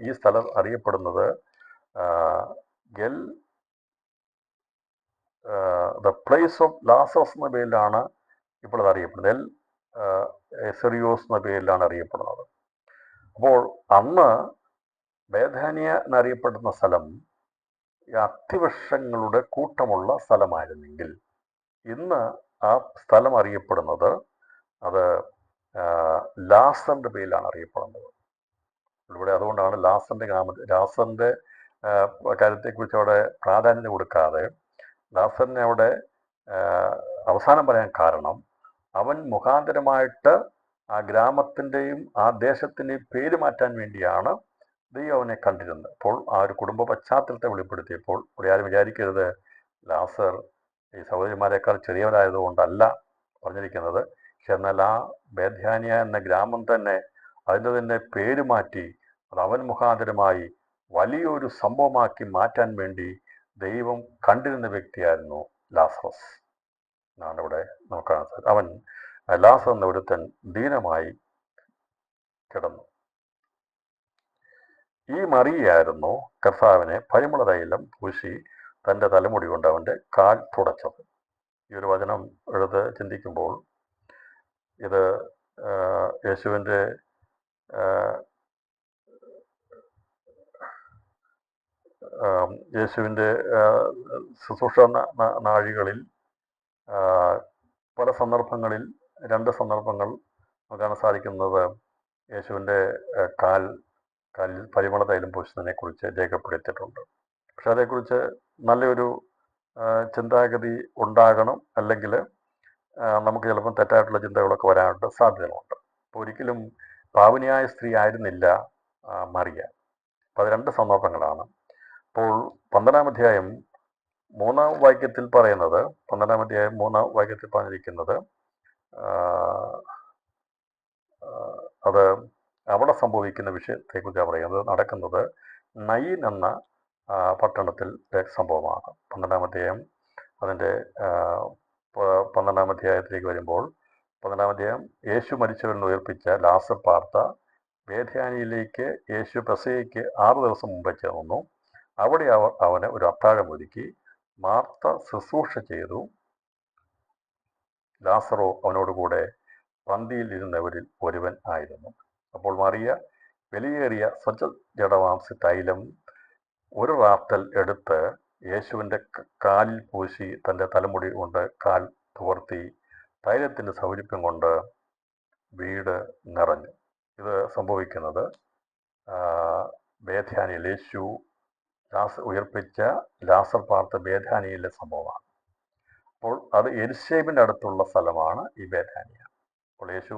ഈ സ്ഥലം അറിയപ്പെടുന്നത് ദ പ്ലേസ് ഓഫ് ലാസറസ് എന്ന പേരിലാണ് ഇപ്പോൾ അത് അറിയപ്പെടുന്നത്. സെറിയോസ് എന്ന പേരിലാണ് അറിയപ്പെടുന്നത്. അപ്പോൾ അന്ന് ബേഥാനിയ എന്നറിയപ്പെടുന്ന സ്ഥലം അത്തിവൃക്ഷങ്ങളുടെ കൂട്ടമുള്ള സ്ഥലമായിരുന്നെങ്കിൽ ഇന്ന് ആ സ്ഥലം അറിയപ്പെടുന്നത് അത് ലാസറിന്റെ പേരിലാണ് അറിയപ്പെടുന്നത്. ഇവിടെ അതുകൊണ്ടാണ് ലാസറിന്റെ കാര്യത്തെക്കുറിച്ച് അവിടെ പ്രാധാന്യം കൊടുക്കാതെ ലാസറിനെ അവിടെ അവസാനം പറയാൻ കാരണം അവൻ മുഖാന്തരമായിട്ട് ആ ഗ്രാമത്തിൻ്റെയും ആ ദേശത്തിൻ്റെയും പേര് മാറ്റാൻ വേണ്ടിയാണ് ദൈവം അവനെ കണ്ടിരുന്നത്. അപ്പോൾ ആ ഒരു കുടുംബ പശ്ചാത്തലത്തെ വെളിപ്പെടുത്തിയപ്പോൾ ഇവിടെ ആരും വിചാരിക്കരുത് ലാസർ ഈ സഹോദരിമാരെക്കാൾ ചെറിയവരായതുകൊണ്ടല്ല പറഞ്ഞിരിക്കുന്നത്. പക്ഷെ എന്നാൽ ആ ബേഥാനിയ എന്ന ഗ്രാമം തന്നെ അതിൻ്റെ തന്നെ പേര് മാറ്റി അത് അവൻ മുഖാന്തരമായി വലിയൊരു സംഭവമാക്കി മാറ്റാൻ വേണ്ടി ദൈവം കണ്ടിരുന്ന വ്യക്തിയായിരുന്നു ലാസറസ് എന്നാണ് ഇവിടെ നോക്കാൻ സാധിക്കും. അവൻ ലാസർ എന്ന ഒരുത്തൻ ദീനമായി കിടന്നു. ഈ മറിയായിരുന്നു കർത്താവിനെ പരിമള തൈലം പൂശി തൻ്റെ തലമുടി കൊണ്ട് അവൻ്റെ കാൽ തുടച്ചത്. ഈ ഒരു വചനം എടുത്ത് ചിന്തിക്കുമ്പോൾ ഇത് യേശുവിൻ്റെ ശുശ്രൂഷ നാഴികളിൽ പല സന്ദർഭങ്ങളിൽ, 2 സന്ദർഭങ്ങൾ നമുക്ക് കാണാൻ സാധിക്കുന്നത് യേശുവിൻ്റെ കാലിൽ പരിമള തൈലം പൂശുന്നതിനെ കുറിച്ച് രേഖപ്പെടുത്തിയിട്ടുണ്ട്. പക്ഷെ അതേക്കുറിച്ച് നല്ലൊരു ചിന്താഗതി ഉണ്ടാകണം, അല്ലെങ്കിൽ നമുക്ക് ചിലപ്പം തെറ്റായിട്ടുള്ള ചിന്തകളൊക്കെ വരാനായിട്ട് സാധ്യതകളുണ്ട്. അപ്പോൾ ഒരിക്കലും പാവനിയായ സ്ത്രീ ആയിരുന്നില്ല മറിയ. അപ്പോൾ അത് 2 സന്ദർഭങ്ങളാണ്. അപ്പോൾ 12-ാം അധ്യായം 3-ാം വാക്യത്തിൽ പറയുന്നത്, 12-ാം അധ്യായം 3-ാം വാക്യത്തിൽ പറഞ്ഞിരിക്കുന്നത് അത് അവിടെ സംഭവിക്കുന്ന വിഷയത്തെക്കുറിച്ചാണ് പറയുന്നത്. നടക്കുന്നത് നയീൻ എന്ന പട്ടണത്തിലെ സംഭവമാണ്. 12-ാം അധ്യായം അതിൻ്റെ 12-ാം അധ്യായത്തിലേക്ക് വരുമ്പോൾ, 12-ാം അധ്യായം യേശു മരിച്ചവരിൽ നിന്ന് ഉയർപ്പിച്ച ലാസർ പാർത്ത ബേഥാനിയിലേക്ക് യേശു പെസഹയ്ക്ക് 6 ദിവസം മുമ്പ് ചെന്നു. അവിടെ അവന് ഒരു അത്താഴം ഒരുക്കി. മാർത്ത ശുശ്രൂഷ ചെയ്തു, ലാസറോ അവനോടുകൂടെ പന്തിയിൽ ഇരുന്നവരിൽ ഒരുവൻ ആയിരുന്നു. അപ്പോൾ മറിയ വിലയേറിയ സ്വച്ഛജടമാംസി തൈലം ഒരു റാത്തൽ എടുത്ത് യേശുവിൻ്റെ കാലിൽ പൂശി തൻ്റെ തലമുടി കൊണ്ട് കാൽ തുവർത്തി തൈലത്തിൻ്റെ സൗരഭ്യം കൊണ്ട് വീട് നിറഞ്ഞു. ഇത് സംഭവിക്കുന്നത് ബേഥാനിയിൽ യേശു ഉയർപ്പിച്ച ലാസർ പാർത്ത ബേഥാനിയിലെ സംഭവമാണ്. അപ്പോൾ അത് യെരുശലേമിൻ്റെ അടുത്തുള്ള സ്ഥലമാണ് ഈ ബേഥാനിയ. അപ്പോൾ യേശു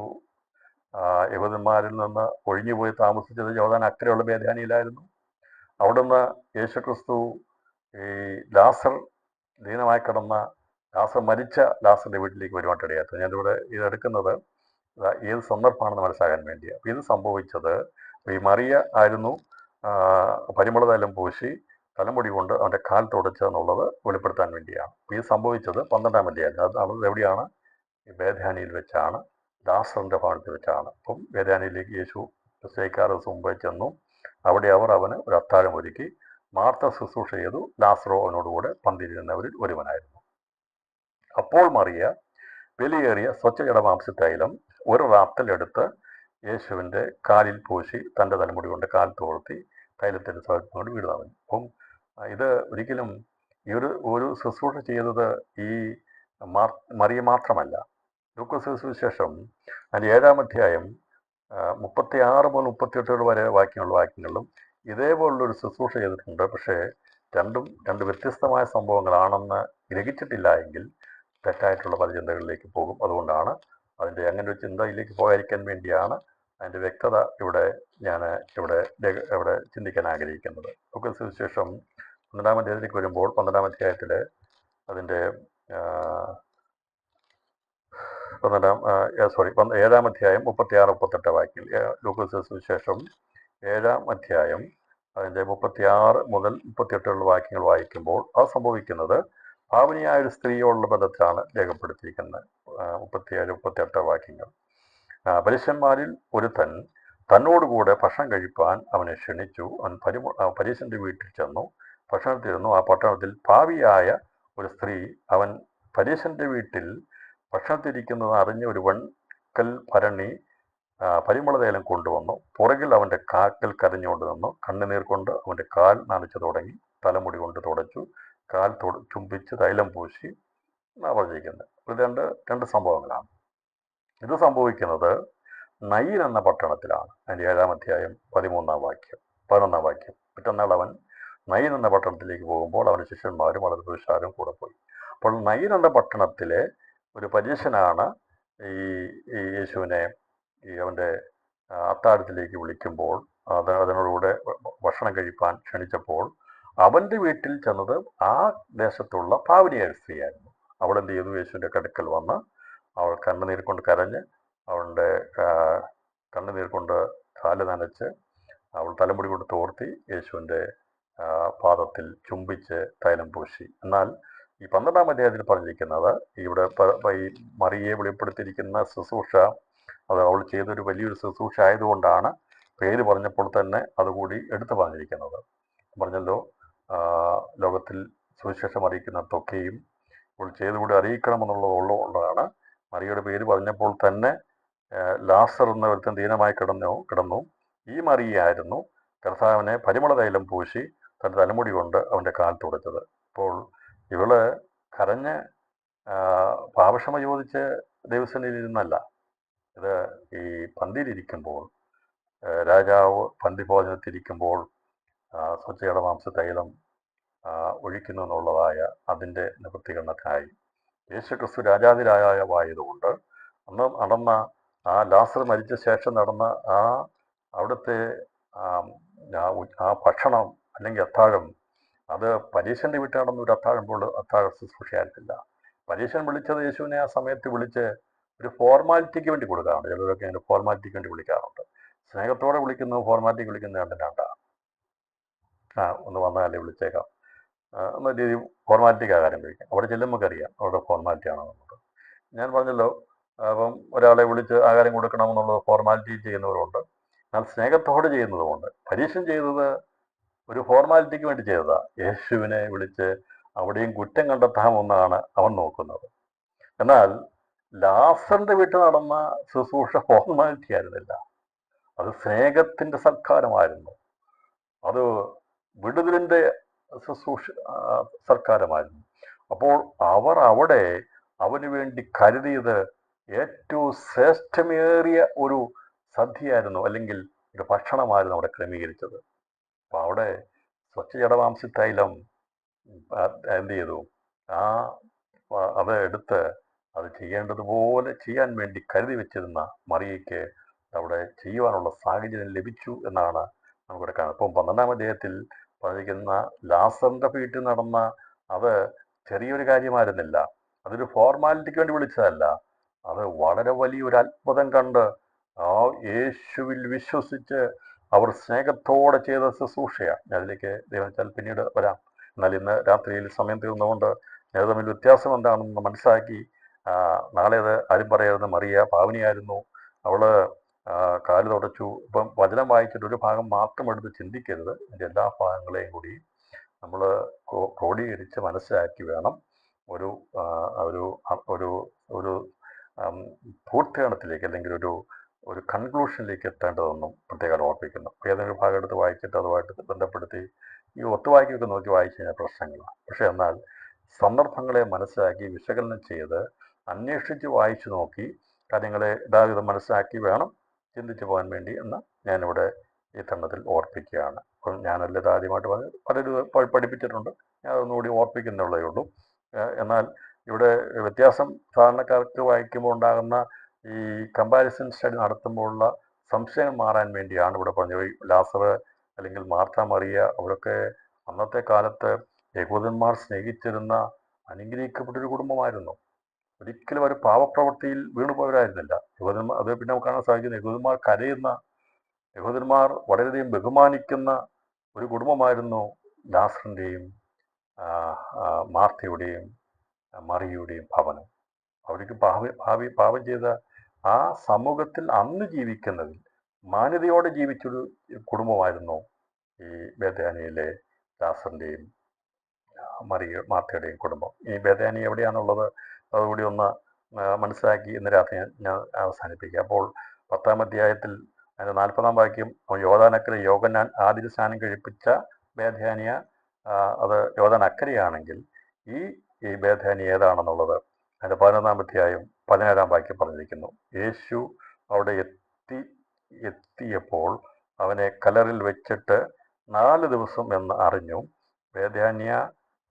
യഹൂദന്മാരിൽ നിന്ന് ഒഴിഞ്ഞുപോയി താമസിച്ചത് യോർദാൻ അക്കരെയുള്ള ബേഥാനിയിലായിരുന്നു. അവിടുന്ന് യേശുക്രിസ്തു ഈ ലാസർ ദീനമായി കിടന്ന മരിച്ച ലാസറിൻ്റെ വീട്ടിലേക്ക് വരുവാനിടയായിരുന്നു. ഞാനിവിടെ ഇതെടുക്കുന്നത് ഏത് സന്ദർഭമാണെന്ന് മനസ്സിലാക്കാൻ വേണ്ടിയാണ്. അപ്പോൾ ഇത് സംഭവിച്ചത് ഈ മറിയ ആയിരുന്നു പരിമള തൈലം പൂശി തലമുടി കൊണ്ട് അവൻ്റെ കാൽ തുടച്ചതെന്നുള്ളത് വെളിപ്പെടുത്താൻ വേണ്ടിയാണ്. ഇത് സംഭവിച്ചത് 12-ാം അധ്യായം. അത് എവിടെയാണ്? ഈ ബേഥാനിയിൽ വെച്ചാണ്, ലാസറിൻ്റെ ഭവനത്തിൽ വെച്ചാണ്. അപ്പം ബേഥാനിയിലേക്ക് യേശു പെസഹയ്ക്ക് മുമ്പ് ചെന്നു. അവിടെ അവന് ഒരു അത്താഴം ഒരുക്കി. മാർത്ത ശുശ്രൂഷ ചെയ്തു, ലാസറോ അവനോടുകൂടെ പന്തിയിരുന്നവരിൽ ഒരുവനായിരുന്നു. അപ്പോൾ മറിയ വിലയേറിയ സ്വച്ഛജടമാംസി തൈലം ഒരു റാത്തൽ എടുത്ത് യേശുവിൻ്റെ കാലിൽ പൂശി തൻ്റെ തലമുടി കൊണ്ട് കാൽ തോർത്തി തൈലത്തിൻ്റെ സൗരഭ്യം കൊണ്ട് വീട് നിറഞ്ഞു. അപ്പം ഇത് ഒരിക്കലും ഈ ഒരു ശുശ്രൂഷ ചെയ്തത് ഈ മറിയ മാത്രമല്ല. ലൂക്കോസ് സുവിശേഷം അതിൻ്റെ 7-ാം അധ്യായം 36 മുതൽ 38 വരെ വാക്യങ്ങളിലും ഇതേപോലുള്ളൊരു ശുശ്രൂഷ ചെയ്തിട്ടുണ്ട്. പക്ഷേ രണ്ട് വ്യത്യസ്തമായ സംഭവങ്ങളാണെന്ന് ഗ്രഹിച്ചിട്ടില്ല എങ്കിൽ തെറ്റായിട്ടുള്ള പല ചിന്തകളിലേക്ക് പോകും. അതുകൊണ്ടാണ് അതിൻ്റെ അങ്ങനെ ഒരു ചിന്തയിലേക്ക് പോകാതിരിക്കാൻ വേണ്ടിയാണ് അതിൻ്റെ വ്യക്തത ഇവിടെ ചിന്തിക്കാൻ ആഗ്രഹിക്കുന്നത്. ലൂക്കോസ് സുവിശേഷം 12-ാം അധ്യായത്തിലേക്ക് വരുമ്പോൾ 12-ാം അധ്യായത്തിൽ അതിൻ്റെ 7-ാം അധ്യായം 36-38 വാക്യങ്ങൾ. ലൂക്കോസ് സുവിശേഷം 7-ാം അധ്യായം അതിൻ്റെ 36 മുതൽ 38 വാക്യങ്ങൾ വായിക്കുമ്പോൾ അത് സംഭവിക്കുന്നത് പാവനിയായ ഒരു സ്ത്രീയോടുള്ള ബന്ധത്തിലാണ് രേഖപ്പെടുത്തിയിരിക്കുന്നത്. 37-38 വാക്യങ്ങൾ. പരീശന്മാരിൽ ഒരുത്തൻ തന്നോടുകൂടെ ഭക്ഷണം കഴിപ്പാൻ അവനെ ക്ഷണിച്ചു. അവൻ പരീശൻ്റെ വീട്ടിൽ ചെന്നു ഭക്ഷണത്തിരുന്നു. ആ പട്ടണത്തിൽ പാവിയായ ഒരു സ്ത്രീ അവൻ പരീശൻ്റെ വീട്ടിൽ ഭക്ഷണത്തിരിക്കുന്നത് അറിഞ്ഞ ഒരു വൺകൽ ഭരണി പരിമള തൈലം കൊണ്ടുവന്നു. പുറകിൽ അവൻ്റെ കാൽക്കൽ കരഞ്ഞുകൊണ്ട് നിന്നു. കണ്ണുനീർ കൊണ്ട് അവൻ്റെ കാൽ നനച്ചു തുടങ്ങി. തലമുടി കൊണ്ട് തുടച്ചു. കാൽ ചുംബിച്ച് തൈലം പൂശി പറഞ്ഞിരിക്കുന്നത്. ഇത് രണ്ട് സംഭവങ്ങളാണ്. ഇത് സംഭവിക്കുന്നത് നയീൻ എന്ന പട്ടണത്തിലാണ്. അതിൻ്റെ 7-ാം അധ്യായം 11-ാം വാക്യം. പിറ്റന്നാൾ അവൻ നയീൻ എന്ന പട്ടണത്തിലേക്ക് പോകുമ്പോൾ അവൻ്റെ ശിഷ്യന്മാരും വളരെ പുരുഷാരും കൂടെ പോയി. അപ്പോൾ നയീൻ എന്ന പട്ടണത്തിലെ ഒരു പരീശനാണ് ഈ യേശുവിനെ അവൻ്റെ അത്താഴത്തിലേക്ക് വിളിക്കുമ്പോൾ അതിനോടുകൂടെ ഭക്ഷണം കഴിപ്പാൻ ക്ഷണിച്ചപ്പോൾ അവൻ്റെ വീട്ടിൽ ചെന്നത് ആ ദേശത്തുള്ള പാവനിയായ സ്ത്രീയായിരുന്നു. അവൾ എന്ത് ചെയ്തു? യേശുവിൻ്റെ കടുക്കൽ വന്ന് അവൾ കണ്ണുനീർ കൊണ്ട് കരഞ്ഞ് അവളുടെ കണ്ണുനീർ കൊണ്ട് കാല് നനച്ച് അവൾ തലമുടി കൊണ്ട് തോർത്തി യേശുവിൻ്റെ പാദത്തിൽ ചുംബിച്ച് തൈലം പൂശി. എന്നാൽ ഈ 12-ാം അധ്യായത്തിൽ പറഞ്ഞിരിക്കുന്നത് ഇവിടെ ഈ മറിയെ വെളിപ്പെടുത്തിയിരിക്കുന്ന ശുശ്രൂഷ, അത് അവൾ ചെയ്തൊരു വലിയൊരു ശുശ്രൂഷ ആയതുകൊണ്ടാണ് പേര് പറഞ്ഞപ്പോൾ തന്നെ അതുകൂടി എടുത്തു പറഞ്ഞിരിക്കുന്നത്. പറഞ്ഞല്ലോ, ലോകത്തിൽ സുവിശേഷം അറിയിക്കുന്നിടത്തൊക്കെയും അവൾ ചെയ്തുകൂടി അറിയിക്കണമെന്നുള്ളതുള്ളതുകൊണ്ടാണ് മറിയുടെ പേര് പറഞ്ഞപ്പോൾ തന്നെ ലാസർ എന്ന ഒരുത്തൻ ദീനമായി കിടന്നു. ഈ മറിയായിരുന്നു കർത്താവിനെ പരിമള തൈലം പൂശി തൻ്റെ തലമുടി കൊണ്ട് അവൻ്റെ കാൽ തുടച്ചത്. അപ്പോൾ ഇവള് കരഞ്ഞ് പാപക്ഷമ ചോദിച്ച് ദൈവസന്നിധിയിൽ ഇരുന്നല്ല. ഇത് ഈ പന്തിയിലിരിക്കുമ്പോൾ, രാജാവ് പന്തി ഭോജനത്തിരിക്കുമ്പോൾ സ്വച്ഛയുടെ മാംസതൈലം ഒഴിക്കുന്നു എന്നുള്ളതായ അതിൻ്റെ നിവൃത്തികരണത്തിനായി യേശു ക്രിസ്തു രാജാതിരായവായതുകൊണ്ട് അന്ന് നടന്ന ആ ലാസർ മരിച്ച ശേഷം നടന്ന അവിടുത്തെ ആ ഭക്ഷണം അല്ലെങ്കിൽ അത്താഴം, അത് പരീശൻ്റെ വീട്ടിൽ നടന്ന ഒരു അത്താഴമ്പോൾ അത്താഴ ശുശ്രൂഷയായിട്ടില്ല. പരീശൻ വിളിച്ചത് യേശുവിനെ ആ സമയത്ത് വിളിച്ച് ഒരു ഫോർമാലിറ്റിക്ക് വേണ്ടി കൊടുക്കാറുണ്ട്. ചിലരൊക്കെ അതിൻ്റെ ഫോർമാലിറ്റിക്ക് വേണ്ടി വിളിക്കാറുണ്ട്. സ്നേഹത്തോടെ വിളിക്കുന്നത് ഫോർമാലിറ്റിക്ക് വിളിക്കുന്നത് രണ്ടിനാണ്ട. ഒന്ന് വന്നാലേ വിളിച്ചേക്കാം എന്ന രീതി ഫോർമാലിറ്റിക്ക് ആകാരം കഴിക്കാം. അവിടെ ചെല്ലുമ്പോൾ അറിയാം അവരുടെ ഫോർമാലിറ്റി ആണെന്നുള്ളത്. ഞാൻ പറഞ്ഞല്ലോ, അപ്പം ഒരാളെ വിളിച്ച് ആഹാരം കൊടുക്കണമെന്നുള്ളത് ഫോർമാലിറ്റി ചെയ്യുന്നവരുണ്ട്, എന്നാൽ സ്നേഹത്തോടെ ചെയ്യുന്നതുകൊണ്ട്. പരീശൻ ചെയ്തത് ഒരു ഫോർമാലിറ്റിക്ക് വേണ്ടി ചെയ്തതാണ്. യേശുവിനെ വിളിച്ച് അവിടെയും കുറ്റം കണ്ടെത്താമെന്നാണ് അവൻ നോക്കുന്നത്. എന്നാൽ ലാസറിന്റെ വീട്ടിൽ നടന്ന ശുശ്രൂഷ ഫോർമാലിറ്റി ആയിരുന്നില്ല, അത് സ്നേഹത്തിന്റെ സൽക്കാരമായിരുന്നു, അത് വിടുതലിന്റെ ശുശ്രൂഷ സൽക്കാരമായിരുന്നു. അപ്പോൾ അവർ അവിടെ അവന് വേണ്ടി കരുതിയത് ഏറ്റവും ശ്രേഷ്ഠമേറിയ ഒരു സദ്യയായിരുന്നു, അല്ലെങ്കിൽ ഒരു ഭക്ഷണമായിരുന്നു അവിടെ ക്രമീകരിച്ചത്. അപ്പോൾ അവിടെ സ്വച്ഛജടമാംസി തൈലം എന്ത് ചെയ്തു, അത് എടുത്ത് അത് ചെയ്യേണ്ടതുപോലെ ചെയ്യാൻ വേണ്ടി കരുതി വെച്ചിരുന്ന മറിയയ്ക്ക് അവിടെ ചെയ്യുവാനുള്ള സാഹചര്യം ലഭിച്ചു എന്നാണ് നമുക്കിവിടെ കാണുന്നത്. ഇപ്പം 12-ാം അധ്യായത്തിൽ പറഞ്ഞിരിക്കുന്ന ലാസറിന്റെ വീട്ടിൽ നടന്ന അത് ചെറിയൊരു കാര്യമായിരുന്നില്ല, അതൊരു ഫോർമാലിറ്റിക്ക് വേണ്ടി വിളിച്ചതല്ല, അത് വളരെ വലിയൊരു അത്ഭുതം കണ്ട് യേശുവിൽ വിശ്വസിച്ച് അവർ സ്നേഹത്തോടെ ചെയ്ത ശുശ്രൂഷയാണ്. അതിലേക്ക് ദൈവച്ചാൽ പിന്നീട് വരാം. എന്നാൽ ഇന്ന് രാത്രിയിൽ സമയം തീർന്നുകൊണ്ട് ഞാൻ തമ്മിൽ വ്യത്യാസം എന്താണെന്ന് മനസ്സിലാക്കി, നാളെ അത് ആരും പറയരുത് മറിയ പാവനിയായിരുന്നു, അവള് കാല് തുടച്ചു. ഇപ്പം വചനം വായിച്ചിട്ട് ഒരു ഭാഗം മാത്രം എടുത്ത് ചിന്തിക്കരുത്, ഇതിൻ്റെ എല്ലാ ഭാഗങ്ങളെയും കൂടി നമ്മൾ ക്രോഡീകരിച്ച് മനസ്സിലാക്കി വേണം ഒരു ഒരു ഒരു ഒരു പൂർത്തീകരണത്തിലേക്ക് അല്ലെങ്കിൽ ഒരു കൺക്ലൂഷനിലേക്ക് എത്തേണ്ടതെന്നും പ്രത്യേകം ഓർപ്പിക്കുന്നു. ഏതെങ്കിലും ഭാഗം എടുത്ത് വായിച്ചിട്ട് അതുമായിട്ട് ബന്ധപ്പെടുത്തി ഈ ഒത്തുവാക്കിയൊക്കെ നോക്കി വായിച്ചു കഴിഞ്ഞാൽ പ്രശ്നങ്ങളാണ്. പക്ഷെ എന്നാൽ സന്ദർഭങ്ങളെ മനസ്സിലാക്കി വിശകലനം ചെയ്ത് അന്വേഷിച്ച് വായിച്ചു നോക്കി കാര്യങ്ങളെ ഇതാവിധം മനസ്സിലാക്കി വേണം ചിന്തിച്ചു പോകാൻ വേണ്ടി എന്ന് ഞാനിവിടെ ഈ തരണത്തിൽ ഓർപ്പിക്കുകയാണ്. അപ്പം ഞാനല്ല ഇത് ആദ്യമായിട്ട് പലരും പഠിപ്പിച്ചിട്ടുണ്ട്, ഞാൻ അതൊന്നുകൂടി ഓർപ്പിക്കുന്നുള്ളേ ഉള്ളൂ. എന്നാൽ ഇവിടെ വ്യത്യാസം സാധാരണക്കാർക്ക് വായിക്കുമ്പോൾ ഉണ്ടാകുന്ന ഈ കമ്പാരിസൺ സ്റ്റഡി നടത്തുമ്പോഴുള്ള സംശയം മാറാൻ വേണ്ടിയാണ് ഇവിടെ പറഞ്ഞത്. ലാസർ അല്ലെങ്കിൽ മാർത്ത മറിയ അവരൊക്കെ അന്നത്തെ കാലത്ത് യഹൂദന്മാർ സ്നേഹിച്ചിരുന്ന അനുഗ്രഹിക്കപ്പെട്ടൊരു കുടുംബമായിരുന്നു. ഒരിക്കലും ഒരു പാവപ്രവൃത്തിയിൽ വീണുപോയവരായിരുന്നില്ല യഹൂദന്മാർ. അത് പിന്നെ നമുക്ക് കാണാൻ സാധിക്കുന്നു, യഹൂദന്മാർ കരയുന്ന, യഹൂദന്മാർ വളരെയധികം ബഹുമാനിക്കുന്ന ഒരു കുടുംബമായിരുന്നു ലാസറിൻ്റെയും മാർത്തയുടെയും മറിയയുടെയും ഭവനം. അവർക്ക് പാപം ചെയ്ത ആ സമൂഹത്തിൽ അന്ന് ജീവിക്കുന്നതിൽ മാന്യതയോടെ ജീവിച്ചൊരു കുടുംബമായിരുന്നു ഈ ബേഥാനിയയിലെ ലാസറിൻ്റെയും മാർത്തയുടെയും കുടുംബം. ഈ ബേഥാനി എവിടെയാണുള്ളത് അതുകൂടി ഒന്ന് മനസ്സിലാക്കി ഇന്ന് രാത്രി ഞാൻ അവസാനിപ്പിക്കുക. അപ്പോൾ 10-ാം അധ്യായത്തിൽ അതിൻ്റെ 40-ാം വാക്യം, യോർദാനക്കരെ യോഹന്നാൻ ആദ്യ സ്നാനം കഴിപ്പിച്ച ബേഥാനിയ, അത് യോർദാൻ അക്കരെയാണെങ്കിൽ ഈ ബേഥാനി ഏതാണെന്നുള്ളത് അതിൻ്റെ 11-ാം അധ്യായം 17-ാം വാക്യം പറഞ്ഞിരിക്കുന്നു. യേശു അവിടെ എത്തിയപ്പോൾ അവനെ കല്ലറിൽ വെച്ചിട്ട് 4 ദിവസം എന്ന് അറിഞ്ഞു. ബേഥാനിയ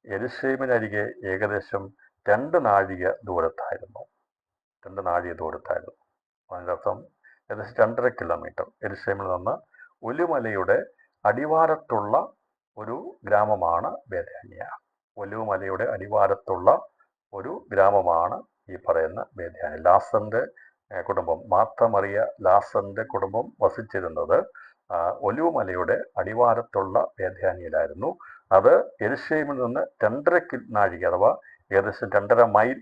യെരുശലേമിനരികെ ഏകദേശം 2 നാഴിക ദൂരത്തായിരുന്നു. അതിൻ്റെ അർത്ഥം ഏകദേശം 2.5 കിലോമീറ്റർ യെരുശലേമിൽ നിന്ന് ഒലിവുമലയുടെ അടിവാരത്തുള്ള ഒരു ഗ്രാമമാണ് ബേഥാനിയ. ഒലിവുമലയുടെ അടിവാരത്തുള്ള ഒരു ഗ്രാമമാണ് ഈ പറയുന്ന ബേഥാനിയ. ലാസറിൻ്റെ കുടുംബം, മാർത്ത മറിയ ലാസറിൻ്റെ കുടുംബം വസിച്ചിരുന്നത് ഒലിവുമലയുടെ അടിവാരത്തുള്ള ബേഥാനിയയിലായിരുന്നു. അത് യെരുശലേമിൽ നിന്ന് 2.5 നാഴിക അഥവാ ഏകദേശം 2.5 മൈൽ,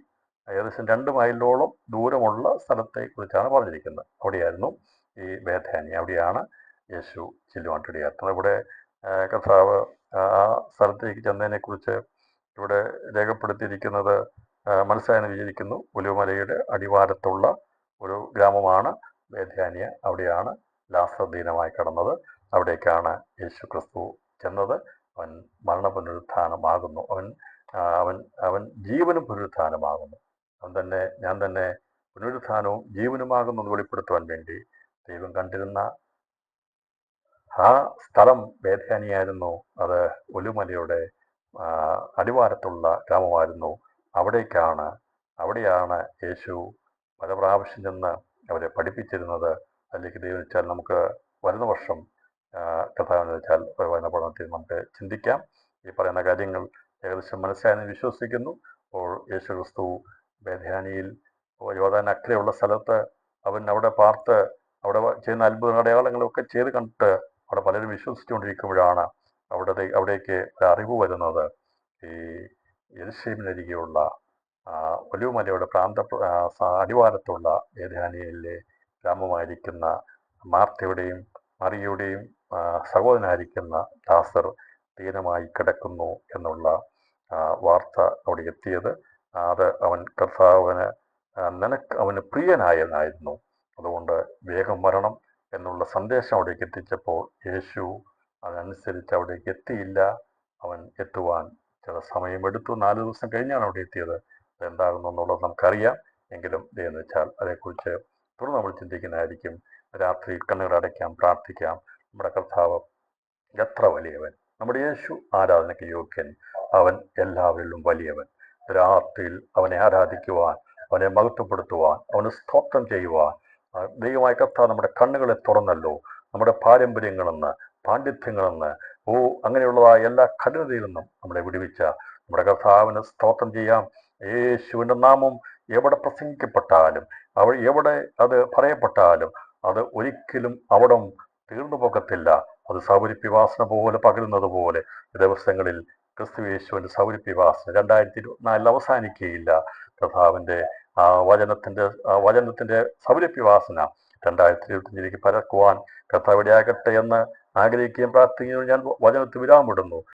ഏകദേശം 2 മൈലോളം ദൂരമുള്ള സ്ഥലത്തെ കുറിച്ചാണ് പറഞ്ഞിരിക്കുന്നത്. അവിടെയായിരുന്നു ഈ ബേഥാനി, അവിടെയാണ് യേശു ചെല്ലുവാനിടയാക്കുന്നത്. ഇവിടെ കർത്താവ് ആ സ്ഥലത്തേക്ക് ചെന്നതിനെക്കുറിച്ച് ഇവിടെ രേഖപ്പെടുത്തിയിരിക്കുന്നത് മനസ്സിലായെന്ന് വിചാരിക്കുന്നു. ഒലിവുമലയുടെ അടിവാരത്തുള്ള ഒരു ഗ്രാമമാണ് ബേഥാനിയ. അവിടെയാണ് ലാസർ ദീനമായി കിടന്നത്. അവിടേക്കാണ് യേശു ക്രിസ്തു ചെന്നത്. അവൻ മരണ പുനരുത്ഥാനമാകുന്നു. അവൻ ജീവനും പുനരുത്ഥാനമാകുന്നു. ഞാൻ തന്നെ പുനരുത്ഥാനവും ജീവനുമാകുന്നു എന്ന് വെളിപ്പെടുത്തുവാൻ വേണ്ടി ദൈവം കണ്ടിരുന്ന ആ സ്ഥലം ബേഥാനിയായിരുന്നു. അത് ഒലിവുമലയുടെ അടിവാരത്തുള്ള ഗ്രാമമായിരുന്നു. അവിടെയാണ് യേശു പല പ്രാവശ്യം ചെന്ന് അവരെ പഠിപ്പിച്ചിരുന്നത്. അതിലേക്ക് ദൈവം വെച്ചാൽ നമുക്ക് വരുന്ന വർഷം കഥാവെന്ന് വെച്ചാൽ വരുന്ന പഠനത്തിൽ നമുക്ക് ചിന്തിക്കാം. ഈ പറയുന്ന കാര്യങ്ങൾ ഏകദേശം മനസ്സിലായെന്ന് വിശ്വസിക്കുന്നു. അപ്പോൾ യേശു ക്രിസ്തു ബേഥാനിയിൽ യോർദാൻ അക്കരെയുള്ള സ്ഥലത്ത് അവൻ അവിടെ പാർത്ത് അവിടെ ചെയ്യുന്ന അത്ഭുത അടയാളങ്ങളൊക്കെ ചെയ്ത് കണ്ടിട്ട് അവിടെ പലരും വിശ്വസിച്ചുകൊണ്ടിരിക്കുമ്പോഴാണ് അവിടേക്ക് ഒരു അറിവ് വരുന്നത്. ഈ യെരുശലേമിനരികെയുള്ള ഒലിവുമലയുടെ അടിവാരത്തുള്ള ബേഥാനിയയിലെ ഗ്രാമമായിരിക്കുന്ന മാർത്തയുടെയും മറിയയുടെയും സഹോദരനായിരിക്കുന്ന ലാസർ ദീനമായി കിടക്കുന്നു എന്നുള്ള വാർത്ത അവിടെ എത്തിയത്. അത് അവൻ കർത്താവിന് അവന് പ്രിയനായെന്നായിരുന്നു. അതുകൊണ്ട് വേഗം വരണം എന്നുള്ള സന്ദേശം അവിടേക്ക് എത്തിച്ചപ്പോൾ യേശു അതനുസരിച്ച് അവിടേക്ക് എത്തിയില്ല. അവൻ എത്തുവാൻ ചില സമയമെടുത്തു. 4 ദിവസം കഴിഞ്ഞാണ് അവിടെ എത്തിയത്. അതെന്താകുന്നു എന്നുള്ളത് നമുക്കറിയാം. എങ്കിലും ഇതെന്ന് വെച്ചാൽ അതേക്കുറിച്ച് തുടർന്ന് നമ്മൾ ചിന്തിക്കുന്നതായിരിക്കും. രാത്രി കണ്ണുകളടയ്ക്കാം, പ്രാർത്ഥിക്കാം. നമ്മുടെ കർത്താവ് എത്ര വലിയവൻ! നമ്മുടെ യേശു ആരാധനയ്ക്ക് യോഗ്യൻ. അവൻ എല്ലാവരിലും വലിയവൻ. രാത്രിയിൽ അവനെ ആരാധിക്കുവാൻ, അവനെ മഹത്വപ്പെടുത്തുവാൻ, അവന് സ്തോത്രം ചെയ്യുവാൻ ദൈവമായ കർത്താവ് നമ്മുടെ കണ്ണുകളെ തുറന്നല്ലോ. നമ്മുടെ പാരമ്പര്യങ്ങളെന്ന്, പാണ്ഡിത്യങ്ങളെന്ന്, അങ്ങനെയുള്ളതായ എല്ലാ കഠിനതയിൽ നിന്നും നമ്മളെ വിടുവിച്ച നമ്മുടെ കർത്താവിന് സ്തോത്രം ചെയ്യാം. യേശുവിൻ്റെ നാമം എവിടെ പ്രസംഗിക്കപ്പെട്ടാലും, എവിടെ അത് പറയപ്പെട്ടാലും അത് ഒരിക്കലും അവിടം തീർന്നു പോകത്തില്ല. അത് സൗരഭ്യവാസന പോലെ പകരുന്നത് പോലെ ദിവസങ്ങളിൽ ക്രിസ്തു യേശുവിൻ്റെ സൗരഭ്യവാസന 2024 അവസാനിക്കുകയില്ല. കർത്താവിൻ്റെ വചനത്തിൻ്റെ സൗരഭ്യവാസന 2025 പരക്കുവാൻ കർത്താവ് ഇടയാകട്ടെ എന്ന് ആഗ്രഹിക്കുകയും പ്രാർത്ഥിക്കുകയും ഞാൻ വചനത്തിൽ വിരാമിടുന്നു.